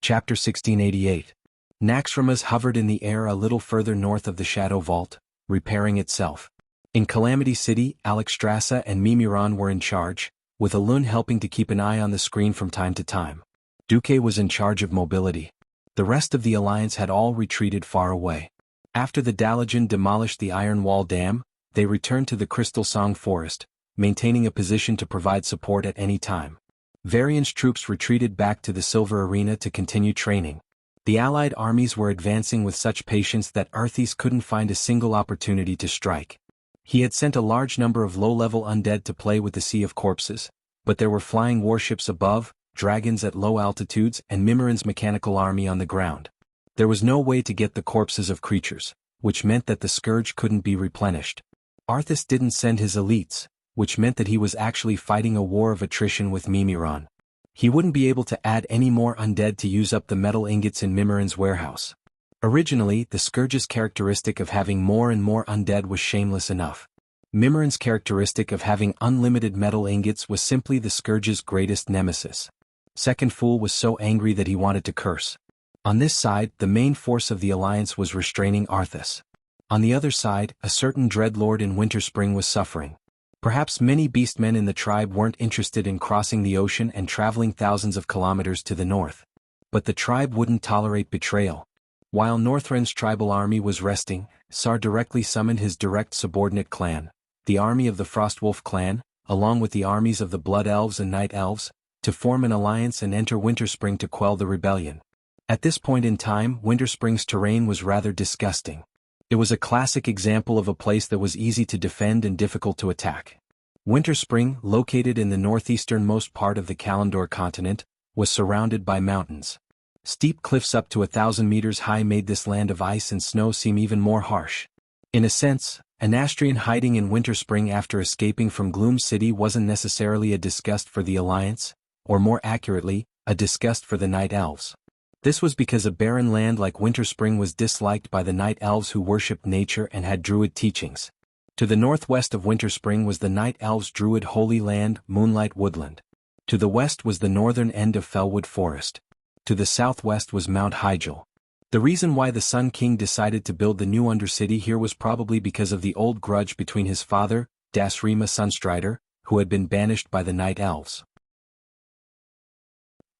Chapter 1688. Naxxramas hovered in the air a little further north of the Shadow Vault, repairing itself. In Calamity City, Alexstrasza and Mimiron were in charge, with Alun helping to keep an eye on the screen from time to time. Duque was in charge of mobility. The rest of the Alliance had all retreated far away. After the Dalajan demolished the Iron Wall Dam, they returned to the Crystal Song Forest, maintaining a position to provide support at any time. Varian's troops retreated back to the Silver Arena to continue training. The Allied armies were advancing with such patience that Arthas couldn't find a single opportunity to strike. He had sent a large number of low-level undead to play with the Sea of Corpses, but there were flying warships above, dragons at low altitudes and Mimiron's mechanical army on the ground. There was no way to get the corpses of creatures, which meant that the Scourge couldn't be replenished. Arthas didn't send his elites, which meant that he was actually fighting a war of attrition with Mimiron. He wouldn't be able to add any more undead to use up the metal ingots in Mimiron's warehouse. Originally, the Scourge's characteristic of having more and more undead was shameless enough. Mimiran's characteristic of having unlimited metal ingots was simply the Scourge's greatest nemesis. Second Fool was so angry that he wanted to curse. On this side, the main force of the alliance was restraining Arthas. On the other side, a certain Dreadlord in Winterspring was suffering. Perhaps many beastmen in the tribe weren't interested in crossing the ocean and traveling thousands of kilometers to the north. But the tribe wouldn't tolerate betrayal. While Northrend's tribal army was resting, Sar directly summoned his direct subordinate clan, the army of the Frostwolf clan, along with the armies of the Blood Elves and Night Elves, to form an alliance and enter Winterspring to quell the rebellion. At this point in time, Winterspring's terrain was rather disgusting. It was a classic example of a place that was easy to defend and difficult to attack. Winterspring, located in the northeasternmost part of the Kalimdor continent, was surrounded by mountains. Steep cliffs up to 1,000 meters high made this land of ice and snow seem even more harsh. In a sense, an Astrian hiding in Winterspring after escaping from Gloom City wasn't necessarily a disgust for the Alliance, or more accurately, a disgust for the Night Elves. This was because a barren land like Winterspring was disliked by the Night Elves who worshipped nature and had druid teachings. To the northwest of Winterspring was the Night Elves' druid holy land, Moonlight Woodland. To the west was the northern end of Fellwood Forest. To the southwest was Mount Hyjal. The reason why the Sun King decided to build the new Undercity here was probably because of the old grudge between his father, Dasrima Sunstrider, who had been banished by the Night Elves.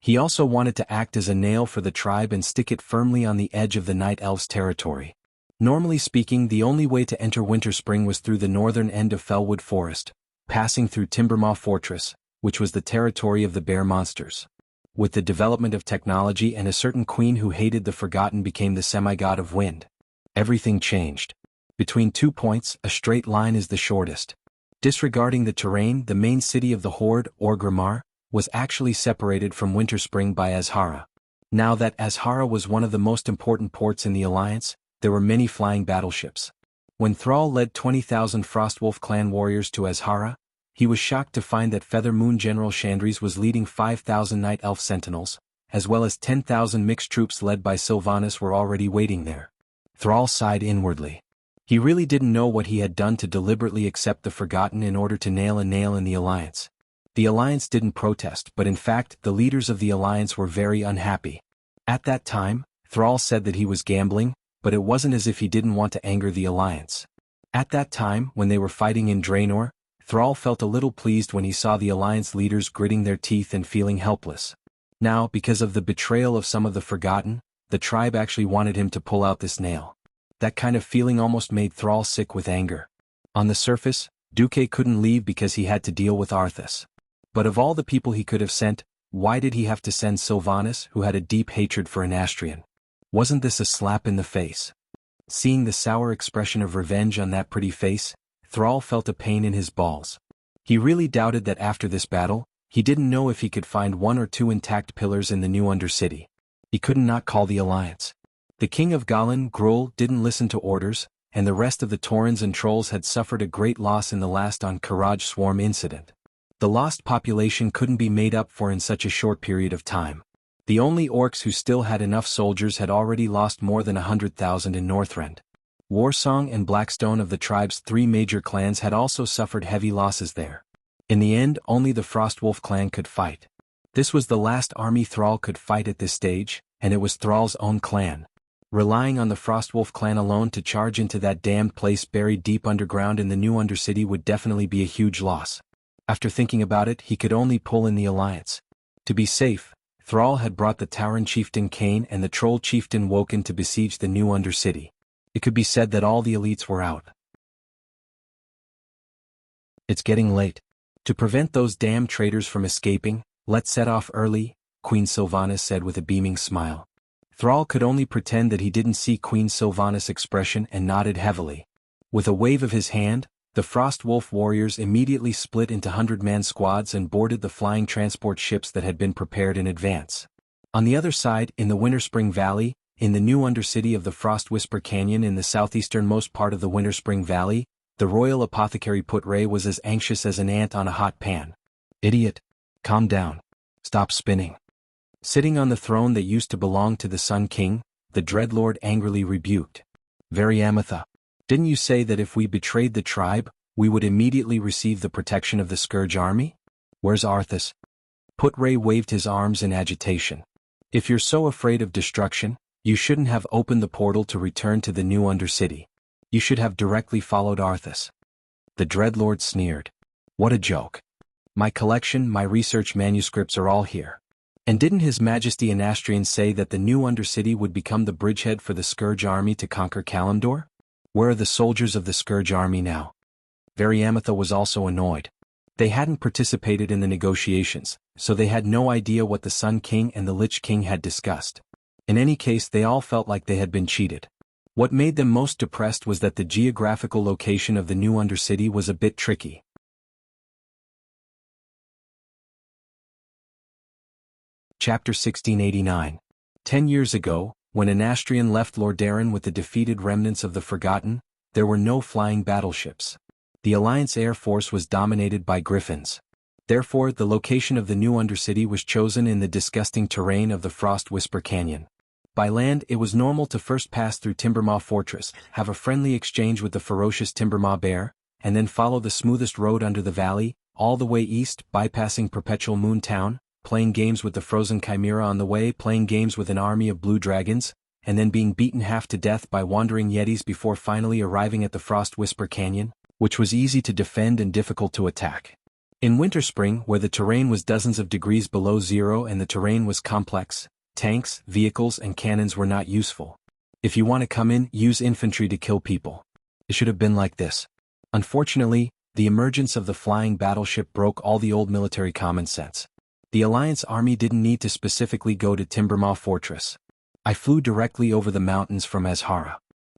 He also wanted to act as a nail for the tribe and stick it firmly on the edge of the Night Elves' territory. Normally speaking, the only way to enter Winterspring was through the northern end of Fellwood Forest, passing through Timbermaw Fortress, which was the territory of the bear monsters. With the development of technology and a certain queen who hated the Forgotten became the semi-god of wind, everything changed. Between 2 points, a straight line is the shortest. Disregarding the terrain, the main city of the Horde, Orgrimmar, was actually separated from Winterspring by Azhara. Now that Azhara was one of the most important ports in the Alliance, there were many flying battleships. When Thrall led 20,000 Frostwolf clan warriors to Azhara, he was shocked to find that Feather Moon General Chandris was leading 5,000 Night Elf sentinels, as well as 10,000 mixed troops led by Sylvanas were already waiting there. Thrall sighed inwardly. He really didn't know what he had done to deliberately accept the Forgotten in order to nail a nail in the Alliance. The Alliance didn't protest, but in fact, the leaders of the Alliance were very unhappy. At that time, Thrall said that he was gambling, but it wasn't as if he didn't want to anger the Alliance. At that time, when they were fighting in Draenor, Thrall felt a little pleased when he saw the Alliance leaders gritting their teeth and feeling helpless. Now, because of the betrayal of some of the Forgotten, the tribe actually wanted him to pull out this nail. That kind of feeling almost made Thrall sick with anger. On the surface, Duque couldn't leave because he had to deal with Arthas. But of all the people he could have sent, why did he have to send Sylvanas, who had a deep hatred for an Astrian? Wasn't this a slap in the face? Seeing the sour expression of revenge on that pretty face, Thrall felt a pain in his balls. He really doubted that after this battle, he didn't know if he could find 1 or 2 intact pillars in the new Undercity. He couldn't not call the Alliance. The king of Gallen, Gruul, didn't listen to orders, and the rest of the Taurens and Trolls had suffered a great loss in the last Karaj Swarm incident. The lost population couldn't be made up for in such a short period of time. The only orcs who still had enough soldiers had already lost more than 100,000 in Northrend. Warsong and Blackstone of the tribe's 3 major clans had also suffered heavy losses there. In the end, only the Frostwolf clan could fight. This was the last army Thrall could fight at this stage, and it was Thrall's own clan. Relying on the Frostwolf clan alone to charge into that damned place buried deep underground in the new Undercity would definitely be a huge loss. After thinking about it, he could only pull in the Alliance. To be safe, Thrall had brought the Tauren chieftain Kane and the Troll chieftain Woken to besiege the new Undercity. It could be said that all the elites were out. It's getting late. To prevent those damn traitors from escaping, let's set off early, Queen Sylvanas said with a beaming smile. Thrall could only pretend that he didn't see Queen Sylvanas' expression and nodded heavily. With a wave of his hand, the Frostwolf warriors immediately split into 100-man squads and boarded the flying transport ships that had been prepared in advance. On the other side, in the Winterspring Valley, in the new Undercity of the Frostwhisper Canyon in the southeasternmost part of the Winterspring Valley, the royal apothecary Putray was as anxious as an ant on a hot pan. Idiot. Calm down. Stop spinning. Sitting on the throne that used to belong to the Sun King, the Dreadlord angrily rebuked. Very Amatha. Didn't you say that if we betrayed the tribe, we would immediately receive the protection of the Scourge army? Where's Arthas? Put-Ray waved his arms in agitation. If you're so afraid of destruction, you shouldn't have opened the portal to return to the new Undercity. You should have directly followed Arthas. The Dreadlord sneered. What a joke. My collection, my research manuscripts are all here. And didn't His Majesty Anastrian say that the new Undercity would become the bridgehead for the Scourge army to conquer Kalimdor? Where are the soldiers of the Scourge army now? Variamatha was also annoyed. They hadn't participated in the negotiations, so they had no idea what the Sun King and the Lich King had discussed. In any case, they all felt like they had been cheated. What made them most depressed was that the geographical location of the new Undercity was a bit tricky. Chapter 1689. 10 years ago, when Anastrian left Lordaeron with the defeated remnants of the Forgotten, there were no flying battleships. The Alliance Air Force was dominated by Griffins. Therefore, the location of the new Undercity was chosen in the disgusting terrain of the Frost Whisper Canyon. By land, it was normal to first pass through Timbermaw Fortress, have a friendly exchange with the ferocious Timbermaw Bear, and then follow the smoothest road under the valley, all the way east, bypassing Perpetual Moon Town, playing games with the Frozen Chimera on the way, playing games with an army of blue dragons, and then being beaten half to death by wandering Yetis before finally arriving at the Frost Whisper Canyon, which was easy to defend and difficult to attack. In Winterspring, where the terrain was dozens of degrees below zero and the terrain was complex, tanks, vehicles and cannons were not useful. If you want to come in, use infantry to kill people. It should have been like this. Unfortunately, the emergence of the flying battleship broke all the old military common sense. The Alliance army didn't need to specifically go to Timbermaw Fortress. I flew directly over the mountains from Azhara.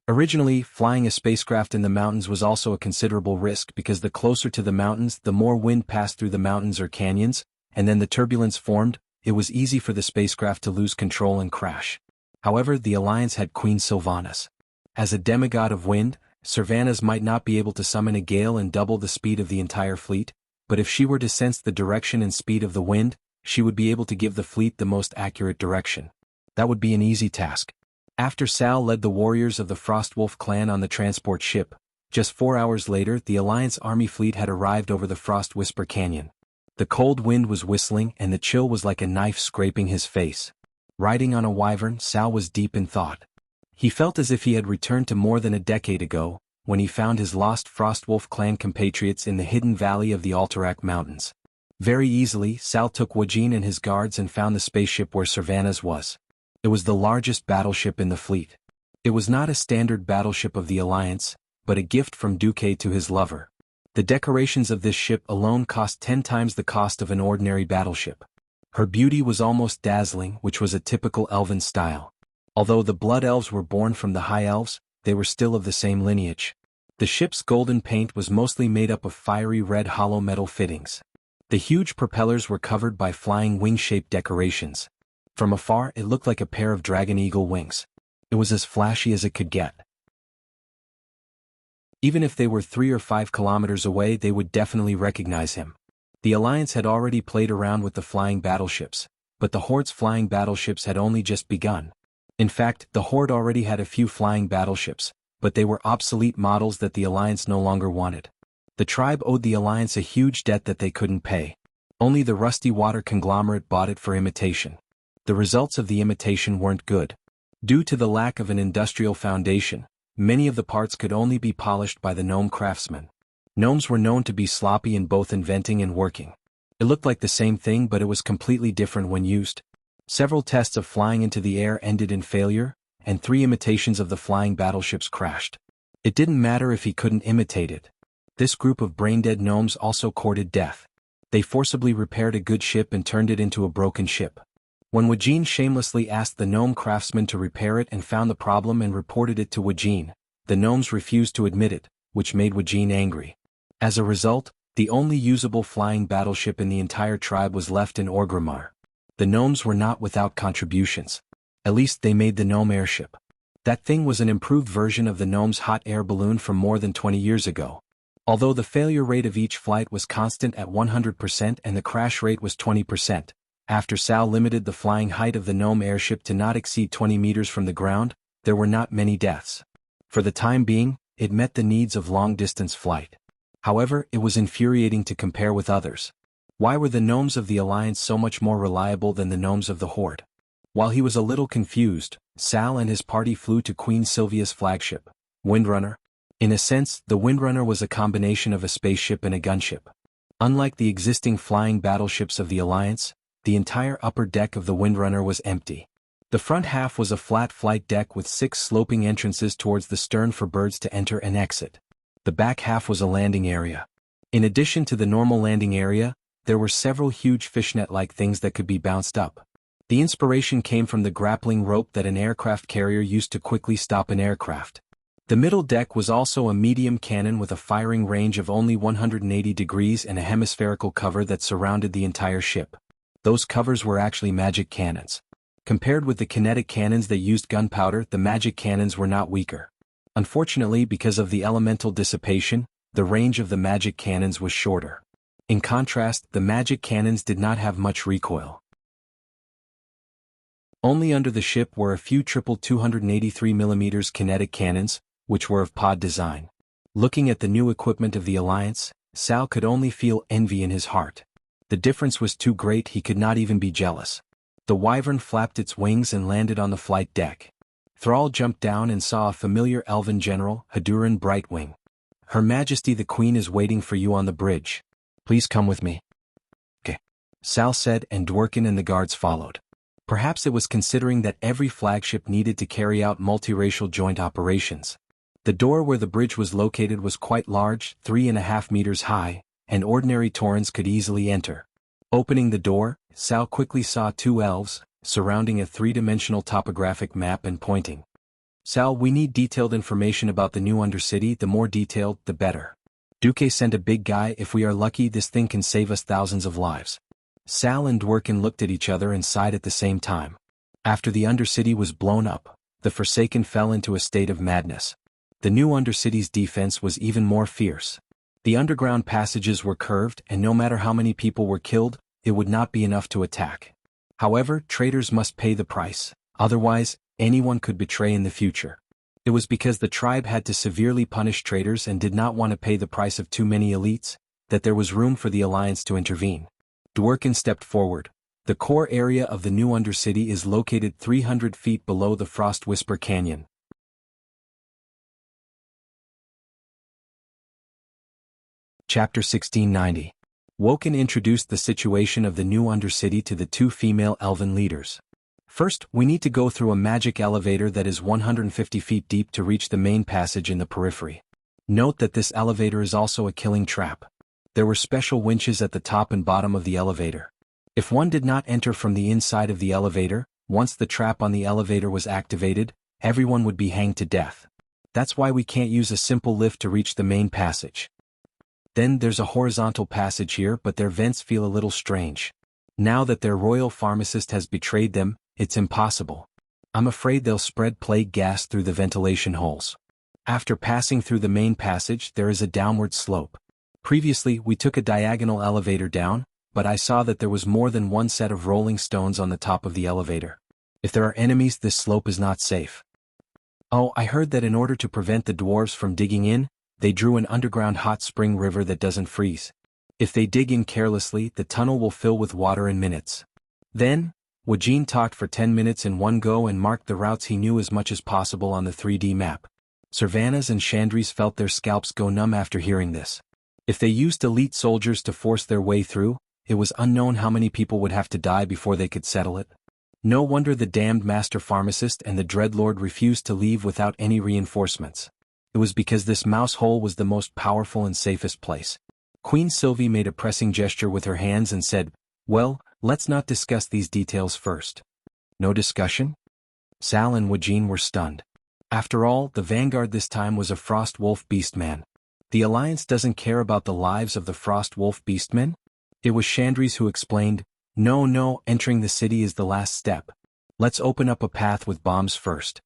Originally, flying a spacecraft in the mountains was also a considerable risk because the closer to the mountains, the more wind passed through the mountains or canyons, and then the turbulence formed. It was easy for the spacecraft to lose control and crash. However, the Alliance had Queen Sylvanas. As a demigod of wind, Sylvanas might not be able to summon a gale and double the speed of the entire fleet, but if she were to sense the direction and speed of the wind, she would be able to give the fleet the most accurate direction. That would be an easy task. After Sal led the warriors of the Frostwolf clan on the transport ship, just 4 hours later the Alliance army fleet had arrived over the Frost Whisper Canyon. The cold wind was whistling and the chill was like a knife scraping his face. Riding on a wyvern, Sal was deep in thought. He felt as if he had returned to more than a decade ago, when he found his lost Frostwolf clan compatriots in the hidden valley of the Alterac Mountains. Very easily, Sal took Wajin and his guards and found the spaceship where Sylvanas was. It was the largest battleship in the fleet. It was not a standard battleship of the Alliance, but a gift from Duque to his lover. The decorations of this ship alone cost 10 times the cost of an ordinary battleship. Her beauty was almost dazzling, which was a typical elven style. Although the Blood Elves were born from the High Elves, they were still of the same lineage. The ship's golden paint was mostly made up of fiery red hollow metal fittings. The huge propellers were covered by flying wing-shaped decorations. From afar, it looked like a pair of dragon eagle wings. It was as flashy as it could get. Even if they were 3 or 5 kilometers away, they would definitely recognize him. The Alliance had already played around with the flying battleships, but the Horde's flying battleships had only just begun. In fact, the Horde already had a few flying battleships, but they were obsolete models that the Alliance no longer wanted. The tribe owed the Alliance a huge debt that they couldn't pay. Only the Rusty Water conglomerate bought it for imitation. The results of the imitation weren't good. Due to the lack of an industrial foundation, many of the parts could only be polished by the gnome craftsmen. Gnomes were known to be sloppy in both inventing and working. It looked like the same thing, but it was completely different when used. Several tests of flying into the air ended in failure, and 3 imitations of the flying battleships crashed. It didn't matter if he couldn't imitate it. This group of brain-dead gnomes also courted death. They forcibly repaired a good ship and turned it into a broken ship. When Wajin shamelessly asked the gnome craftsman to repair it and found the problem and reported it to Wajin, the gnomes refused to admit it, which made Wajin angry. As a result, the only usable flying battleship in the entire tribe was left in Orgrimmar. The gnomes were not without contributions. At least they made the gnome airship. That thing was an improved version of the gnome's hot air balloon from more than 20 years ago. Although the failure rate of each flight was constant at 100% and the crash rate was 20%, after Sal limited the flying height of the gnome airship to not exceed 20 meters from the ground, there were not many deaths. For the time being, it met the needs of long-distance flight. However, it was infuriating to compare with others. Why were the gnomes of the Alliance so much more reliable than the gnomes of the Horde? While he was a little confused, Sal and his party flew to Queen Sylvia's flagship, Windrunner. In a sense, the Windrunner was a combination of a spaceship and a gunship. Unlike the existing flying battleships of the Alliance, the entire upper deck of the Windrunner was empty. The front half was a flat flight deck with 6 sloping entrances towards the stern for birds to enter and exit. The back half was a landing area. In addition to the normal landing area, there were several huge fishnet-like things that could be bounced up. The inspiration came from the grappling rope that an aircraft carrier used to quickly stop an aircraft. The middle deck was also a medium cannon with a firing range of only 180 degrees and a hemispherical cover that surrounded the entire ship. Those covers were actually magic cannons. Compared with the kinetic cannons that used gunpowder, the magic cannons were not weaker. Unfortunately, because of the elemental dissipation, the range of the magic cannons was shorter. In contrast, the magic cannons did not have much recoil. Only under the ship were a few triple 283mm kinetic cannons, which were of pod design. Looking at the new equipment of the Alliance, Sal could only feel envy in his heart. The difference was too great, he could not even be jealous. The wyvern flapped its wings and landed on the flight deck. Thrall jumped down and saw a familiar elven general, Haduran Brightwing. "Her Majesty the Queen is waiting for you on the bridge. Please come with me." "Okay," Sal said, and Dworkin and the guards followed. Perhaps it was considering that every flagship needed to carry out multiracial joint operations. The door where the bridge was located was quite large, 3.5 meters high, and ordinary Taurens could easily enter. Opening the door, Sal quickly saw 2 elves, surrounding a 3-dimensional topographic map and pointing. "Sal, we need detailed information about the new Undercity, the more detailed, the better. Duque sent a big guy, if we are lucky this thing can save us thousands of lives." Sal and Dworkin looked at each other and sighed at the same time. After the Undercity was blown up, the Forsaken fell into a state of madness. The new Undercity's defense was even more fierce. The underground passages were curved, and no matter how many people were killed, it would not be enough to attack. However, traitors must pay the price, otherwise, anyone could betray in the future. It was because the tribe had to severely punish traitors and did not want to pay the price of too many elites, that there was room for the Alliance to intervene. Dworkin stepped forward. The core area of the new Undercity is located 300 feet below the Frost Whisper Canyon. Chapter 1690. Woken introduced the situation of the new Undercity to the 2 female elven leaders. "First, we need to go through a magic elevator that is 150 feet deep to reach the main passage in the periphery. Note that this elevator is also a killing trap. There were special winches at the top and bottom of the elevator. If one did not enter from the inside of the elevator, once the trap on the elevator was activated, everyone would be hanged to death. That's why we can't use a simple lift to reach the main passage. Then there's a horizontal passage here, but their vents feel a little strange. Now that their royal pharmacist has betrayed them, it's impossible. I'm afraid they'll spread plague gas through the ventilation holes. After passing through the main passage, there is a downward slope. Previously, we took a diagonal elevator down, but I saw that there was more than one set of rolling stones on the top of the elevator. If there are enemies, this slope is not safe. Oh, I heard that in order to prevent the dwarves from digging in, they drew an underground hot spring river that doesn't freeze. If they dig in carelessly, the tunnel will fill with water in minutes." Then, Wajin talked for 10 minutes in one go and marked the routes he knew as much as possible on the 3D map. Servanas and Chandris felt their scalps go numb after hearing this. If they used elite soldiers to force their way through, it was unknown how many people would have to die before they could settle it. No wonder the damned master pharmacist and the Dreadlord refused to leave without any reinforcements. It was because this mouse hole was the most powerful and safest place. Queen Sylvie made a pressing gesture with her hands and said, "Well, let's not discuss these details first." "No discussion?" Sal and Wajin were stunned. After all, the vanguard this time was a Frost Wolf Beastman. The Alliance doesn't care about the lives of the Frost Wolf Beastmen? It was Chandris who explained, No, entering the city is the last step. Let's open up a path with bombs first."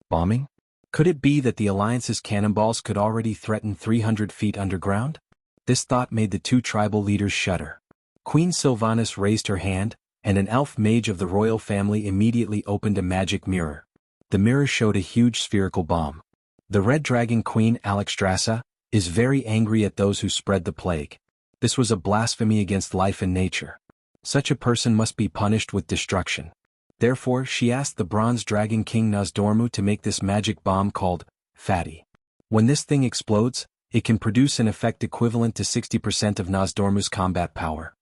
Bombing? Could it be that the Alliance's cannonballs could already threaten 300 feet underground? This thought made the 2 tribal leaders shudder. Queen Sylvanas raised her hand, and an elf mage of the royal family immediately opened a magic mirror. The mirror showed a huge spherical bomb. The Red Dragon Queen Alexstrasza, is very angry at those who spread the plague. This was a blasphemy against life and nature. Such a person must be punished with destruction. Therefore, she asked the Bronze Dragon King Nozdormu to make this magic bomb called Fatty. When this thing explodes, it can produce an effect equivalent to 60% of Nozdormu's combat power.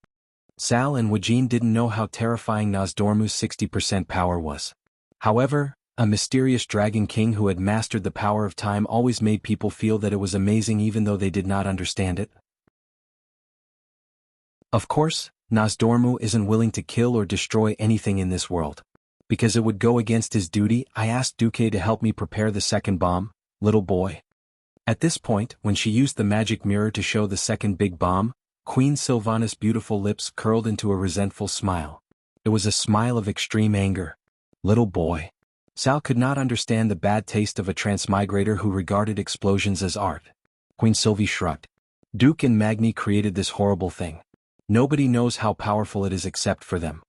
Sal and Wajin didn't know how terrifying Nozdormu's 60% power was. However, a mysterious dragon king who had mastered the power of time always made people feel that it was amazing even though they did not understand it. Of course, Nozdormu isn't willing to kill or destroy anything in this world. Because it would go against his duty, I asked Duque to help me prepare the second bomb, little boy. At this point, when she used the magic mirror to show the second big bomb, Queen Sylvanas' beautiful lips curled into a resentful smile. It was a smile of extreme anger. Little boy. Sal could not understand the bad taste of a transmigrator who regarded explosions as art. Queen Sylvie shrugged. Duque and Magni created this horrible thing. Nobody knows how powerful it is except for them.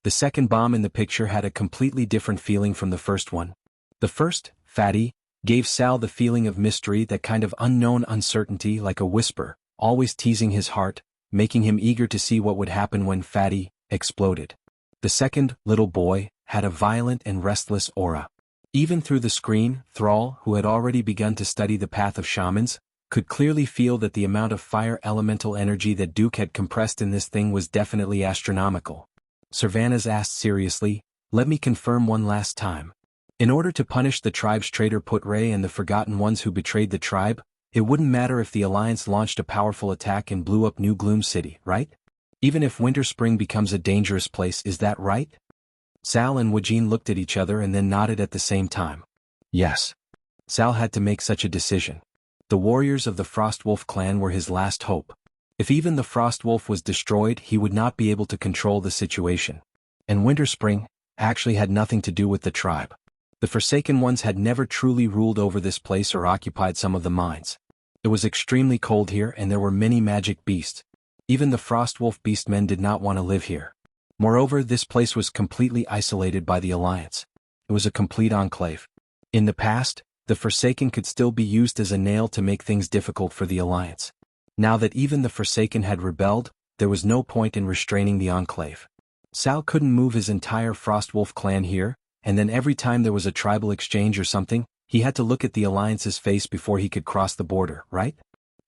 The second bomb in the picture had a completely different feeling from the first one. The first, Fatty, gave Sal the feeling of mystery, that kind of unknown uncertainty, like a whisper, always teasing his heart, making him eager to see what would happen when Fatty exploded. The second, little boy, had a violent and restless aura. Even through the screen, Thrall, who had already begun to study the path of shamans, could clearly feel that the amount of fire elemental energy that Duque had compressed in this thing was definitely astronomical. Sylvanas asked seriously, "Let me confirm one last time. In order to punish the tribe's traitor Putre and the Forgotten Ones who betrayed the tribe, it wouldn't matter if the Alliance launched a powerful attack and blew up New Gloom City, right? Even if Winter Spring becomes a dangerous place, is that right?" Sal and Wajin looked at each other and then nodded at the same time. Yes. Sal had to make such a decision. The warriors of the Frostwolf clan were his last hope. If even the Frostwolf was destroyed, he would not be able to control the situation. And Winter Spring actually had nothing to do with the tribe. The Forsaken Ones had never truly ruled over this place or occupied some of the mines. It was extremely cold here and there were many magic beasts. Even the Frostwolf beastmen did not want to live here. Moreover, this place was completely isolated by the Alliance. It was a complete enclave. In the past, the Forsaken could still be used as a nail to make things difficult for the Alliance. Now that even the Forsaken had rebelled, there was no point in restraining the enclave. Sal couldn't move his entire Frostwolf clan here, and then every time there was a tribal exchange or something, he had to look at the Alliance's face before he could cross the border, right?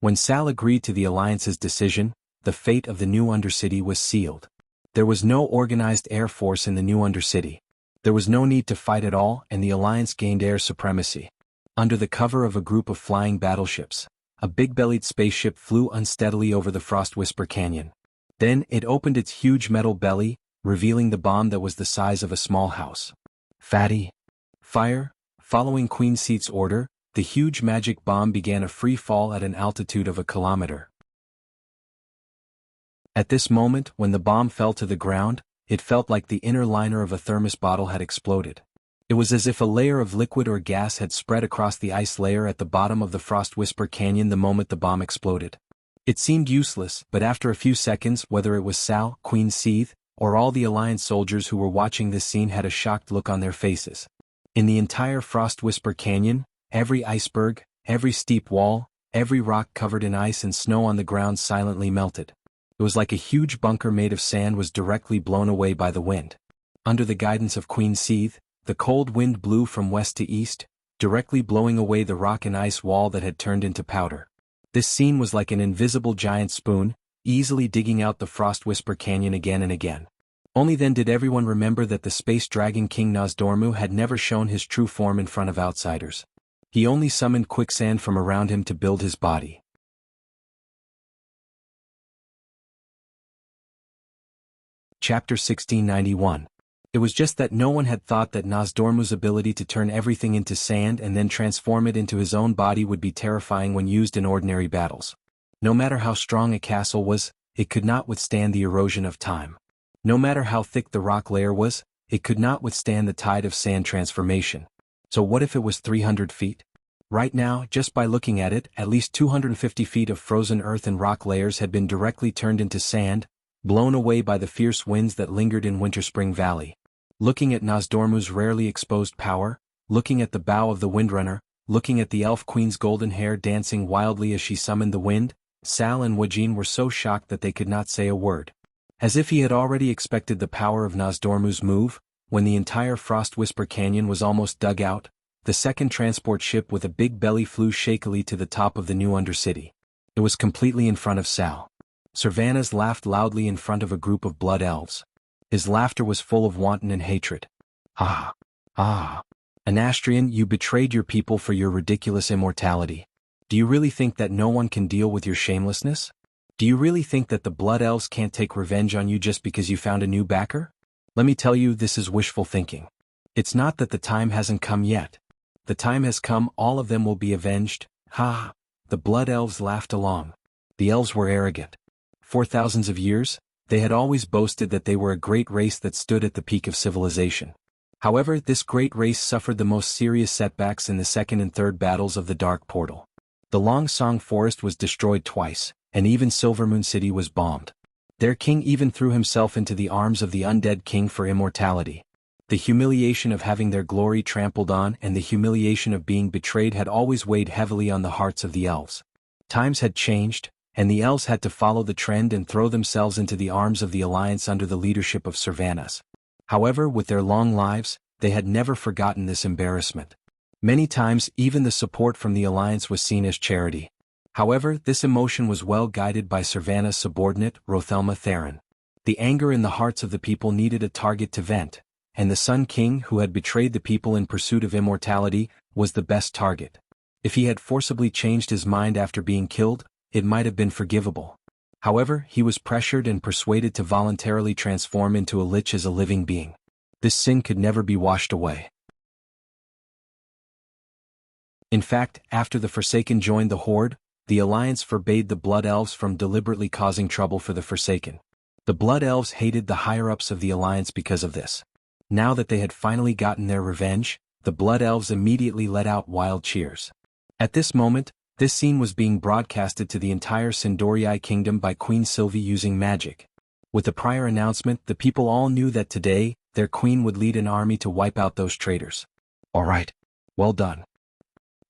When Sal agreed to the Alliance's decision, the fate of the new Undercity was sealed. There was no organized air force in the new Undercity. There was no need to fight at all, and the Alliance gained air supremacy. Under the cover of a group of flying battleships, a big-bellied spaceship flew unsteadily over the Frostwhisper Canyon. Then it opened its huge metal belly, revealing the bomb that was the size of a small house. Fatty. Fire. Following Queen Seat's order, the huge magic bomb began a free fall at an altitude of 1 kilometer. At this moment, when the bomb fell to the ground, it felt like the inner liner of a thermos bottle had exploded. It was as if a layer of liquid or gas had spread across the ice layer at the bottom of the Frostwhisper Canyon the moment the bomb exploded. It seemed useless, but after a few seconds, whether it was Sal, Queen Seath, or all the Alliance soldiers who were watching this scene had a shocked look on their faces. In the entire Frostwhisper Canyon, every iceberg, every steep wall, every rock covered in ice and snow on the ground silently melted. It was like a huge bunker made of sand was directly blown away by the wind. Under the guidance of Queen Seath, the cold wind blew from west to east, directly blowing away the rock and ice wall that had turned into powder. This scene was like an invisible giant spoon, easily digging out the Frostwhisper Canyon again and again. Only then did everyone remember that the Space Dragon King Nozdormu had never shown his true form in front of outsiders. He only summoned quicksand from around him to build his body. Chapter 1691. It was just that no one had thought that Nozdormu's ability to turn everything into sand and then transform it into his own body would be terrifying when used in ordinary battles. No matter how strong a castle was, it could not withstand the erosion of time. No matter how thick the rock layer was, it could not withstand the tide of sand transformation. So what if it was 300 feet? Right now, just by looking at it, at least 250 feet of frozen earth and rock layers had been directly turned into sand, blown away by the fierce winds that lingered in Winter Spring Valley. Looking at Nozdormu's rarely exposed power, looking at the bow of the Windrunner, looking at the elf queen's golden hair dancing wildly as she summoned the wind, Sal and Wajin were so shocked that they could not say a word. As if he had already expected the power of Nozdormu's move, when the entire Frost Whisper Canyon was almost dug out, the second transport ship with a big belly flew shakily to the top of the new Undercity. It was completely in front of Sal. Servanas laughed loudly in front of a group of blood elves. His laughter was full of wanton and hatred. Ah! Ah! Anastrian, you betrayed your people for your ridiculous immortality. Do you really think that no one can deal with your shamelessness? Do you really think that the blood elves can't take revenge on you just because you found a new backer? Let me tell you, this is wishful thinking. It's not that the time hasn't come yet. The time has come, all of them will be avenged. Ha! The blood elves laughed along. The elves were arrogant. For thousands of years, they had always boasted that they were a great race that stood at the peak of civilization. However, this great race suffered the most serious setbacks in the second and third battles of the Dark Portal. The Long Song Forest was destroyed twice, and even Silvermoon City was bombed. Their king even threw himself into the arms of the undead king for immortality. The humiliation of having their glory trampled on and the humiliation of being betrayed had always weighed heavily on the hearts of the elves. Times had changed, and the elves had to follow the trend and throw themselves into the arms of the Alliance under the leadership of Servanas. However, with their long lives, they had never forgotten this embarrassment. Many times even the support from the Alliance was seen as charity. However, this emotion was well guided by Servanas' subordinate, Rothelma Theron. The anger in the hearts of the people needed a target to vent, and the Sun King, who had betrayed the people in pursuit of immortality, was the best target. If he had forcibly changed his mind after being killed, it might have been forgivable. However, he was pressured and persuaded to voluntarily transform into a lich as a living being. This sin could never be washed away. In fact, after the Forsaken joined the Horde, the Alliance forbade the Blood Elves from deliberately causing trouble for the Forsaken. The Blood Elves hated the higher-ups of the Alliance because of this. Now that they had finally gotten their revenge, the Blood Elves immediately let out wild cheers. At this moment, this scene was being broadcasted to the entire Sindorii kingdom by Queen Sylvie using magic. With the prior announcement, the people all knew that today, their queen would lead an army to wipe out those traitors. Alright. Well done.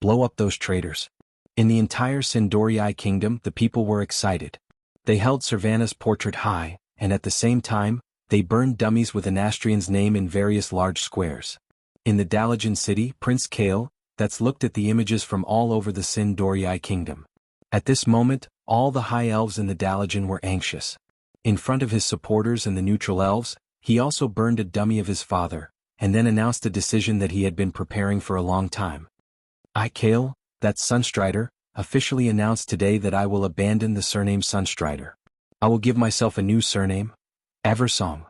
Blow up those traitors. In the entire Sindorii kingdom, the people were excited. They held Servanas' portrait high, and at the same time, they burned dummies with Anastrian's name in various large squares. In the Dalajan city, Prince Kale, that's looked at the images from all over the Sindorii kingdom. At this moment, all the high elves in the Dalajan were anxious. In front of his supporters and the neutral elves, he also burned a dummy of his father, and then announced a decision that he had been preparing for a long time. I, Kale, that Sunstrider, officially announced today that I will abandon the surname Sunstrider. I will give myself a new surname, Eversong.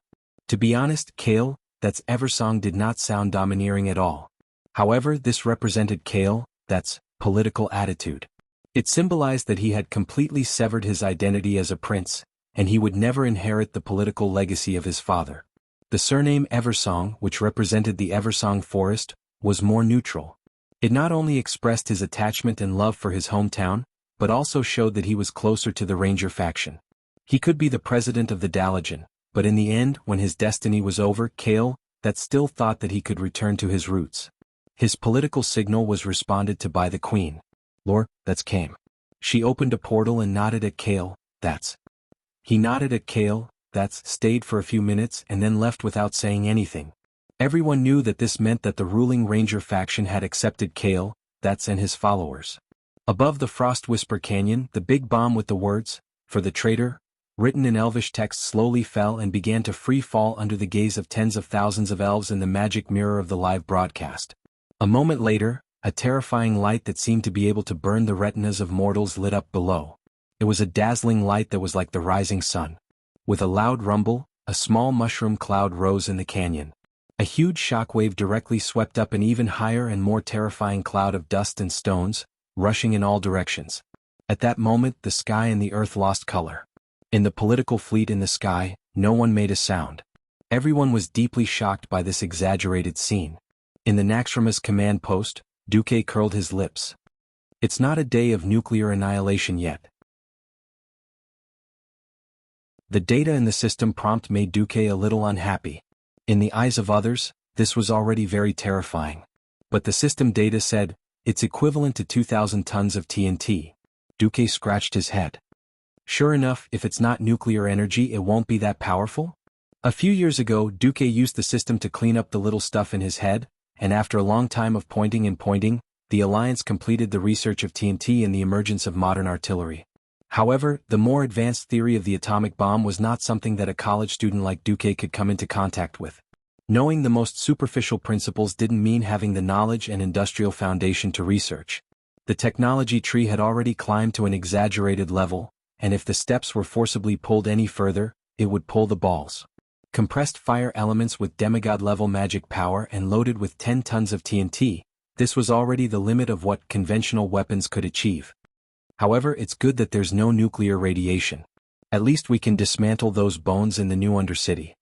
To be honest, Kale, that's Eversong did not sound domineering at all. However, this represented Kale, that's political attitude. It symbolized that he had completely severed his identity as a prince, and he would never inherit the political legacy of his father. The surname Eversong, which represented the Eversong Forest, was more neutral. It not only expressed his attachment and love for his hometown, but also showed that he was closer to the Ranger faction. He could be the president of the Dalajan, but in the end, when his destiny was over, Kale, that still thought that he could return to his roots. His political signal was responded to by the queen. Lord, that's came. She opened a portal and nodded at Kale, that's. He nodded at Kale, that's stayed for a few minutes and then left without saying anything. Everyone knew that this meant that the ruling Ranger faction had accepted Kale, that's and his followers. Above the Frost Whisper Canyon, the big bomb with the words, "For the traitor," written in Elvish text slowly fell and began to free fall under the gaze of tens of thousands of elves in the magic mirror of the live broadcast. A moment later, a terrifying light that seemed to be able to burn the retinas of mortals lit up below. It was a dazzling light that was like the rising sun. With a loud rumble, a small mushroom cloud rose in the canyon. A huge shockwave directly swept up an even higher and more terrifying cloud of dust and stones, rushing in all directions. At that moment, the sky and the earth lost color. In the political fleet in the sky, no one made a sound. Everyone was deeply shocked by this exaggerated scene. In the Naxxramas command post, Duque curled his lips. It's not a day of nuclear annihilation yet. The data in the system prompt made Duque a little unhappy. In the eyes of others, this was already very terrifying. But the system data said, It's equivalent to 2,000 tons of TNT. Duque scratched his head. Sure enough, if it's not nuclear energy, it won't be that powerful? A few years ago, Duque used the system to clean up the little stuff in his head, and after a long time of pointing and pointing, the Alliance completed the research of TNT and the emergence of modern artillery. However, the more advanced theory of the atomic bomb was not something that a college student like Duque could come into contact with. Knowing the most superficial principles didn't mean having the knowledge and industrial foundation to research. The technology tree had already climbed to an exaggerated level, and if the steps were forcibly pulled any further, it would pull the balls. Compressed fire elements with demigod-level magic power and loaded with 10 tons of TNT, this was already the limit of what conventional weapons could achieve. However, it's good that there's no nuclear radiation. At least we can dismantle those bones in the new Undercity.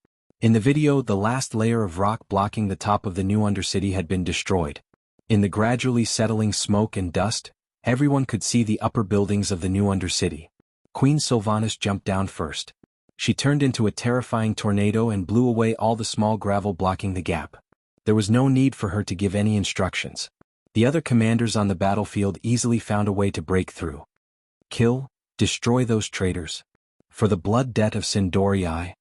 In the video, the last layer of rock blocking the top of the new Undercity had been destroyed. In the gradually settling smoke and dust, everyone could see the upper buildings of the new Undercity. Queen Sylvanas jumped down first. She turned into a terrifying tornado and blew away all the small gravel blocking the gap. There was no need for her to give any instructions. The other commanders on the battlefield easily found a way to break through. Kill, destroy those traitors. For the blood debt of Sindorii.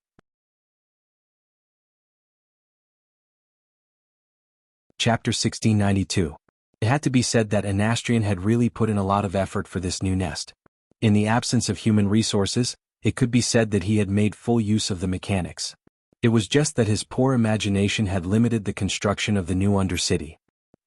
Chapter 1692. It had to be said that Anastrian had really put in a lot of effort for this new nest. In the absence of human resources, it could be said that he had made full use of the mechanics. It was just that his poor imagination had limited the construction of the new Undercity.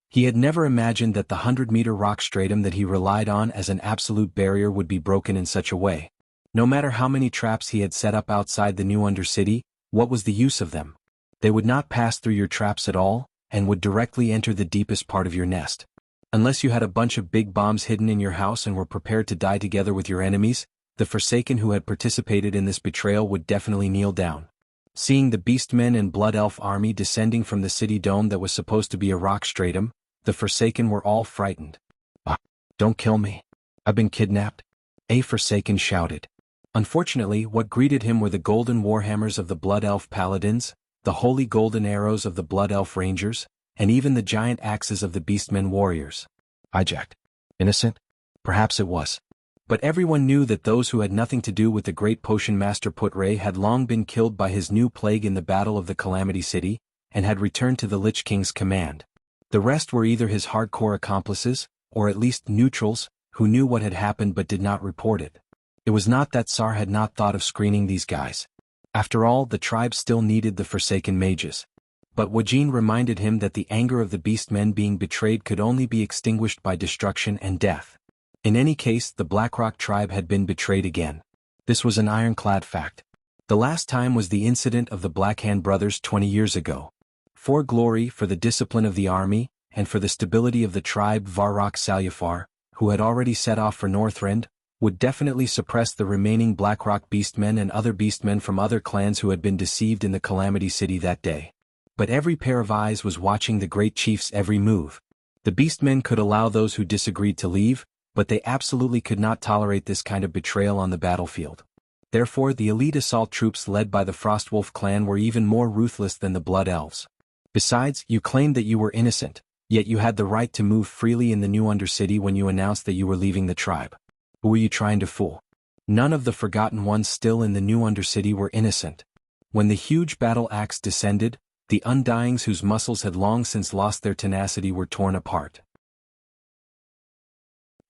He had never imagined that the 100-meter rock stratum that he relied on as an absolute barrier would be broken in such a way. No matter how many traps he had set up outside the new Undercity, what was the use of them? They would not pass through your traps at all, and would directly enter the deepest part of your nest. Unless you had a bunch of big bombs hidden in your house and were prepared to die together with your enemies, the Forsaken who had participated in this betrayal would definitely kneel down. Seeing the Beastmen and Blood Elf army descending from the city dome that was supposed to be a rock stratum, the Forsaken were all frightened. "Ah, don't kill me. I've been kidnapped," a Forsaken shouted. Unfortunately, what greeted him were the golden warhammers of the Blood Elf paladins, the holy golden arrows of the Blood Elf rangers, and even the giant axes of the Beastmen warriors. Hijacked. Innocent? Perhaps it was. But everyone knew that those who had nothing to do with the great potion master Putray had long been killed by his new plague in the Battle of the Calamity City, and had returned to the Lich King's command. The rest were either his hardcore accomplices, or at least neutrals, who knew what had happened but did not report it. It was not that Tsar had not thought of screening these guys. After all, the tribe still needed the Forsaken mages. But Wajin reminded him that the anger of the Beastmen being betrayed could only be extinguished by destruction and death. In any case, the Blackrock tribe had been betrayed again. This was an ironclad fact. The last time was the incident of the Blackhand brothers 20 years ago. For glory, for the discipline of the army, and for the stability of the tribe, Varrock Salufar, who had already set off for Northrend, would definitely suppress the remaining Blackrock Beastmen and other Beastmen from other clans who had been deceived in the Calamity City that day. But every pair of eyes was watching the great chief's every move. The Beastmen could allow those who disagreed to leave, but they absolutely could not tolerate this kind of betrayal on the battlefield. Therefore, the elite assault troops led by the Frostwolf clan were even more ruthless than the Blood Elves. Besides, you claimed that you were innocent, yet you had the right to move freely in the new Undercity when you announced that you were leaving the tribe. Who were you trying to fool? None of the Forgotten Ones still in the new Undercity were innocent. When the huge battle axe descended, the Undyings whose muscles had long since lost their tenacity were torn apart.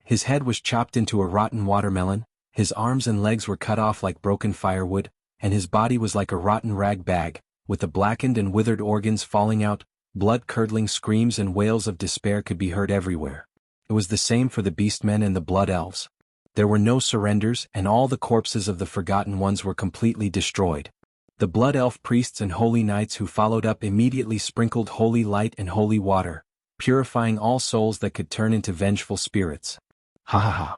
His head was chopped into a rotten watermelon, his arms and legs were cut off like broken firewood, and his body was like a rotten rag bag, with the blackened and withered organs falling out. Blood-curdling screams and wails of despair could be heard everywhere. It was the same for the Beastmen and the Blood Elves. There were no surrenders, and all the corpses of the Forgotten Ones were completely destroyed. The Blood Elf priests and holy knights who followed up immediately sprinkled holy light and holy water, purifying all souls that could turn into vengeful spirits. Ha ha ha.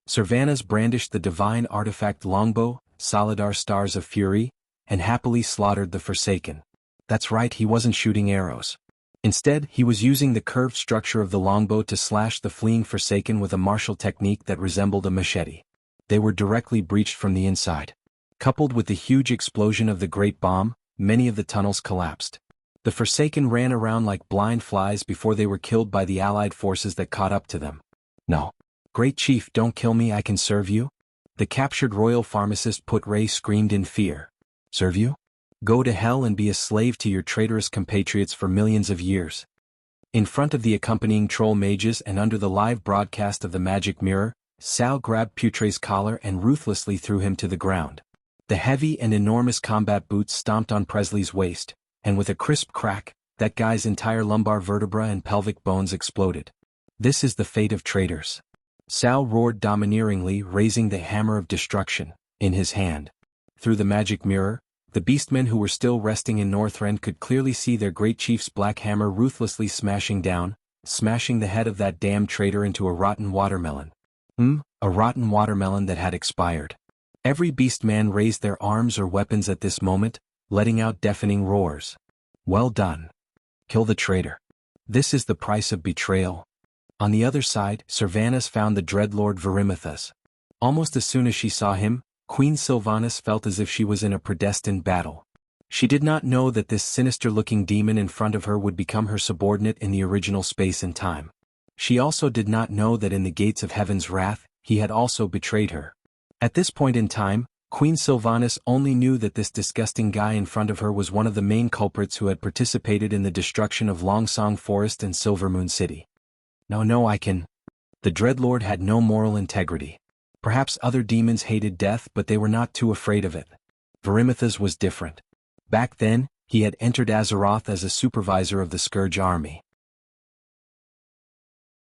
Servanas brandished the divine artifact longbow, Solidar Stars of Fury, and happily slaughtered the Forsaken. That's right, he wasn't shooting arrows. Instead, he was using the curved structure of the longbow to slash the fleeing Forsaken with a martial technique that resembled a machete. They were directly breached from the inside. Coupled with the huge explosion of the great bomb, many of the tunnels collapsed. The Forsaken ran around like blind flies before they were killed by the allied forces that caught up to them. No. Great Chief, don't kill me, I can serve you? The captured royal pharmacist Put-Ray screamed in fear. Serve you? Go to hell and be a slave to your traitorous compatriots for millions of years. In front of the accompanying troll mages and under the live broadcast of the magic mirror, Sal grabbed Putray's collar and ruthlessly threw him to the ground. The heavy and enormous combat boots stomped on Presley's waist, and with a crisp crack, that guy's entire lumbar vertebra and pelvic bones exploded. This is the fate of traitors. Sal roared domineeringly, raising the hammer of destruction in his hand. Through the magic mirror, the beastmen who were still resting in Northrend could clearly see their great chief's black hammer ruthlessly smashing the head of that damned traitor into a rotten watermelon. A rotten watermelon that had expired. Every beastman raised their arms or weapons at this moment, letting out deafening roars. Well done. Kill the traitor. This is the price of betrayal. On the other side, Sylvanas found the Dreadlord Verimithus. Almost as soon as she saw him, Queen Sylvanas felt as if she was in a predestined battle. She did not know that this sinister-looking demon in front of her would become her subordinate in the original space and time. She also did not know that in the gates of heaven's wrath, he had also betrayed her. At this point in time, Queen Sylvanas only knew that this disgusting guy in front of her was one of the main culprits who had participated in the destruction of Longsong Forest and Silvermoon City. No, I can. The Dreadlord had no moral integrity. Perhaps other demons hated death, but they were not too afraid of it. Verimithus was different. Back then, he had entered Azeroth as a supervisor of the Scourge army.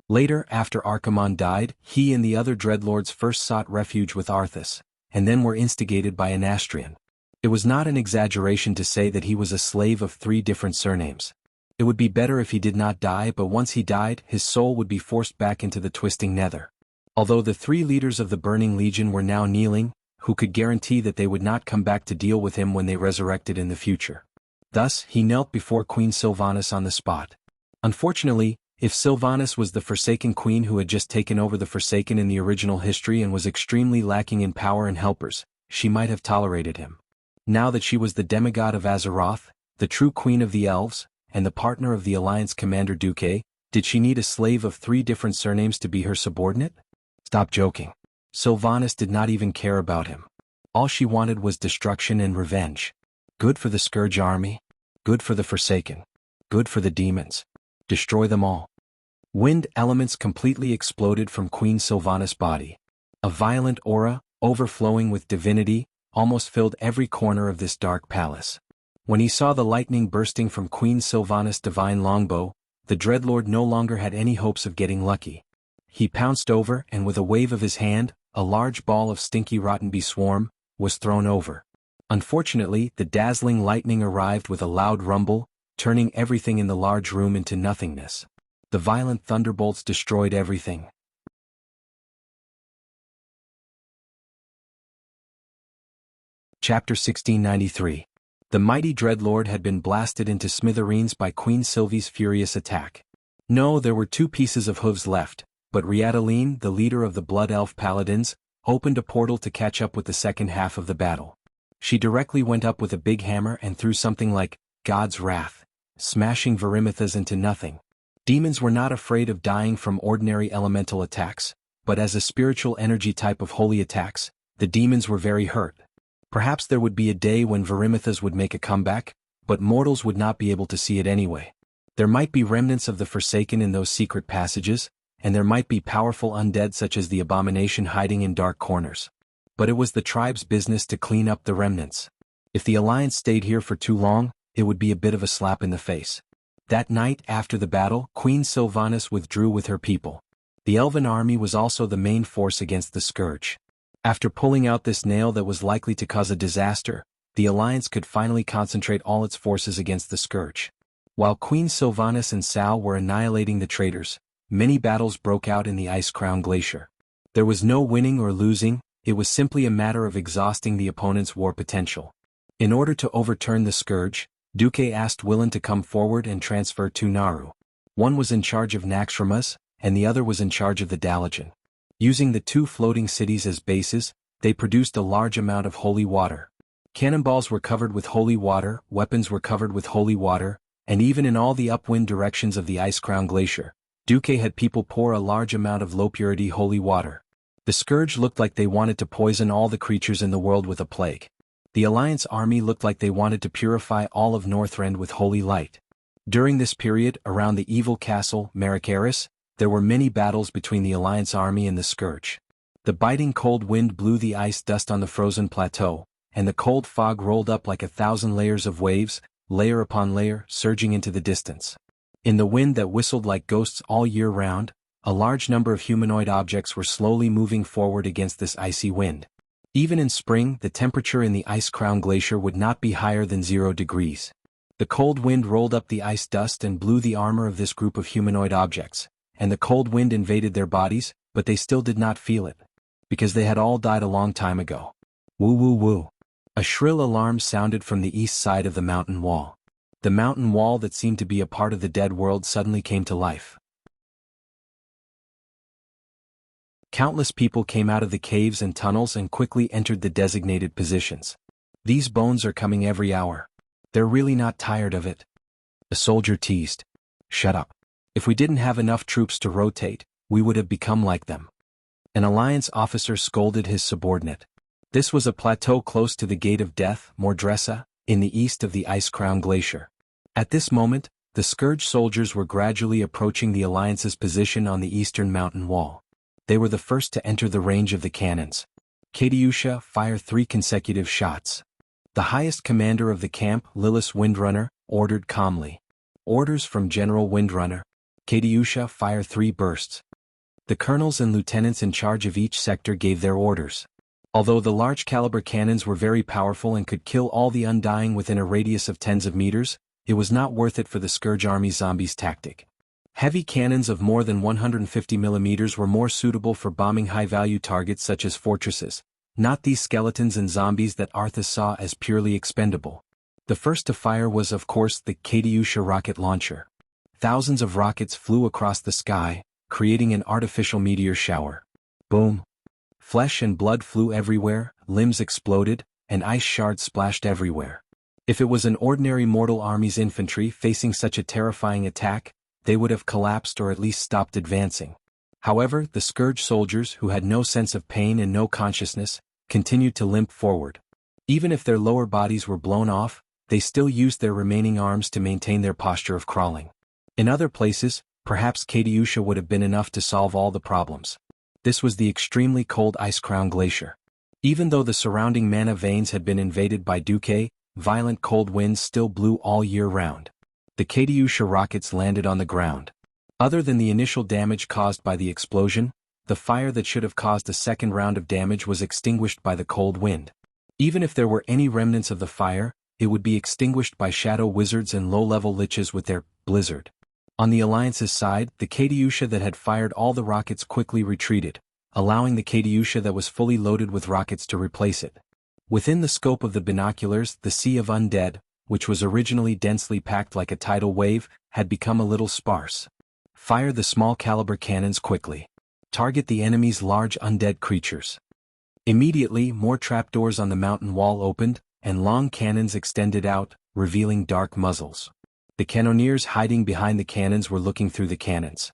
Later, after Archimonde died, he and the other Dreadlords first sought refuge with Arthas, and then were instigated by Anastrian. It was not an exaggeration to say that he was a slave of 3 different surnames. It would be better if he did not die, but once he died, his soul would be forced back into the twisting nether. Although the 3 leaders of the Burning Legion were now kneeling, who could guarantee that they would not come back to deal with him when they resurrected in the future? Thus, he knelt before Queen Sylvanas on the spot. Unfortunately, if Sylvanas was the Forsaken Queen who had just taken over the Forsaken in the original history and was extremely lacking in power and helpers, she might have tolerated him. Now that she was the demigod of Azeroth, the true Queen of the Elves, and the partner of the Alliance Commander Duque, did she need a slave of 3 different surnames to be her subordinate? Stop joking. Sylvanas did not even care about him. All she wanted was destruction and revenge. Good for the Scourge army. Good for the Forsaken. Good for the demons. Destroy them all. Wind elements completely exploded from Queen Sylvanas' body. A violent aura, overflowing with divinity, almost filled every corner of this dark palace. When he saw the lightning bursting from Queen Sylvanas' divine longbow, the Dreadlord no longer had any hopes of getting lucky. He pounced over and with a wave of his hand, a large ball of stinky rotten bee swarm was thrown over. Unfortunately, the dazzling lightning arrived with a loud rumble, turning everything in the large room into nothingness. The violent thunderbolts destroyed everything. Chapter 1693. The mighty Dreadlord had been blasted into smithereens by Queen Sylvie's furious attack. No, there were 2 pieces of hooves left, but Riataline, the leader of the Blood Elf Paladins, opened a portal to catch up with the second half of the battle. She directly went up with a big hammer and threw something like God's Wrath, smashing Verimithus into nothing. Demons were not afraid of dying from ordinary elemental attacks, but as a spiritual energy type of holy attacks, the demons were very hurt. Perhaps there would be a day when Verimithus would make a comeback, but mortals would not be able to see it anyway. There might be remnants of the Forsaken in those secret passages, and there might be powerful undead such as the Abomination hiding in dark corners. But it was the tribe's business to clean up the remnants. If the Alliance stayed here for too long, it would be a bit of a slap in the face. That night after the battle, Queen Sylvanas withdrew with her people. The Elven army was also the main force against the Scourge. After pulling out this nail that was likely to cause a disaster, the Alliance could finally concentrate all its forces against the Scourge. While Queen Sylvanas and Sal were annihilating the traitors, many battles broke out in the Ice-Crown Glacier. There was no winning or losing, it was simply a matter of exhausting the opponent's war potential. In order to overturn the Scourge, Duque asked Willan to come forward and transfer 2 Naru. One was in charge of Naxxramas, and the other was in charge of the Dalajan. Using the 2 floating cities as bases, they produced a large amount of holy water. Cannonballs were covered with holy water, weapons were covered with holy water, And even in all the upwind directions of the ice-crowned glacier, Duque had people pour a large amount of low-purity holy water. The scourge looked like they wanted to poison all the creatures in the world with a plague. The Alliance army looked like they wanted to purify all of Northrend with holy light. During this period, around the evil castle, Maricaris, there were many battles between the Alliance army and the scourge. The biting cold wind blew the ice dust on the frozen plateau, and the cold fog rolled up like 1,000 layers of waves, layer upon layer, surging into the distance. In the wind that whistled like ghosts all year round, a large number of humanoid objects were slowly moving forward against this icy wind. Even in spring, the temperature in the ice-crowned glacier would not be higher than 0 degrees. The cold wind rolled up the ice dust and blew the armor of this group of humanoid objects, and the cold wind invaded their bodies, but they still did not feel it. Because they had all died a long time ago. Woo woo woo. A shrill alarm sounded from the east side of the mountain wall. The mountain wall that seemed to be a part of the dead world suddenly came to life. Countless people came out of the caves and tunnels and quickly entered the designated positions. These bones are coming every hour. They're really not tired of it. A soldier teased. Shut up. If we didn't have enough troops to rotate, we would have become like them. An Alliance officer scolded his subordinate. This was a plateau close to the Gate of Death, Mordressa, in the east of the ice-crowned glacier. At this moment, the Scourge soldiers were gradually approaching the Alliance's position on the eastern mountain wall. They were the first to enter the range of the cannons. Katyusha, fire 3 consecutive shots. The highest commander of the camp, Lilith Windrunner, ordered calmly. Orders from General Windrunner. Katyusha, fire 3 bursts. The colonels and lieutenants in charge of each sector gave their orders. Although the large-caliber cannons were very powerful and could kill all the Undying within a radius of tens of meters, it was not worth it for the Scourge Army's zombies tactic. Heavy cannons of more than 150 millimeters were more suitable for bombing high-value targets such as fortresses, not these skeletons and zombies that Arthas saw as purely expendable. The first to fire was of course the Katyusha rocket launcher. Thousands of rockets flew across the sky, creating an artificial meteor shower. Boom. Flesh and blood flew everywhere, limbs exploded, and ice shards splashed everywhere. If it was an ordinary mortal army's infantry facing such a terrifying attack, they would have collapsed or at least stopped advancing. However, the Scourge soldiers, who had no sense of pain and no consciousness, continued to limp forward. Even if their lower bodies were blown off, they still used their remaining arms to maintain their posture of crawling. In other places, perhaps Katyusha would have been enough to solve all the problems. This was the extremely cold ice-crowned glacier. Even though the surrounding mana veins had been invaded by Duque, violent cold winds still blew all year round. The Katyusha rockets landed on the ground. Other than the initial damage caused by the explosion, the fire that should have caused a second round of damage was extinguished by the cold wind. Even if there were any remnants of the fire, it would be extinguished by shadow wizards and low-level liches with their blizzard. On the Alliance's side, the Katyusha that had fired all the rockets quickly retreated, allowing the Katyusha that was fully loaded with rockets to replace it. Within the scope of the binoculars, the sea of undead, which was originally densely packed like a tidal wave, had become a little sparse. Fire the small-caliber cannons quickly. Target the enemy's large undead creatures. Immediately, more trapdoors on the mountain wall opened, and long cannons extended out, revealing dark muzzles. The cannoneers hiding behind the cannons were looking through the cannons.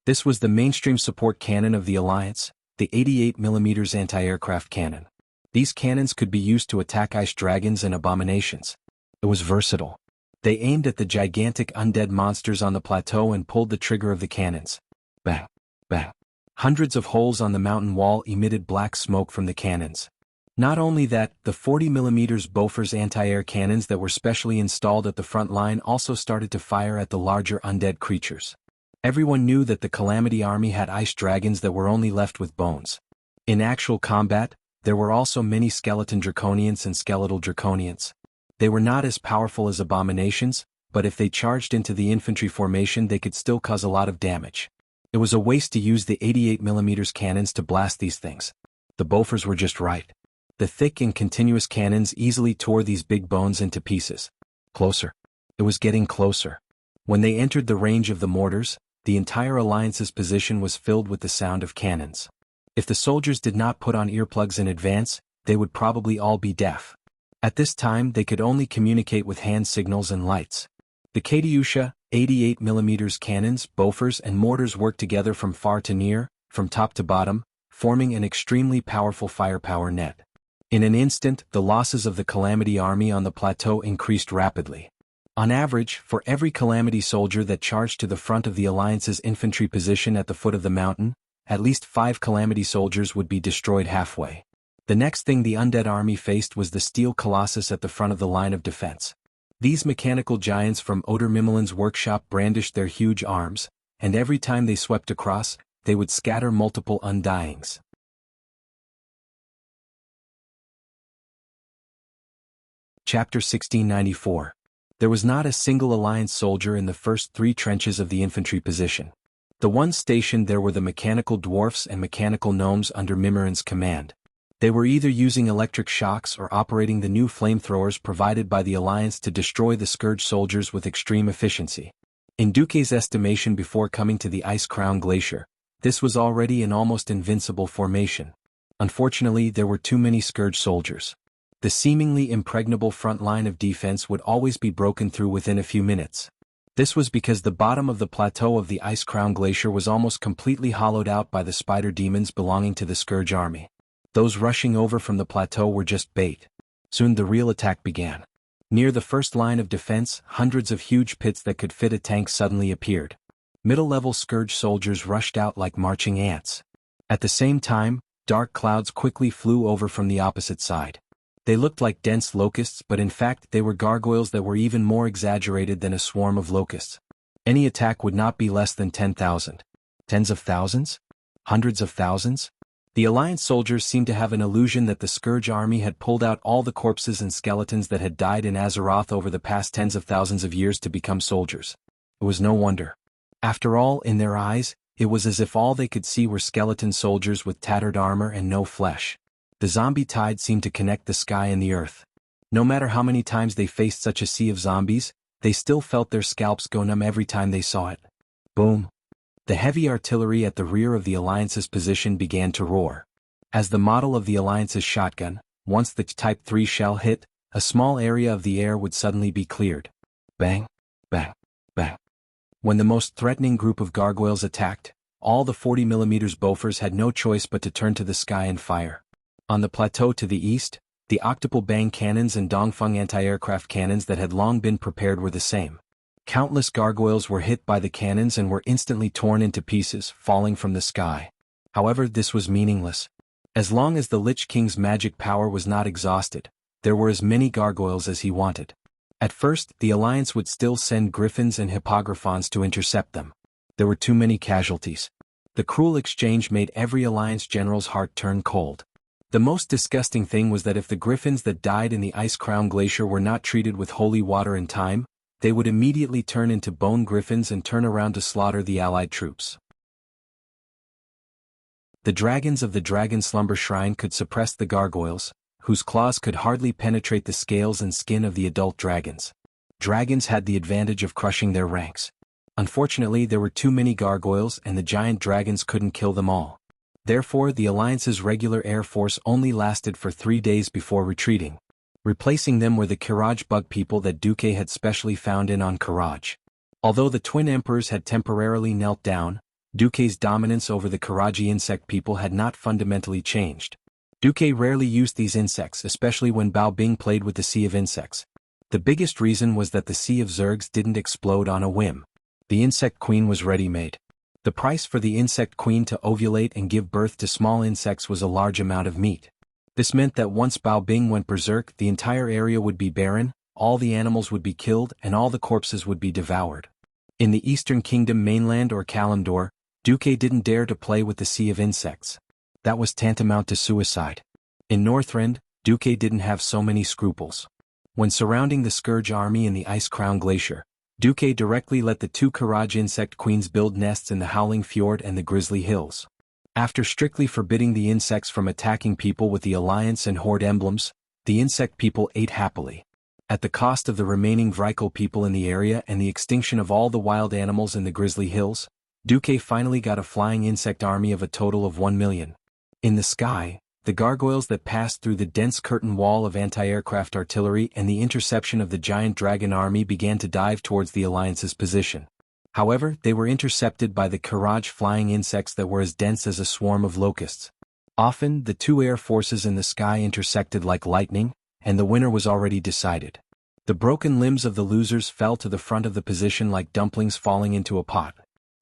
This was the mainstream support cannon of the Alliance, the 88mm anti-aircraft cannon. These cannons could be used to attack ice dragons and abominations. It was versatile. They aimed at the gigantic undead monsters on the plateau and pulled the trigger of the cannons. Bang! Bang! Hundreds of holes on the mountain wall emitted black smoke from the cannons. Not only that, the 40mm Bofors anti-air cannons that were specially installed at the front line also started to fire at the larger undead creatures. Everyone knew that the Calamity Army had ice dragons that were only left with bones. In actual combat, there were also many skeleton draconians and skeletal draconians. They were not as powerful as abominations, but if they charged into the infantry formation they could still cause a lot of damage. It was a waste to use the 88mm cannons to blast these things. The Bofors were just right. The thick and continuous cannons easily tore these big bones into pieces. Closer. It was getting closer. When they entered the range of the mortars, the entire Alliance's position was filled with the sound of cannons. If the soldiers did not put on earplugs in advance, they would probably all be deaf. At this time they could only communicate with hand signals and lights. The Katyusha, 88mm cannons, bofors and mortars worked together from far to near, from top to bottom, forming an extremely powerful firepower net. In an instant, the losses of the Calamity army on the plateau increased rapidly. On average, for every Calamity soldier that charged to the front of the Alliance's infantry position at the foot of the mountain, at least 5 Calamity soldiers would be destroyed halfway. The next thing the undead army faced was the steel colossus at the front of the line of defense. These mechanical giants from Oder Mimmelin's workshop brandished their huge arms, and every time they swept across, they would scatter multiple undyings. Chapter 1694. There was not a single Alliance soldier in the first 3 trenches of the infantry position. The ones stationed there were the mechanical dwarfs and mechanical gnomes under Mimirin's command. They were either using electric shocks or operating the new flamethrowers provided by the Alliance to destroy the Scourge soldiers with extreme efficiency. In Duque's estimation before coming to the Ice Crown Glacier, this was already an almost invincible formation. Unfortunately, there were too many Scourge soldiers. The seemingly impregnable front line of defense would always be broken through within a few minutes. This was because the bottom of the plateau of the Ice Crown Glacier was almost completely hollowed out by the spider demons belonging to the Scourge army. Those rushing over from the plateau were just bait. Soon the real attack began. Near the first line of defense, hundreds of huge pits that could fit a tank suddenly appeared. Middle-level Scourge soldiers rushed out like marching ants. At the same time, dark clouds quickly flew over from the opposite side. They looked like dense locusts, but in fact they were gargoyles that were even more exaggerated than a swarm of locusts. Any attack would not be less than 10,000. Tens of thousands? Hundreds of thousands? The Alliance soldiers seemed to have an illusion that the Scourge army had pulled out all the corpses and skeletons that had died in Azeroth over the past tens of thousands of years to become soldiers. It was no wonder. After all, in their eyes, it was as if all they could see were skeleton soldiers with tattered armor and no flesh. The zombie tide seemed to connect the sky and the earth. No matter how many times they faced such a sea of zombies, they still felt their scalps go numb every time they saw it. Boom. The heavy artillery at the rear of the Alliance's position began to roar. As the model of the Alliance's shotgun, once the Type 3 shell hit, a small area of the air would suddenly be cleared. Bang, bang, bang. When the most threatening group of gargoyles attacked, all the 40mm bofors had no choice but to turn to the sky and fire. On the plateau to the east, the octuple bang cannons and Dongfeng anti-aircraft cannons that had long been prepared were the same. Countless gargoyles were hit by the cannons and were instantly torn into pieces, falling from the sky. However, this was meaningless. As long as the Lich King's magic power was not exhausted, there were as many gargoyles as he wanted. At first, the Alliance would still send griffins and hippogriffons to intercept them. There were too many casualties. The cruel exchange made every Alliance general's heart turn cold. The most disgusting thing was that if the griffins that died in the Ice Crown Glacier were not treated with holy water in time, they would immediately turn into bone griffins and turn around to slaughter the Allied troops. The dragons of the Dragon Slumber Shrine could suppress the gargoyles, whose claws could hardly penetrate the scales and skin of the adult dragons. Dragons had the advantage of crushing their ranks. Unfortunately, there were too many gargoyles and the giant dragons couldn't kill them all. Therefore, the Alliance's regular air force only lasted for 3 days before retreating. Replacing them were the Kiraj bug people that Duque had specially found on Kiraj. Although the Twin Emperors had temporarily knelt down, Duque's dominance over the Kiraji insect people had not fundamentally changed. Duque rarely used these insects, especially when Bao Bing played with the Sea of Insects. The biggest reason was that the Sea of Zergs didn't explode on a whim. The Insect Queen was ready-made. The price for the Insect Queen to ovulate and give birth to small insects was a large amount of meat. This meant that once Bao Bing went berserk, the entire area would be barren, all the animals would be killed, and all the corpses would be devoured. In the Eastern Kingdom mainland or Kalimdor, Duque didn't dare to play with the Sea of Insects. That was tantamount to suicide. In Northrend, Duque didn't have so many scruples. When surrounding the Scourge army in the Ice Crown Glacier, Duque directly let the 2 Kiraj insect queens build nests in the Howling Fjord and the Grizzly Hills. After strictly forbidding the insects from attacking people with the Alliance and Horde emblems, the insect people ate happily. At the cost of the remaining Vrykul people in the area and the extinction of all the wild animals in the Grizzly Hills, Duque finally got a flying insect army of a total of 1 million. In the sky, the gargoyles that passed through the dense curtain wall of anti-aircraft artillery and the interception of the giant dragon army began to dive towards the Alliance's position. However, they were intercepted by the Courage flying insects that were as dense as a swarm of locusts. Often, the two air forces in the sky intersected like lightning, and the winner was already decided. The broken limbs of the losers fell to the front of the position like dumplings falling into a pot.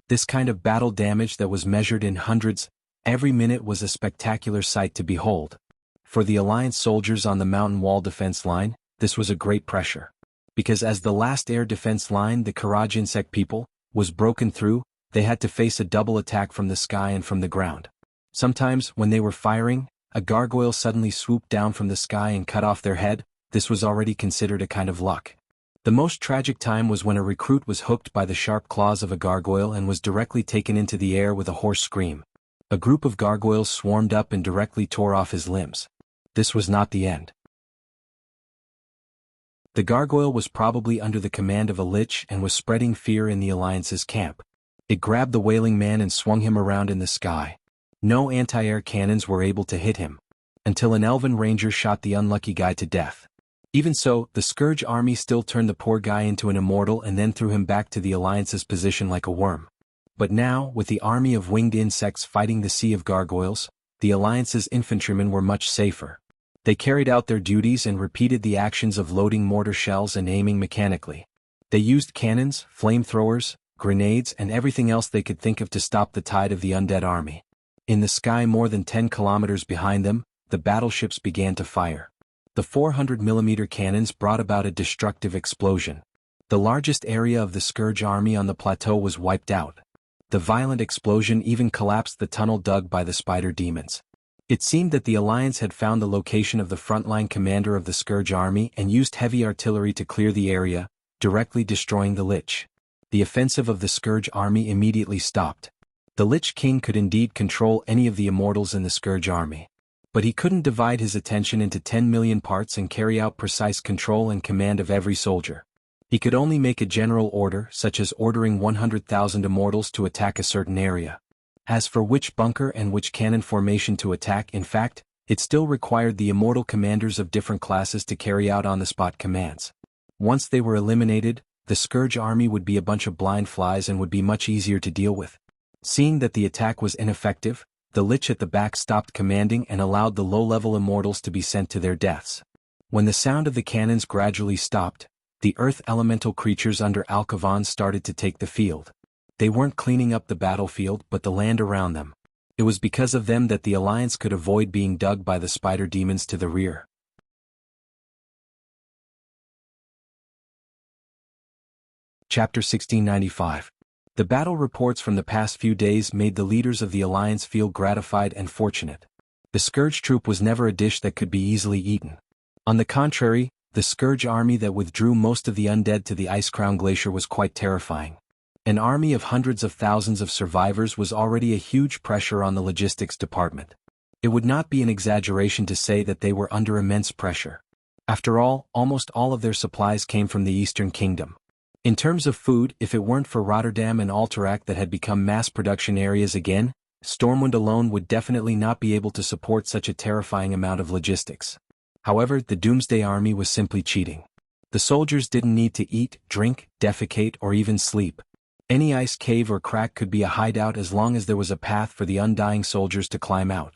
This kind of battle damage that was measured in hundreds every minute was a spectacular sight to behold. For the Alliance soldiers on the mountain wall defense line, this was a great pressure. Because as the last air defense line, the Courage insect people, was broken through, they had to face a double attack from the sky and from the ground. Sometimes, when they were firing, a gargoyle suddenly swooped down from the sky and cut off their head. This was already considered a kind of luck. The most tragic time was when a recruit was hooked by the sharp claws of a gargoyle and was directly taken into the air with a hoarse scream. A group of gargoyles swarmed up and directly tore off his limbs. This was not the end. The gargoyle was probably under the command of a lich and was spreading fear in the Alliance's camp. It grabbed the wailing man and swung him around in the sky. No anti-air cannons were able to hit him, until an elven ranger shot the unlucky guy to death. Even so, the Scourge army still turned the poor guy into an immortal and then threw him back to the Alliance's position like a worm. But now, with the army of winged insects fighting the sea of gargoyles, the Alliance's infantrymen were much safer. They carried out their duties and repeated the actions of loading mortar shells and aiming mechanically. They used cannons, flamethrowers, grenades and everything else they could think of to stop the tide of the undead army. In the sky more than 10 kilometers behind them, the battleships began to fire. The 400mm cannons brought about a destructive explosion. The largest area of the Scourge army on the plateau was wiped out. The violent explosion even collapsed the tunnel dug by the spider demons. It seemed that the Alliance had found the location of the frontline commander of the Scourge army and used heavy artillery to clear the area, directly destroying the Lich. The offensive of the Scourge army immediately stopped. The Lich King could indeed control any of the immortals in the Scourge army. But he couldn't divide his attention into 10 million parts and carry out precise control and command of every soldier. He could only make a general order, such as ordering 100,000 immortals to attack a certain area. As for which bunker and which cannon formation to attack, in fact, it still required the immortal commanders of different classes to carry out on-the-spot commands. Once they were eliminated, the Scourge army would be a bunch of blind flies and would be much easier to deal with. Seeing that the attack was ineffective, the Lich at the back stopped commanding and allowed the low-level immortals to be sent to their deaths. When the sound of the cannons gradually stopped, the earth elemental creatures under Alcavan started to take the field. They weren't cleaning up the battlefield but the land around them. It was because of them that the Alliance could avoid being dug by the spider demons to the rear. Chapter 1695. The battle reports from the past few days made the leaders of the Alliance feel gratified and fortunate. The Scourge troop was never a dish that could be easily eaten. On the contrary, the Scourge army that withdrew most of the undead to the Icecrown Glacier was quite terrifying. An army of hundreds of thousands of survivors was already a huge pressure on the logistics department. It would not be an exaggeration to say that they were under immense pressure. After all, almost all of their supplies came from the Eastern Kingdom. In terms of food, if it weren't for Rotterdam and Alterac that had become mass production areas again, Stormwind alone would definitely not be able to support such a terrifying amount of logistics. However, the Doomsday Army was simply cheating. The soldiers didn't need to eat, drink, defecate, or even sleep. Any ice cave or crack could be a hideout as long as there was a path for the undying soldiers to climb out.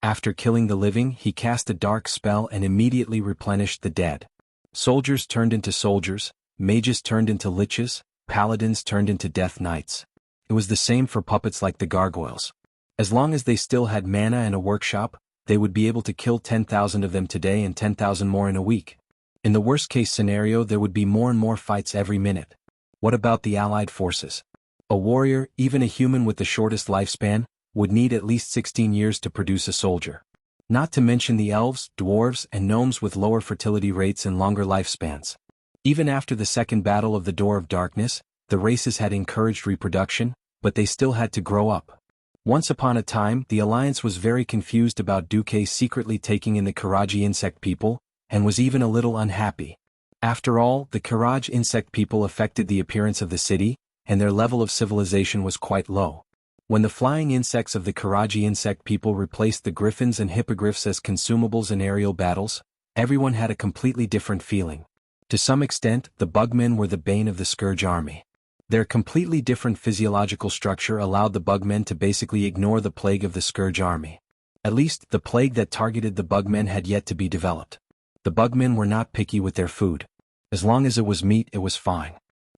After killing the living, he cast a dark spell and immediately replenished the dead. Soldiers turned into soldiers, mages turned into liches, paladins turned into death knights. It was the same for puppets like the gargoyles. As long as they still had mana and a workshop, they would be able to kill 10,000 of them today and 10,000 more in a week. In the worst-case scenario, there would be more and more fights every minute. What about the allied forces? A warrior, even a human with the shortest lifespan, would need at least 16 years to produce a soldier. Not to mention the elves, dwarves, and gnomes with lower fertility rates and longer lifespans. Even after the Second Battle of the Door of Darkness, the races had encouraged reproduction, but they still had to grow up. Once upon a time, the Alliance was very confused about Duque secretly taking in the Karaji insect people, and was even a little unhappy. After all, the Courage insect people affected the appearance of the city, and their level of civilization was quite low. When the flying insects of the Karaji insect people replaced the griffins and hippogriffs as consumables in aerial battles, everyone had a completely different feeling. To some extent, the bugmen were the bane of the Scourge army. Their completely different physiological structure allowed the bugmen to basically ignore the plague of the Scourge army. At least, the plague that targeted the bugmen had yet to be developed. The bugmen were not picky with their food. As long as it was meat, it was fine.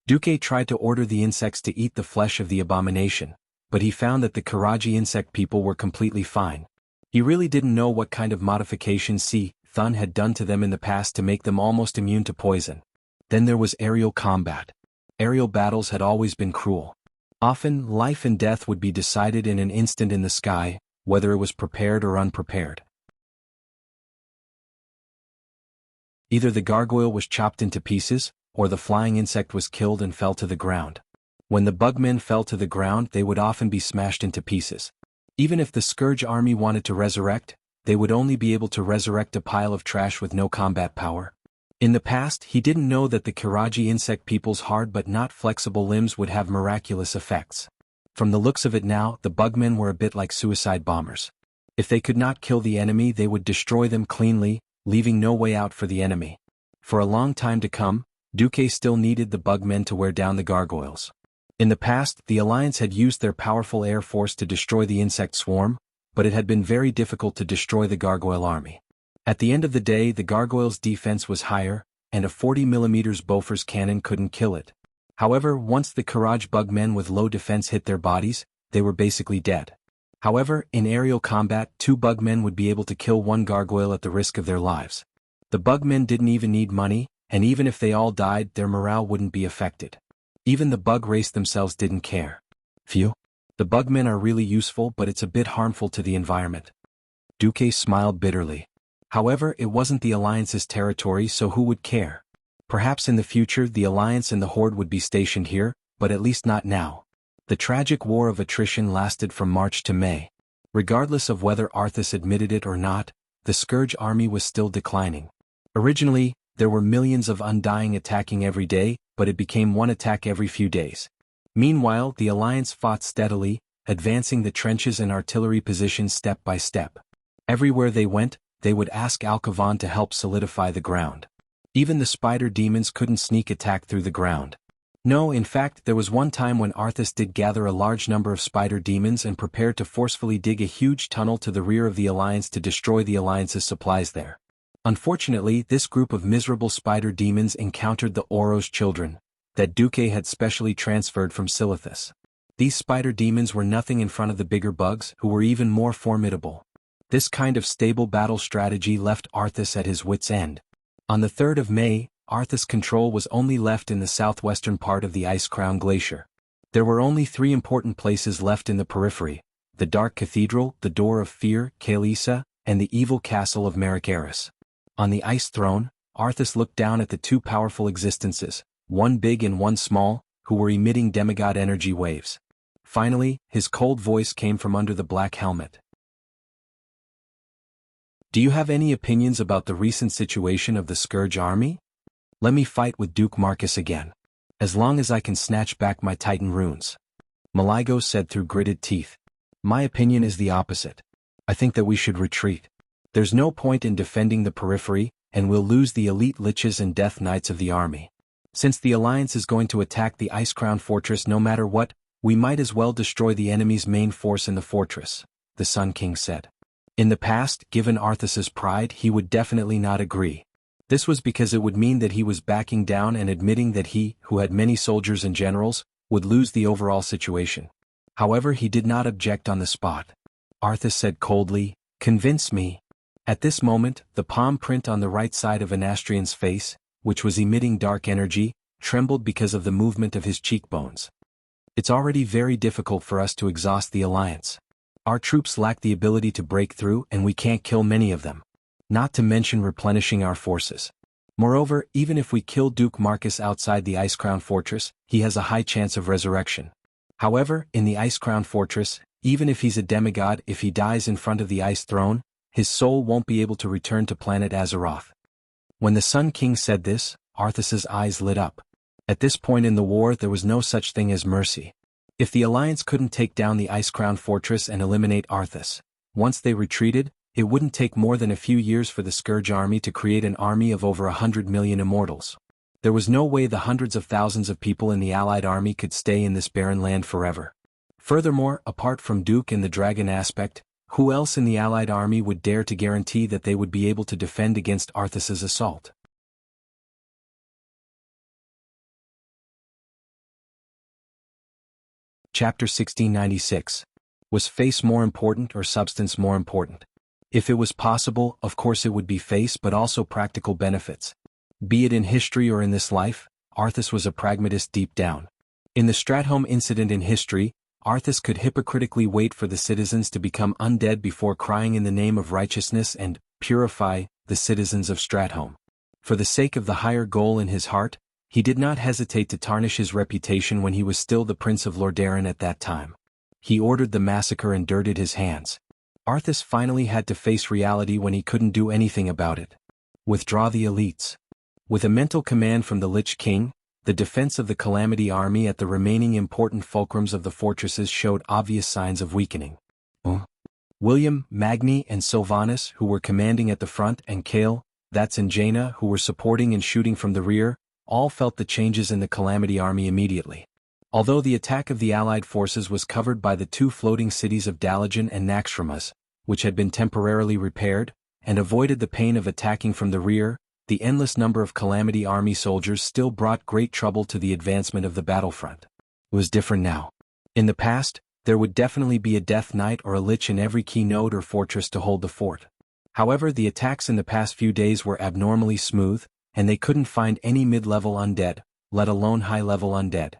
Duque tried to order the insects to eat the flesh of the abomination, but he found that the Karaji insect people were completely fine. He really didn't know what kind of modifications Thun had done to them in the past to make them almost immune to poison. Then there was aerial combat. Aerial battles had always been cruel. Often, life and death would be decided in an instant in the sky, whether it was prepared or unprepared. Either the gargoyle was chopped into pieces, or the flying insect was killed and fell to the ground. When the bugmen fell to the ground, they would often be smashed into pieces. Even if the Scourge army wanted to resurrect, they would only be able to resurrect a pile of trash with no combat power. In the past, he didn't know that the Karaji insect people's hard but not flexible limbs would have miraculous effects. From the looks of it now, the bugmen were a bit like suicide bombers. If they could not kill the enemy, they would destroy them cleanly, leaving no way out for the enemy. For a long time to come, Duque still needed the bugmen to wear down the gargoyles. In the past, the Alliance had used their powerful air force to destroy the insect swarm, but it had been very difficult to destroy the gargoyle army. At the end of the day, the gargoyle's defense was higher, and a 40mm Bofors cannon couldn't kill it. However, once the Karaj bugmen with low defense hit their bodies, they were basically dead. However, in aerial combat, 2 bugmen would be able to kill 1 gargoyle at the risk of their lives. The bugmen didn't even need money, and even if they all died, their morale wouldn't be affected. Even the bug race themselves didn't care. Phew. The bugmen are really useful, but it's a bit harmful to the environment. Duque smiled bitterly. However, it wasn't the Alliance's territory, so who would care? Perhaps in the future the Alliance and the Horde would be stationed here, but at least not now. The tragic war of attrition lasted from March to May. Regardless of whether Arthas admitted it or not, the Scourge army was still declining. Originally, there were millions of Undying attacking every day, but it became 1 attack every few days. Meanwhile, the Alliance fought steadily, advancing the trenches and artillery positions step by step. Everywhere they went, they would ask Alcavan to help solidify the ground. Even the spider demons couldn't sneak attack through the ground. No, in fact, there was one time when Arthas did gather a large number of spider demons and prepared to forcefully dig a huge tunnel to the rear of the Alliance to destroy the Alliance's supplies there. Unfortunately, this group of miserable spider demons encountered the Oros children, that Duque had specially transferred from Silithus. These spider demons were nothing in front of the bigger bugs, who were even more formidable. This kind of stable battle strategy left Arthas at his wit's end. On the 3rd of May, Arthas' control was only left in the southwestern part of the Ice Crown Glacier. There were only 3 important places left in the periphery: the Dark Cathedral, the Door of Fear, Kaelisa, and the evil castle of Marikaris. On the Ice Throne, Arthas looked down at the 2 powerful existences, one big and one small, who were emitting demigod energy waves. Finally, his cold voice came from under the black helmet. Do you have any opinions about the recent situation of the Scourge army? Let me fight with Duke Marcus again. As long as I can snatch back my Titan runes. Maligo said through gritted teeth. My opinion is the opposite. I think that we should retreat. There's no point in defending the periphery, and we'll lose the elite liches and death knights of the army. Since the Alliance is going to attack the Ice Crown Fortress no matter what, we might as well destroy the enemy's main force in the fortress, the Sun King said. In the past, given Arthas's pride, he would definitely not agree. This was because it would mean that he was backing down and admitting that he, who had many soldiers and generals, would lose the overall situation. However, he did not object on the spot. Arthas said coldly, "Convince me." At this moment, the palm print on the right side of Anastrian's face, which was emitting dark energy, trembled because of the movement of his cheekbones. It's already very difficult for us to exhaust the Alliance. Our troops lack the ability to break through and we can't kill many of them. Not to mention replenishing our forces. Moreover, even if we kill Duke Marcus outside the Ice Crown Fortress, he has a high chance of resurrection. However, in the Ice Crown Fortress, even if he's a demigod, if he dies in front of the Ice Throne, his soul won't be able to return to planet Azeroth. When the Sun King said this, Arthas's eyes lit up. At this point in the war there was no such thing as mercy. If the Alliance couldn't take down the Ice-Crown Fortress and eliminate Arthas, once they retreated, it wouldn't take more than a few years for the Scourge army to create an army of over 100 million immortals. There was no way the hundreds of thousands of people in the Allied army could stay in this barren land forever. Furthermore, apart from Duke and the dragon aspect, who else in the Allied army would dare to guarantee that they would be able to defend against Arthas's assault? Chapter 1696. Was face more important or substance more important? If it was possible, of course it would be face, but also practical benefits. Be it in history or in this life, Arthas was a pragmatist deep down. In the Stratholme incident in history, Arthas could hypocritically wait for the citizens to become undead before crying in the name of righteousness and purify the citizens of Stratholme. For the sake of the higher goal in his heart, he did not hesitate to tarnish his reputation when he was still the Prince of Lordaeron at that time. He ordered the massacre and dirtied his hands. Arthas finally had to face reality when he couldn't do anything about it. Withdraw the elites. With a mental command from the Lich King, the defense of the Calamity army at the remaining important fulcrums of the fortresses showed obvious signs of weakening. William, Magni and Sylvanas, who were commanding at the front, and Cale, that's and Jaina, who were supporting and shooting from the rear, all felt the changes in the Calamity army immediately. Although the attack of the Allied forces was covered by the two floating cities of Dalajan and Naxxramas, which had been temporarily repaired, and avoided the pain of attacking from the rear, the endless number of Calamity army soldiers still brought great trouble to the advancement of the battlefront. It was different now. In the past, there would definitely be a Death Knight or a Lich in every key node or fortress to hold the fort. However, the attacks in the past few days were abnormally smooth, and they couldn't find any mid-level undead, let alone high-level undead.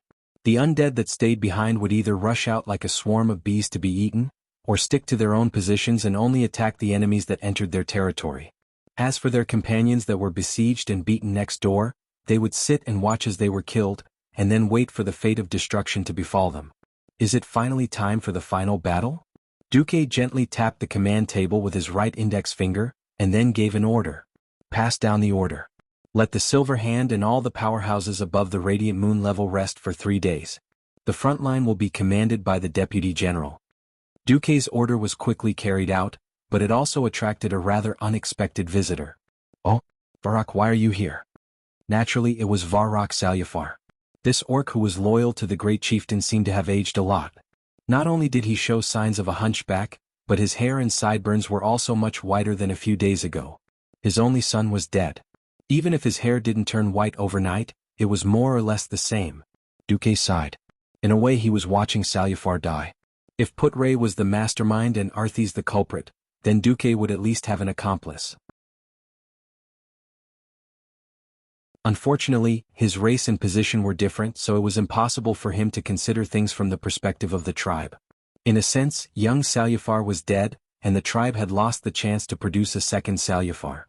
The undead that stayed behind would either rush out like a swarm of bees to be eaten, or stick to their own positions and only attack the enemies that entered their territory. As for their companions that were besieged and beaten next door, they would sit and watch as they were killed, and then wait for the fate of destruction to befall them. Is it finally time for the final battle? Duque gently tapped the command table with his right index finger, and then gave an order. Pass down the order. Let the Silver Hand and all the powerhouses above the Radiant Moon level rest for 3 days. The front line will be commanded by the Deputy General. Duque's order was quickly carried out, but it also attracted a rather unexpected visitor. Oh, Varrock, why are you here? Naturally, it was Varrock Salyafar. This orc who was loyal to the great chieftain seemed to have aged a lot. Not only did he show signs of a hunchback, but his hair and sideburns were also much whiter than a few days ago. His only son was dead. Even if his hair didn't turn white overnight, it was more or less the same. Duque sighed. In a way, he was watching Salyafar die. If Putray was the mastermind and Arthas the culprit, then Duque would at least have an accomplice. Unfortunately, his race and position were different, so it was impossible for him to consider things from the perspective of the tribe. In a sense, young Salyafar was dead, and the tribe had lost the chance to produce a second Salyafar.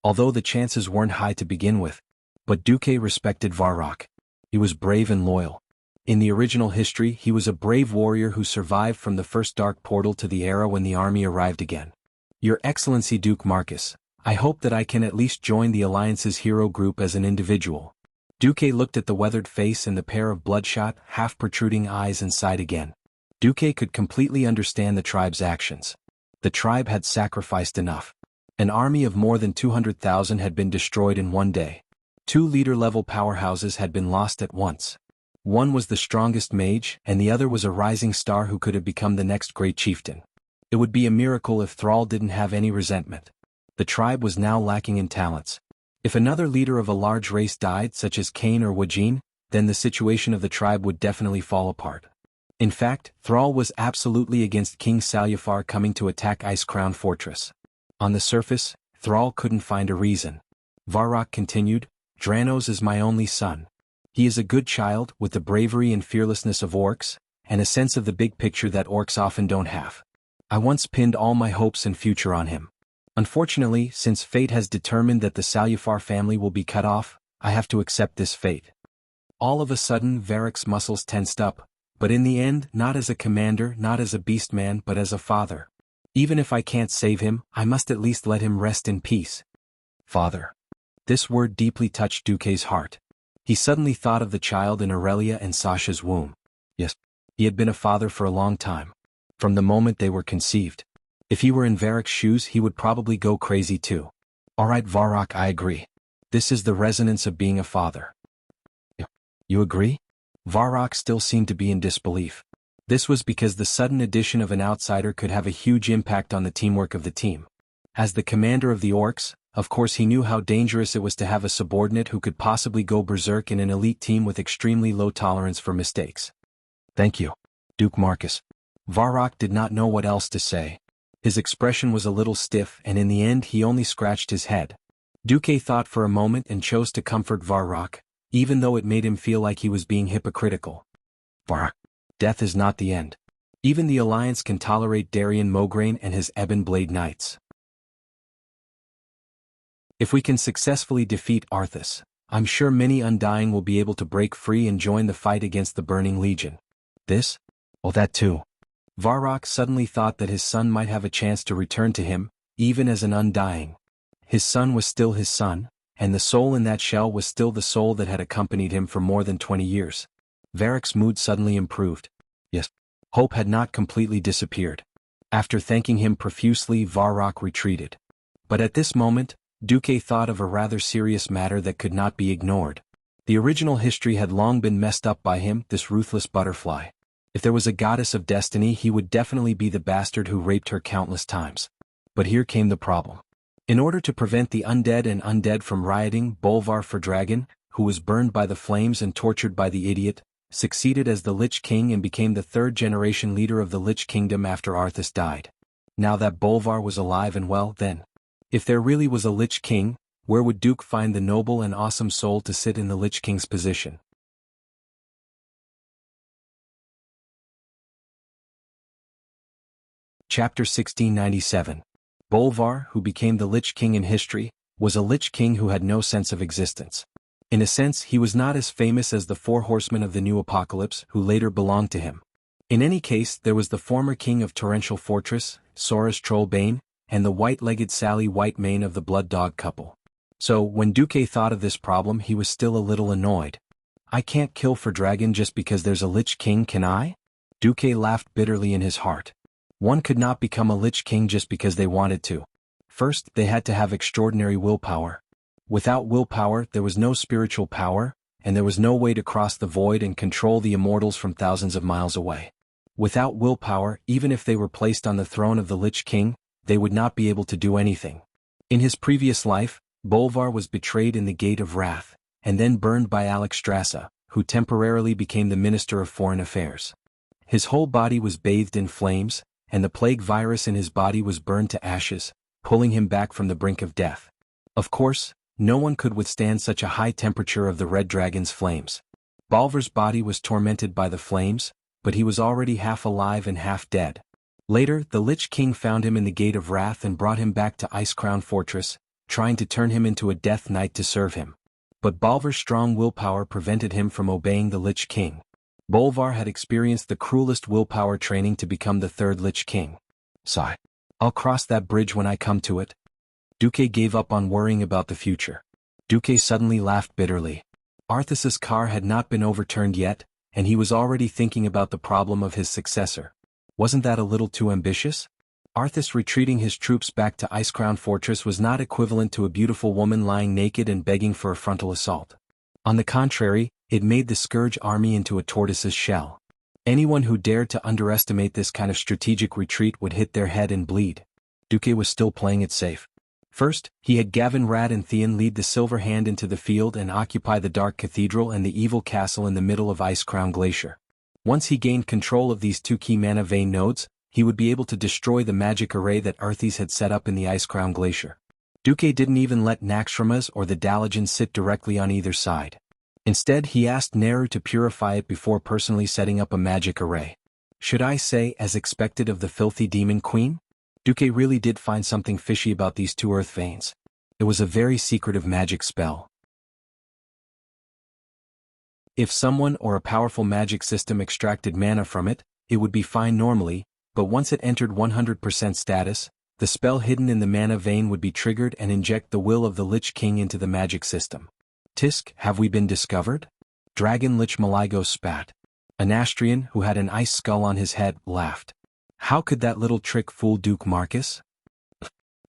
Although the chances weren't high to begin with. But Duque respected Varrock. He was brave and loyal. In the original history, he was a brave warrior who survived from the first dark portal to the era when the army arrived again. Your Excellency Duke Marcus, I hope that I can at least join the Alliance's hero group as an individual. Duque looked at the weathered face and the pair of bloodshot, half-protruding eyes and sighed again. Duque could completely understand the tribe's actions. The tribe had sacrificed enough. An army of more than 200,000 had been destroyed in one day. 2 leader-level powerhouses had been lost at once. One was the strongest mage, and the other was a rising star who could have become the next great chieftain. It would be a miracle if Thrall didn't have any resentment. The tribe was now lacking in talents. If another leader of a large race died, such as Cain or Wajin, then the situation of the tribe would definitely fall apart. In fact, Thrall was absolutely against King Salyafar coming to attack Ice-Crown Fortress. On the surface, Thrall couldn't find a reason. Varrock continued, Dranos is my only son. He is a good child with the bravery and fearlessness of orcs, and a sense of the big picture that orcs often don't have. I once pinned all my hopes and future on him. Unfortunately, since fate has determined that the Salyafar family will be cut off, I have to accept this fate. All of a sudden Varrock's muscles tensed up, but in the end, not as a commander, not as a beastman, but as a father. Even if I can't save him, I must at least let him rest in peace. Father. This word deeply touched Duque's heart. He suddenly thought of the child in Aurelia and Sasha's womb. Yes, He had been a father for a long time. From the moment they were conceived. If he were in Varroc's shoes he would probably go crazy too. Alright Varrock, I agree. This is the resonance of being a father. You agree? Varrock still seemed to be in disbelief. This was because the sudden addition of an outsider could have a huge impact on the teamwork of the team. As the commander of the orcs, of course he knew how dangerous it was to have a subordinate who could possibly go berserk in an elite team with extremely low tolerance for mistakes. Thank you, Duke Marcus. Varrock did not know what else to say. His expression was a little stiff and in the end he only scratched his head. Duque thought for a moment and chose to comfort Varrock, even though it made him feel like he was being hypocritical. Varrock, death is not the end. Even the Alliance can tolerate Darien Mograine and his Ebon Blade Knights. If we can successfully defeat Arthas, I'm sure many Undying will be able to break free and join the fight against the Burning Legion. This? Oh, that too. Varrock suddenly thought that his son might have a chance to return to him, even as an Undying. His son was still his son, and the soul in that shell was still the soul that had accompanied him for more than 20 years. Varroc's mood suddenly improved. Yes, hope had not completely disappeared. After thanking him profusely, Varrock retreated. But at this moment, Duque thought of a rather serious matter that could not be ignored. The original history had long been messed up by him, this ruthless butterfly. If there was a goddess of destiny he would definitely be the bastard who raped her countless times. But here came the problem. In order to prevent the undead from rioting, Bolvar Fordragon, who was burned by the flames and tortured by the idiot, succeeded as the Lich King and became the third-generation leader of the Lich Kingdom after Arthas died. Now that Bolvar was alive and well, then, if there really was a Lich King, where would Duke find the noble and awesome soul to sit in the Lich King's position? Chapter 1697. Bolvar, who became the Lich King in history, was a Lich King who had no sense of existence. In a sense he was not as famous as the four horsemen of the New Apocalypse who later belonged to him. In any case there was the former king of Torrential Fortress, Soras Trollbane, and the white-legged Sally Whitemane of the Blood Dog couple. So, when Duque thought of this problem he was still a little annoyed. I can't kill Fordragon just because there's a Lich King, can I? Duque laughed bitterly in his heart. One could not become a Lich King just because they wanted to. First, they had to have extraordinary willpower. Without willpower there was no spiritual power, and there was no way to cross the void and control the immortals from thousands of miles away. Without willpower, even if they were placed on the throne of the Lich King, they would not be able to do anything. In his previous life, Bolvar was betrayed in the Gate of Wrath, and then burned by Alexstrasza, who temporarily became the Minister of Foreign Affairs. His whole body was bathed in flames, and the plague virus in his body was burned to ashes, pulling him back from the brink of death. Of course, no one could withstand such a high temperature of the Red Dragon's flames. Bolvar's body was tormented by the flames, but he was already half alive and half dead. Later, the Lich King found him in the Gate of Wrath and brought him back to Icecrown Fortress, trying to turn him into a Death Knight to serve him. But Bolvar's strong willpower prevented him from obeying the Lich King. Bolvar had experienced the cruelest willpower training to become the third Lich King. Sigh. I'll cross that bridge when I come to it. Duque gave up on worrying about the future. Duque suddenly laughed bitterly. Arthas's car had not been overturned yet, and he was already thinking about the problem of his successor. Wasn't that a little too ambitious? Arthas retreating his troops back to Icecrown Fortress was not equivalent to a beautiful woman lying naked and begging for a frontal assault. On the contrary, it made the Scourge army into a tortoise's shell. Anyone who dared to underestimate this kind of strategic retreat would hit their head and bleed. Duque was still playing it safe. First, he had Gavin Rad and Theon lead the Silver Hand into the field and occupy the Dark Cathedral and the Evil Castle in the middle of Icecrown Glacier. Once he gained control of these two key mana vein nodes, he would be able to destroy the magic array that Arthas had set up in the Icecrown Glacier. Duque didn't even let Naxxramas or the Dalajan sit directly on either side. Instead he asked Neru to purify it before personally setting up a magic array. Should I say, as expected of the filthy demon queen? Duque really did find something fishy about these two earth veins. It was a very secretive magic spell. If someone or a powerful magic system extracted mana from it, it would be fine normally, but once it entered 100% status, the spell hidden in the mana vein would be triggered and inject the will of the Lich King into the magic system. Tisk, have we been discovered? Dragon Lich Maligos spat. An Astrian, who had an ice skull on his head, laughed. How could that little trick fool Duke Marcus?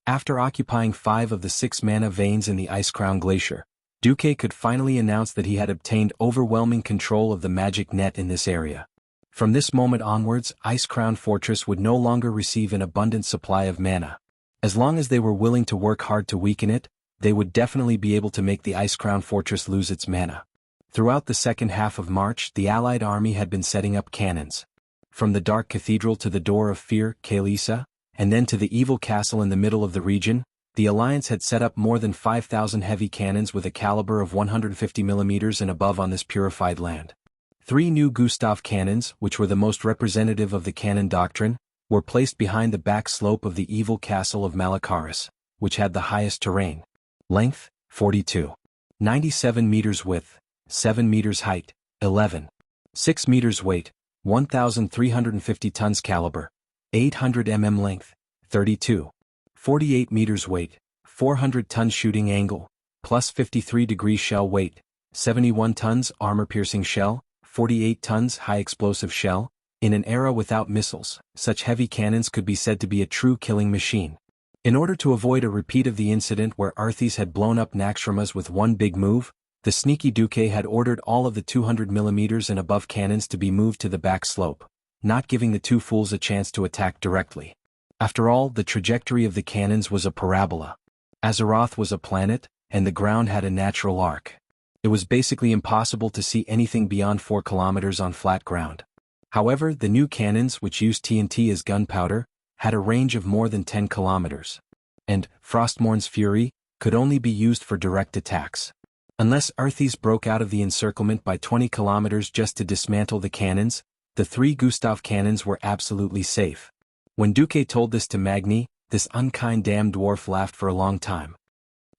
After occupying 5 of the 6 mana veins in the Ice Crown Glacier, Duque could finally announce that he had obtained overwhelming control of the magic net in this area. From this moment onwards, Ice Crown Fortress would no longer receive an abundant supply of mana. As long as they were willing to work hard to weaken it, they would definitely be able to make the Ice Crown Fortress lose its mana. Throughout the second half of March, the Allied army had been setting up cannons. From the Dark Cathedral to the Door of Fear, Kalisa, and then to the Evil Castle in the middle of the region, the Alliance had set up more than 5,000 heavy cannons with a caliber of 150 mm and above on this purified land. 3 new Gustav cannons, which were the most representative of the cannon doctrine, were placed behind the back slope of the Evil Castle of Malakaris, which had the highest terrain. Length, 42. 97 meters width, 7 meters height, 11. 6 meters weight, 1,350 tons caliber, 800 mm length, 32. 48 meters weight, 400 tons shooting angle, plus 53 degrees shell weight, 71 tons armor-piercing shell, 48 tons high-explosive shell. In an era without missiles, such heavy cannons could be said to be a true killing machine. In order to avoid a repeat of the incident where Arthas had blown up Naxxramas with one big move, the sneaky Duque had ordered all of the 200 mm and above cannons to be moved to the back slope, not giving the 2 fools a chance to attack directly. After all, the trajectory of the cannons was a parabola. Azeroth was a planet, and the ground had a natural arc. It was basically impossible to see anything beyond 4 kilometers on flat ground. However, the new cannons, which used TNT as gunpowder, had a range of more than 10 kilometers. And Frostmourn's Fury could only be used for direct attacks. Unless Arthas broke out of the encirclement by 20 kilometers just to dismantle the cannons, the 3 Gustav cannons were absolutely safe. When Duque told this to Magni, this unkind damn dwarf laughed for a long time.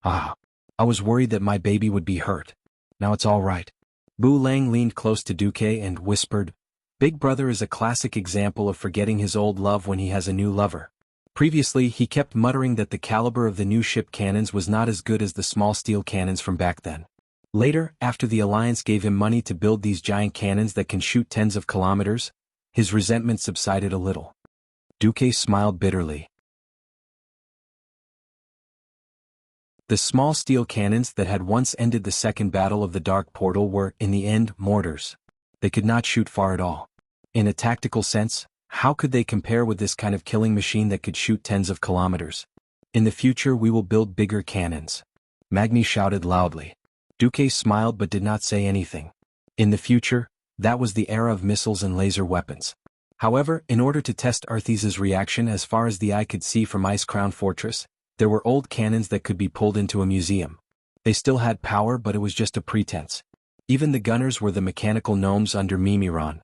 I was worried that my baby would be hurt. Now it's all right. Bu Lang leaned close to Duque and whispered, Big Brother is a classic example of forgetting his old love when he has a new lover. Previously, he kept muttering that the caliber of the new ship cannons was not as good as the small steel cannons from back then. Later, after the Alliance gave him money to build these giant cannons that can shoot tens of kilometers, his resentment subsided a little. Duque smiled bitterly. The small steel cannons that had once ended the Second Battle of the Dark Portal were, in the end, mortars. They could not shoot far at all. In a tactical sense, how could they compare with this kind of killing machine that could shoot tens of kilometers? In the future we will build bigger cannons. Magni shouted loudly. Duque smiled but did not say anything. In the future, that was the era of missiles and laser weapons. However, in order to test Arthas' reaction as far as the eye could see from Ice Crown Fortress, there were old cannons that could be pulled into a museum. They still had power, but it was just a pretense. Even the gunners were the mechanical gnomes under Mimiron.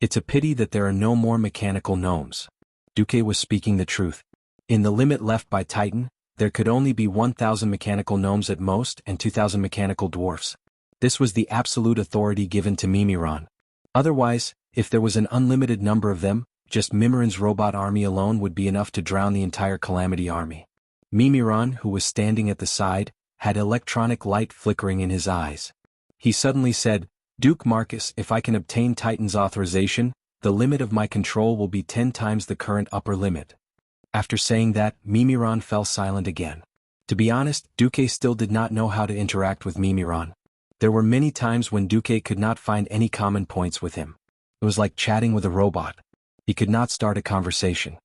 It's a pity that there are no more mechanical gnomes. Duque was speaking the truth. In the limit left by Titan, there could only be 1,000 mechanical gnomes at most and 2,000 mechanical dwarfs. This was the absolute authority given to Mimiron. Otherwise, if there was an unlimited number of them, just Mimiron's robot army alone would be enough to drown the entire Calamity army. Mimiron, who was standing at the side, had electronic light flickering in his eyes. He suddenly said, Duke Marcus, if I can obtain Titan's authorization, the limit of my control will be 10 times the current upper limit. After saying that, Mimiron fell silent again. To be honest, Duque still did not know how to interact with Mimiron. There were many times when Duque could not find any common points with him. It was like chatting with a robot. He could not start a conversation.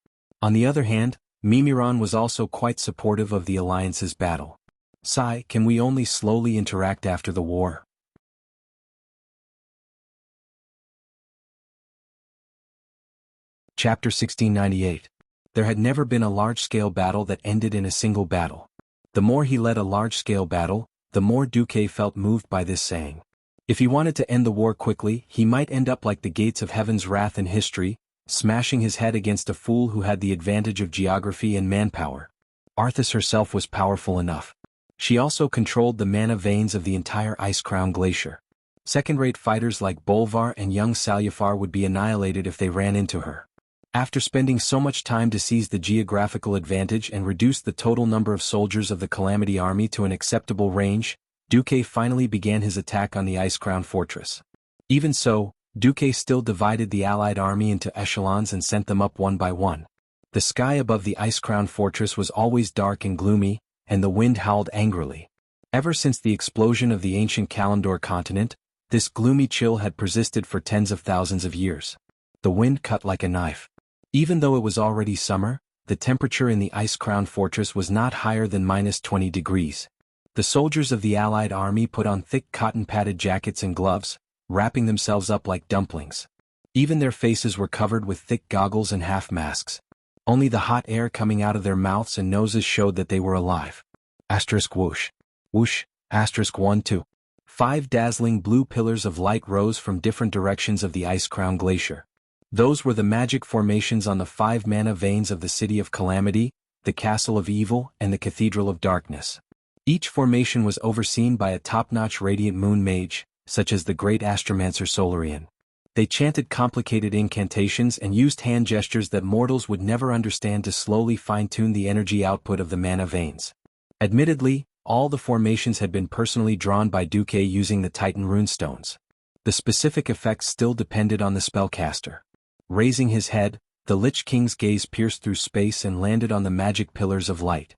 On the other hand, Mimiron was also quite supportive of the Alliance's battle. Sigh, can we only slowly interact after the war? Chapter 1698. There had never been a large-scale battle that ended in a single battle. The more he led a large-scale battle, the more Duque felt moved by this saying. If he wanted to end the war quickly, he might end up like the gates of heaven's wrath in history, smashing his head against a fool who had the advantage of geography and manpower. Arthas herself was powerful enough. She also controlled the mana veins of the entire Ice Crown Glacier. Second-rate fighters like Bolvar and young Salyafar would be annihilated if they ran into her. After spending so much time to seize the geographical advantage and reduce the total number of soldiers of the Calamity army to an acceptable range, Duque finally began his attack on the Ice Crown Fortress. Even so, Duque still divided the allied army into echelons and sent them up one by one. The sky above the ice-crowned fortress was always dark and gloomy, and the wind howled angrily. Ever since the explosion of the ancient Kalimdor continent, this gloomy chill had persisted for tens of thousands of years. The wind cut like a knife. Even though it was already summer, the temperature in the ice-crowned fortress was not higher than -20 degrees. The soldiers of the allied army put on thick cotton-padded jackets and gloves, wrapping themselves up like dumplings. Even their faces were covered with thick goggles and half-masks. Only the hot air coming out of their mouths and noses showed that they were alive. Asterisk whoosh. Whoosh, asterisk 1 2. 5 dazzling blue pillars of light rose from different directions of the ice-crowned glacier. Those were the magic formations on the 5 mana veins of the City of Calamity, the Castle of Evil, and the Cathedral of Darkness. Each formation was overseen by a top-notch radiant moon mage, such as the great astromancer Solarian. They chanted complicated incantations and used hand gestures that mortals would never understand to slowly fine-tune the energy output of the mana veins. Admittedly, all the formations had been personally drawn by Duque using the Titan runestones. The specific effects still depended on the spellcaster. Raising his head, the Lich King's gaze pierced through space and landed on the magic pillars of light.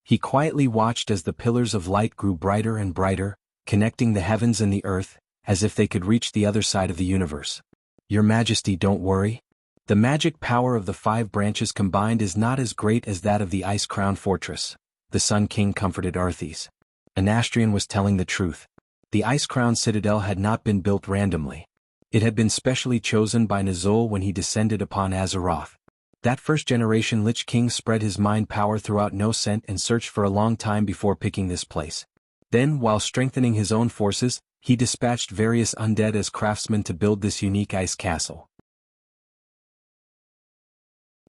He quietly watched as the pillars of light grew brighter and brighter, connecting the heavens and the earth, as if they could reach the other side of the universe. Your Majesty, don't worry. The magic power of the 5 branches combined is not as great as that of the ice-crowned fortress, the Sun King comforted Arthas. Anastrian was telling the truth. The ice-crowned citadel had not been built randomly. It had been specially chosen by Nazul when he descended upon Azeroth. That first-generation Lich King spread his mind power throughout No Scent and searched for a long time before picking this place. Then, while strengthening his own forces, he dispatched various undead as craftsmen to build this unique ice castle.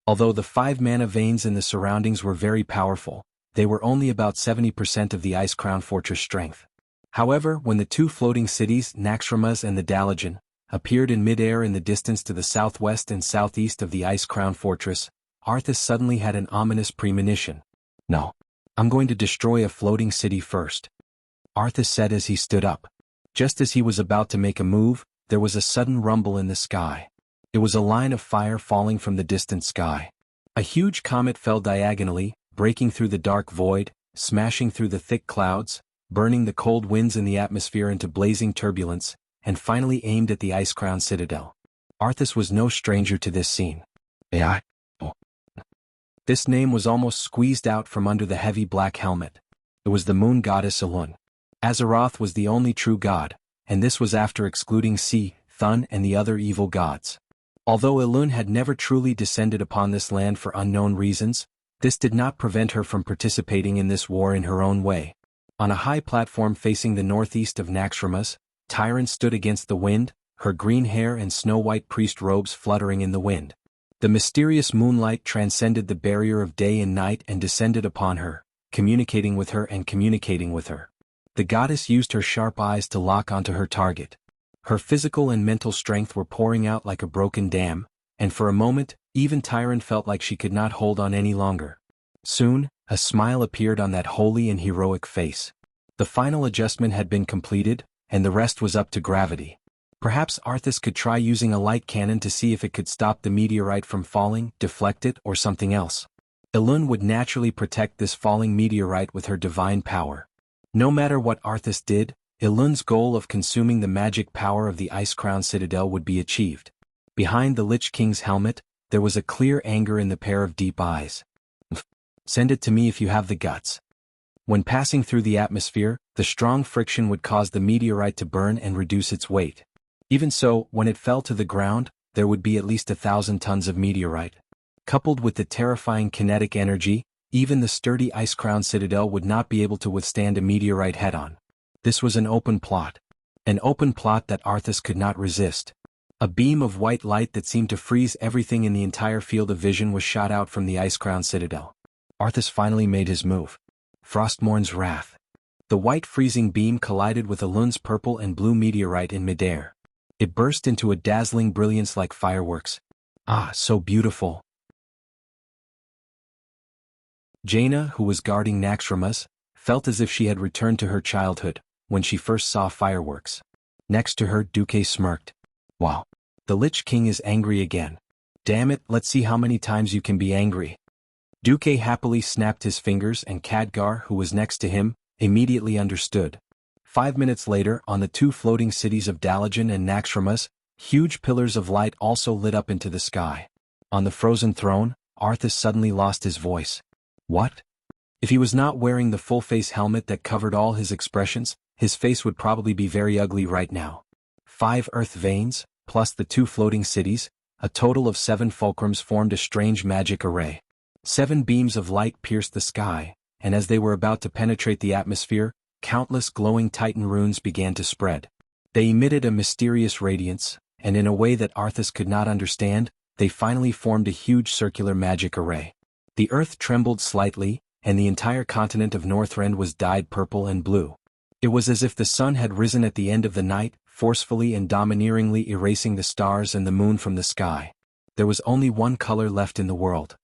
Although the 5 mana veins in the surroundings were very powerful, they were only about 70% of the ice-crowned fortress strength. However, when the 2 floating cities, Naxxramas and the Dalajan, appeared in mid-air in the distance to the southwest and southeast of the ice-crowned fortress, Arthas suddenly had an ominous premonition. No. I'm going to destroy a floating city first, Arthas said as he stood up. Just as he was about to make a move, there was a sudden rumble in the sky. It was a line of fire falling from the distant sky. A huge comet fell diagonally, breaking through the dark void, smashing through the thick clouds, burning the cold winds in the atmosphere into blazing turbulence, and finally aimed at the ice-crowned citadel. Arthas was no stranger to this scene. AI. Oh. This name was almost squeezed out from under the heavy black helmet. It was the moon goddess Elun. Azeroth was the only true god, and this was after excluding Si, Thun and the other evil gods. Although Elun had never truly descended upon this land for unknown reasons, this did not prevent her from participating in this war in her own way. On a high platform facing the northeast of Naxxramas, Tyran stood against the wind, her green hair and snow-white priest robes fluttering in the wind. The mysterious moonlight transcended the barrier of day and night and descended upon her, communicating with her and communicating with her. The goddess used her sharp eyes to lock onto her target. Her physical and mental strength were pouring out like a broken dam, and for a moment, even Tyran felt like she could not hold on any longer. Soon, a smile appeared on that holy and heroic face. The final adjustment had been completed, and the rest was up to gravity. Perhaps Arthas could try using a light cannon to see if it could stop the meteorite from falling, deflect it, or something else. Elun would naturally protect this falling meteorite with her divine power. No matter what Arthas did, Elun's goal of consuming the magic power of the ice-crowned citadel would be achieved. Behind the Lich King's helmet, there was a clear anger in the pair of deep eyes. Send it to me if you have the guts. When passing through the atmosphere, the strong friction would cause the meteorite to burn and reduce its weight. Even so, when it fell to the ground, there would be at least 1,000 tons of meteorite. Coupled with the terrifying kinetic energy, even the sturdy ice-crowned citadel would not be able to withstand a meteorite head-on. This was an open plot. An open plot that Arthas could not resist. A beam of white light that seemed to freeze everything in the entire field of vision was shot out from the ice-crowned citadel. Arthas finally made his move. Frostmourn's Wrath. The white freezing beam collided with Elun's purple and blue meteorite in midair. It burst into a dazzling brilliance like fireworks. Ah, so beautiful. Jaina, who was guarding Naxxramas, felt as if she had returned to her childhood, when she first saw fireworks. Next to her, Duque smirked. Wow. The Lich King is angry again. Damn it, let's see how many times you can be angry. Duque happily snapped his fingers and Khadgar, who was next to him, immediately understood. 5 minutes later, on the two floating cities of Dalajan and Naxxramas, huge pillars of light also lit up into the sky. On the frozen throne, Arthas suddenly lost his voice. What? If he was not wearing the full-face helmet that covered all his expressions, his face would probably be very ugly right now. 5 earth veins, plus the 2 floating cities, a total of 7 fulcrums formed a strange magic array. 7 beams of light pierced the sky, and as they were about to penetrate the atmosphere, countless glowing titan runes began to spread. They emitted a mysterious radiance, and in a way that Arthas could not understand, they finally formed a huge circular magic array. The earth trembled slightly, and the entire continent of Northrend was dyed purple and blue. It was as if the sun had risen at the end of the night, forcefully and domineeringly erasing the stars and the moon from the sky. There was only one color left in the world.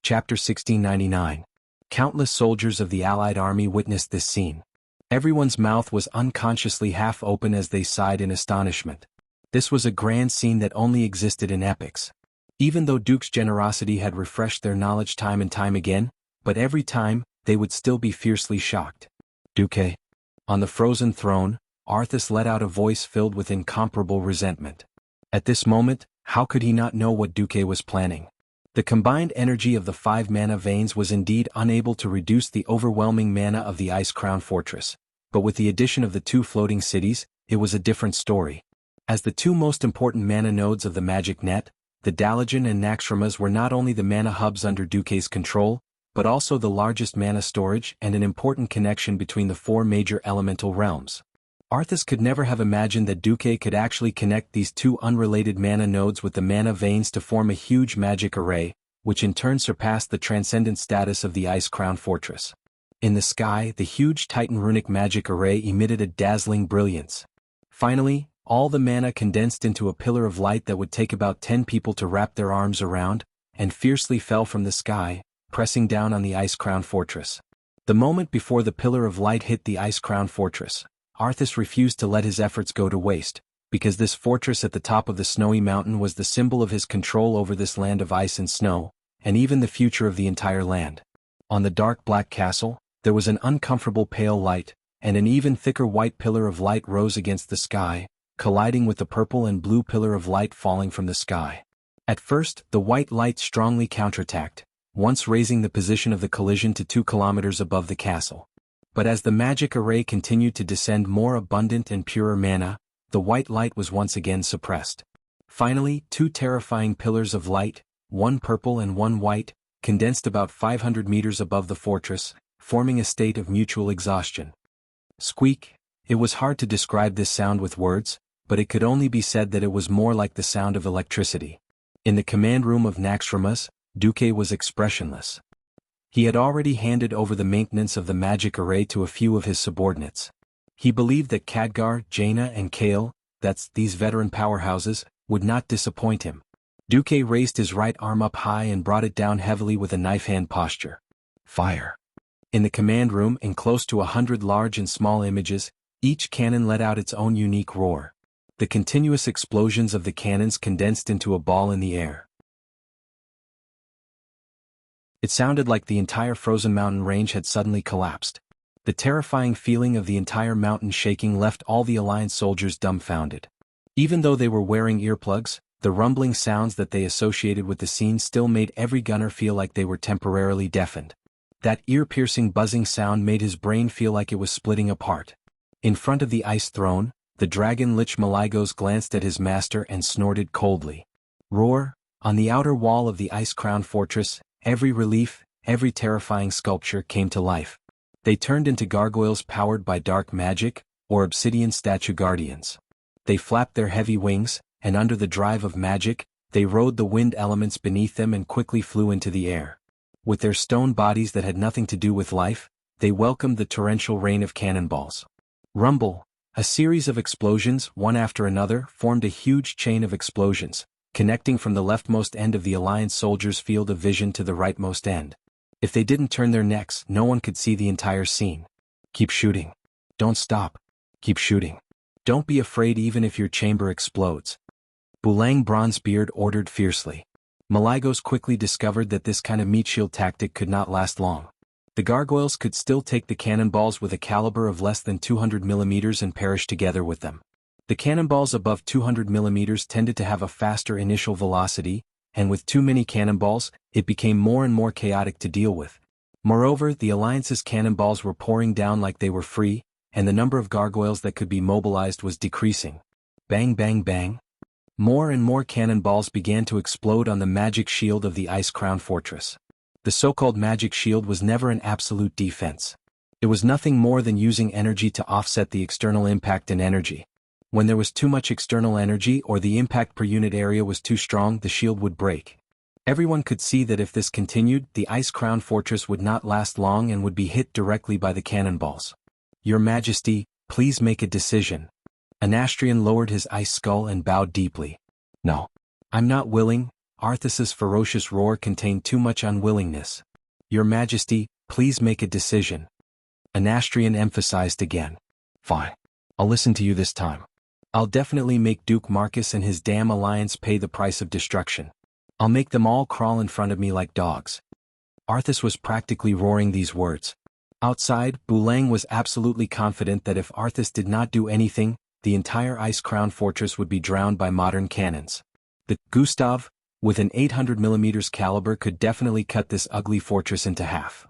Chapter 1699. Countless soldiers of the Allied army witnessed this scene. Everyone's mouth was unconsciously half open as they sighed in astonishment. This was a grand scene that only existed in epics. Even though Duke's generosity had refreshed their knowledge time and time again, but every time, they would still be fiercely shocked. Duque. On the frozen throne, Arthas let out a voice filled with incomparable resentment. At this moment, how could he not know what Duque was planning? The combined energy of the 5 mana veins was indeed unable to reduce the overwhelming mana of the Ice Crown Fortress, but with the addition of the 2 floating cities, it was a different story. As the 2 most important mana nodes of the magic net, the Dalajan and Naxxramas were not only the mana hubs under Duque's control, but also the largest mana storage and an important connection between the 4 major elemental realms. Arthas could never have imagined that Duque could actually connect these 2 unrelated mana nodes with the mana veins to form a huge magic array, which in turn surpassed the transcendent status of the Ice Crown Fortress. In the sky, the huge Titan runic magic array emitted a dazzling brilliance. Finally, all the mana condensed into a pillar of light that would take about 10 people to wrap their arms around, and fiercely fell from the sky, pressing down on the Ice Crown Fortress. The moment before the pillar of light hit the Ice Crown Fortress, Arthas refused to let his efforts go to waste, because this fortress at the top of the snowy mountain was the symbol of his control over this land of ice and snow, and even the future of the entire land. On the dark black castle, there was an uncomfortable pale light, and an even thicker white pillar of light rose against the sky, colliding with the purple and blue pillar of light falling from the sky. At first, the white light strongly counterattacked, once raising the position of the collision to 2 kilometers above the castle. But as the magic array continued to descend more abundant and purer mana, the white light was once again suppressed. Finally, 2 terrifying pillars of light, one purple and one white, condensed about 500 meters above the fortress, forming a state of mutual exhaustion. Squeak. It was hard to describe this sound with words, but it could only be said that it was more like the sound of electricity. In the command room of Naxxramas, Duque was expressionless. He had already handed over the maintenance of the magic array to a few of his subordinates. He believed that Khadgar, Jaina and Kale, these veteran powerhouses, would not disappoint him. Duque raised his right arm up high and brought it down heavily with a knife-hand posture. Fire. In the command room, in close to 100 large and small images, each cannon let out its own unique roar. The continuous explosions of the cannons condensed into a ball in the air. It sounded like the entire frozen mountain range had suddenly collapsed. The terrifying feeling of the entire mountain shaking left all the Alliance soldiers dumbfounded. Even though they were wearing earplugs, the rumbling sounds that they associated with the scene still made every gunner feel like they were temporarily deafened. That ear-piercing buzzing sound made his brain feel like it was splitting apart. In front of the ice throne, the dragon Lich Maligos glanced at his master and snorted coldly. Roar. On the outer wall of the Ice Crown Fortress, every relief, every terrifying sculpture came to life. They turned into gargoyles powered by dark magic, or obsidian statue guardians. They flapped their heavy wings, and under the drive of magic, they rode the wind elements beneath them and quickly flew into the air. With their stone bodies that had nothing to do with life, they welcomed the torrential rain of cannonballs. Rumble. A series of explosions, one after another, formed a huge chain of explosions, connecting from the leftmost end of the Alliance soldiers' field of vision to the rightmost end. If they didn't turn their necks, no one could see the entire scene. Keep shooting. Don't stop. Keep shooting. Don't be afraid even if your chamber explodes. Bulang Bronzebeard ordered fiercely. Malygos quickly discovered that this kind of meat shield tactic could not last long. The gargoyles could still take the cannonballs with a caliber of less than 200 mm and perish together with them. The cannonballs above 200 mm tended to have a faster initial velocity, and with too many cannonballs, it became more and more chaotic to deal with. Moreover, the Alliance's cannonballs were pouring down like they were free, and the number of gargoyles that could be mobilized was decreasing. Bang bang bang. More and more cannonballs began to explode on the magic shield of the Ice Crown Fortress. The so-called magic shield was never an absolute defense. It was nothing more than using energy to offset the external impact in energy. When there was too much external energy or the impact per unit area was too strong, the shield would break. Everyone could see that if this continued, the Ice Crown Fortress would not last long and would be hit directly by the cannonballs. Your Majesty, please make a decision. Anastrian lowered his ice skull and bowed deeply. No. I'm not willing. Arthas's ferocious roar contained too much unwillingness. Your Majesty, please make a decision. Anastrian emphasized again. Fine. I'll listen to you this time. I'll definitely make Duke Marcus and his damn alliance pay the price of destruction. I'll make them all crawl in front of me like dogs. Arthas was practically roaring these words. Outside, Bulang was absolutely confident that if Arthas did not do anything, the entire Ice Crown Fortress would be drowned by modern cannons. The Gustav, with an 800 mm caliber, could definitely cut this ugly fortress into half.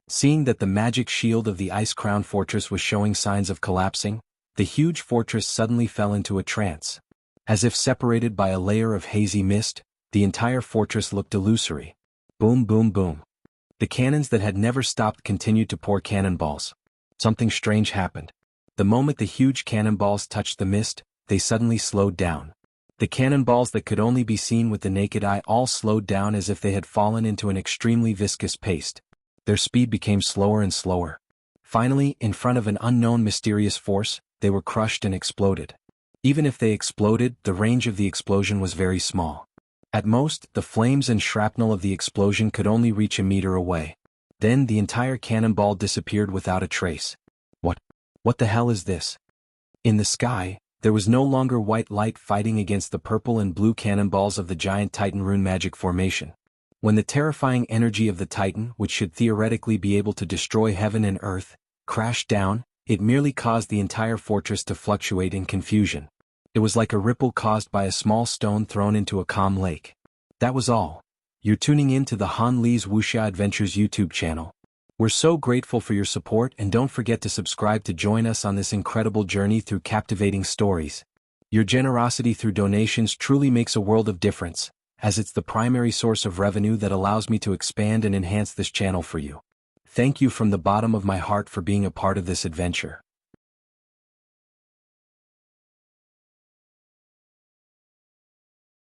Seeing that the magic shield of the Ice Crown Fortress was showing signs of collapsing, the huge fortress suddenly fell into a trance. As if separated by a layer of hazy mist, the entire fortress looked illusory. Boom boom boom. The cannons that had never stopped continued to pour cannonballs. Something strange happened. The moment the huge cannonballs touched the mist, they suddenly slowed down. The cannonballs that could only be seen with the naked eye all slowed down as if they had fallen into an extremely viscous paste. Their speed became slower and slower. Finally, in front of an unknown mysterious force, they were crushed and exploded. Even if they exploded, the range of the explosion was very small. At most, the flames and shrapnel of the explosion could only reach a meter away. Then the entire cannonball disappeared without a trace. What the hell is this? In the sky, there was no longer white light fighting against the purple and blue cannonballs of the giant Titan rune magic formation. When the terrifying energy of the Titan, which should theoretically be able to destroy heaven and earth, crashed down, it merely caused the entire fortress to fluctuate in confusion. It was like a ripple caused by a small stone thrown into a calm lake. That was all. You're tuning in to the Han Lee's Wuxia Adventures YouTube channel. We're so grateful for your support, and don't forget to subscribe to join us on this incredible journey through captivating stories. Your generosity through donations truly makes a world of difference, as it's the primary source of revenue that allows me to expand and enhance this channel for you. Thank you from the bottom of my heart for being a part of this adventure.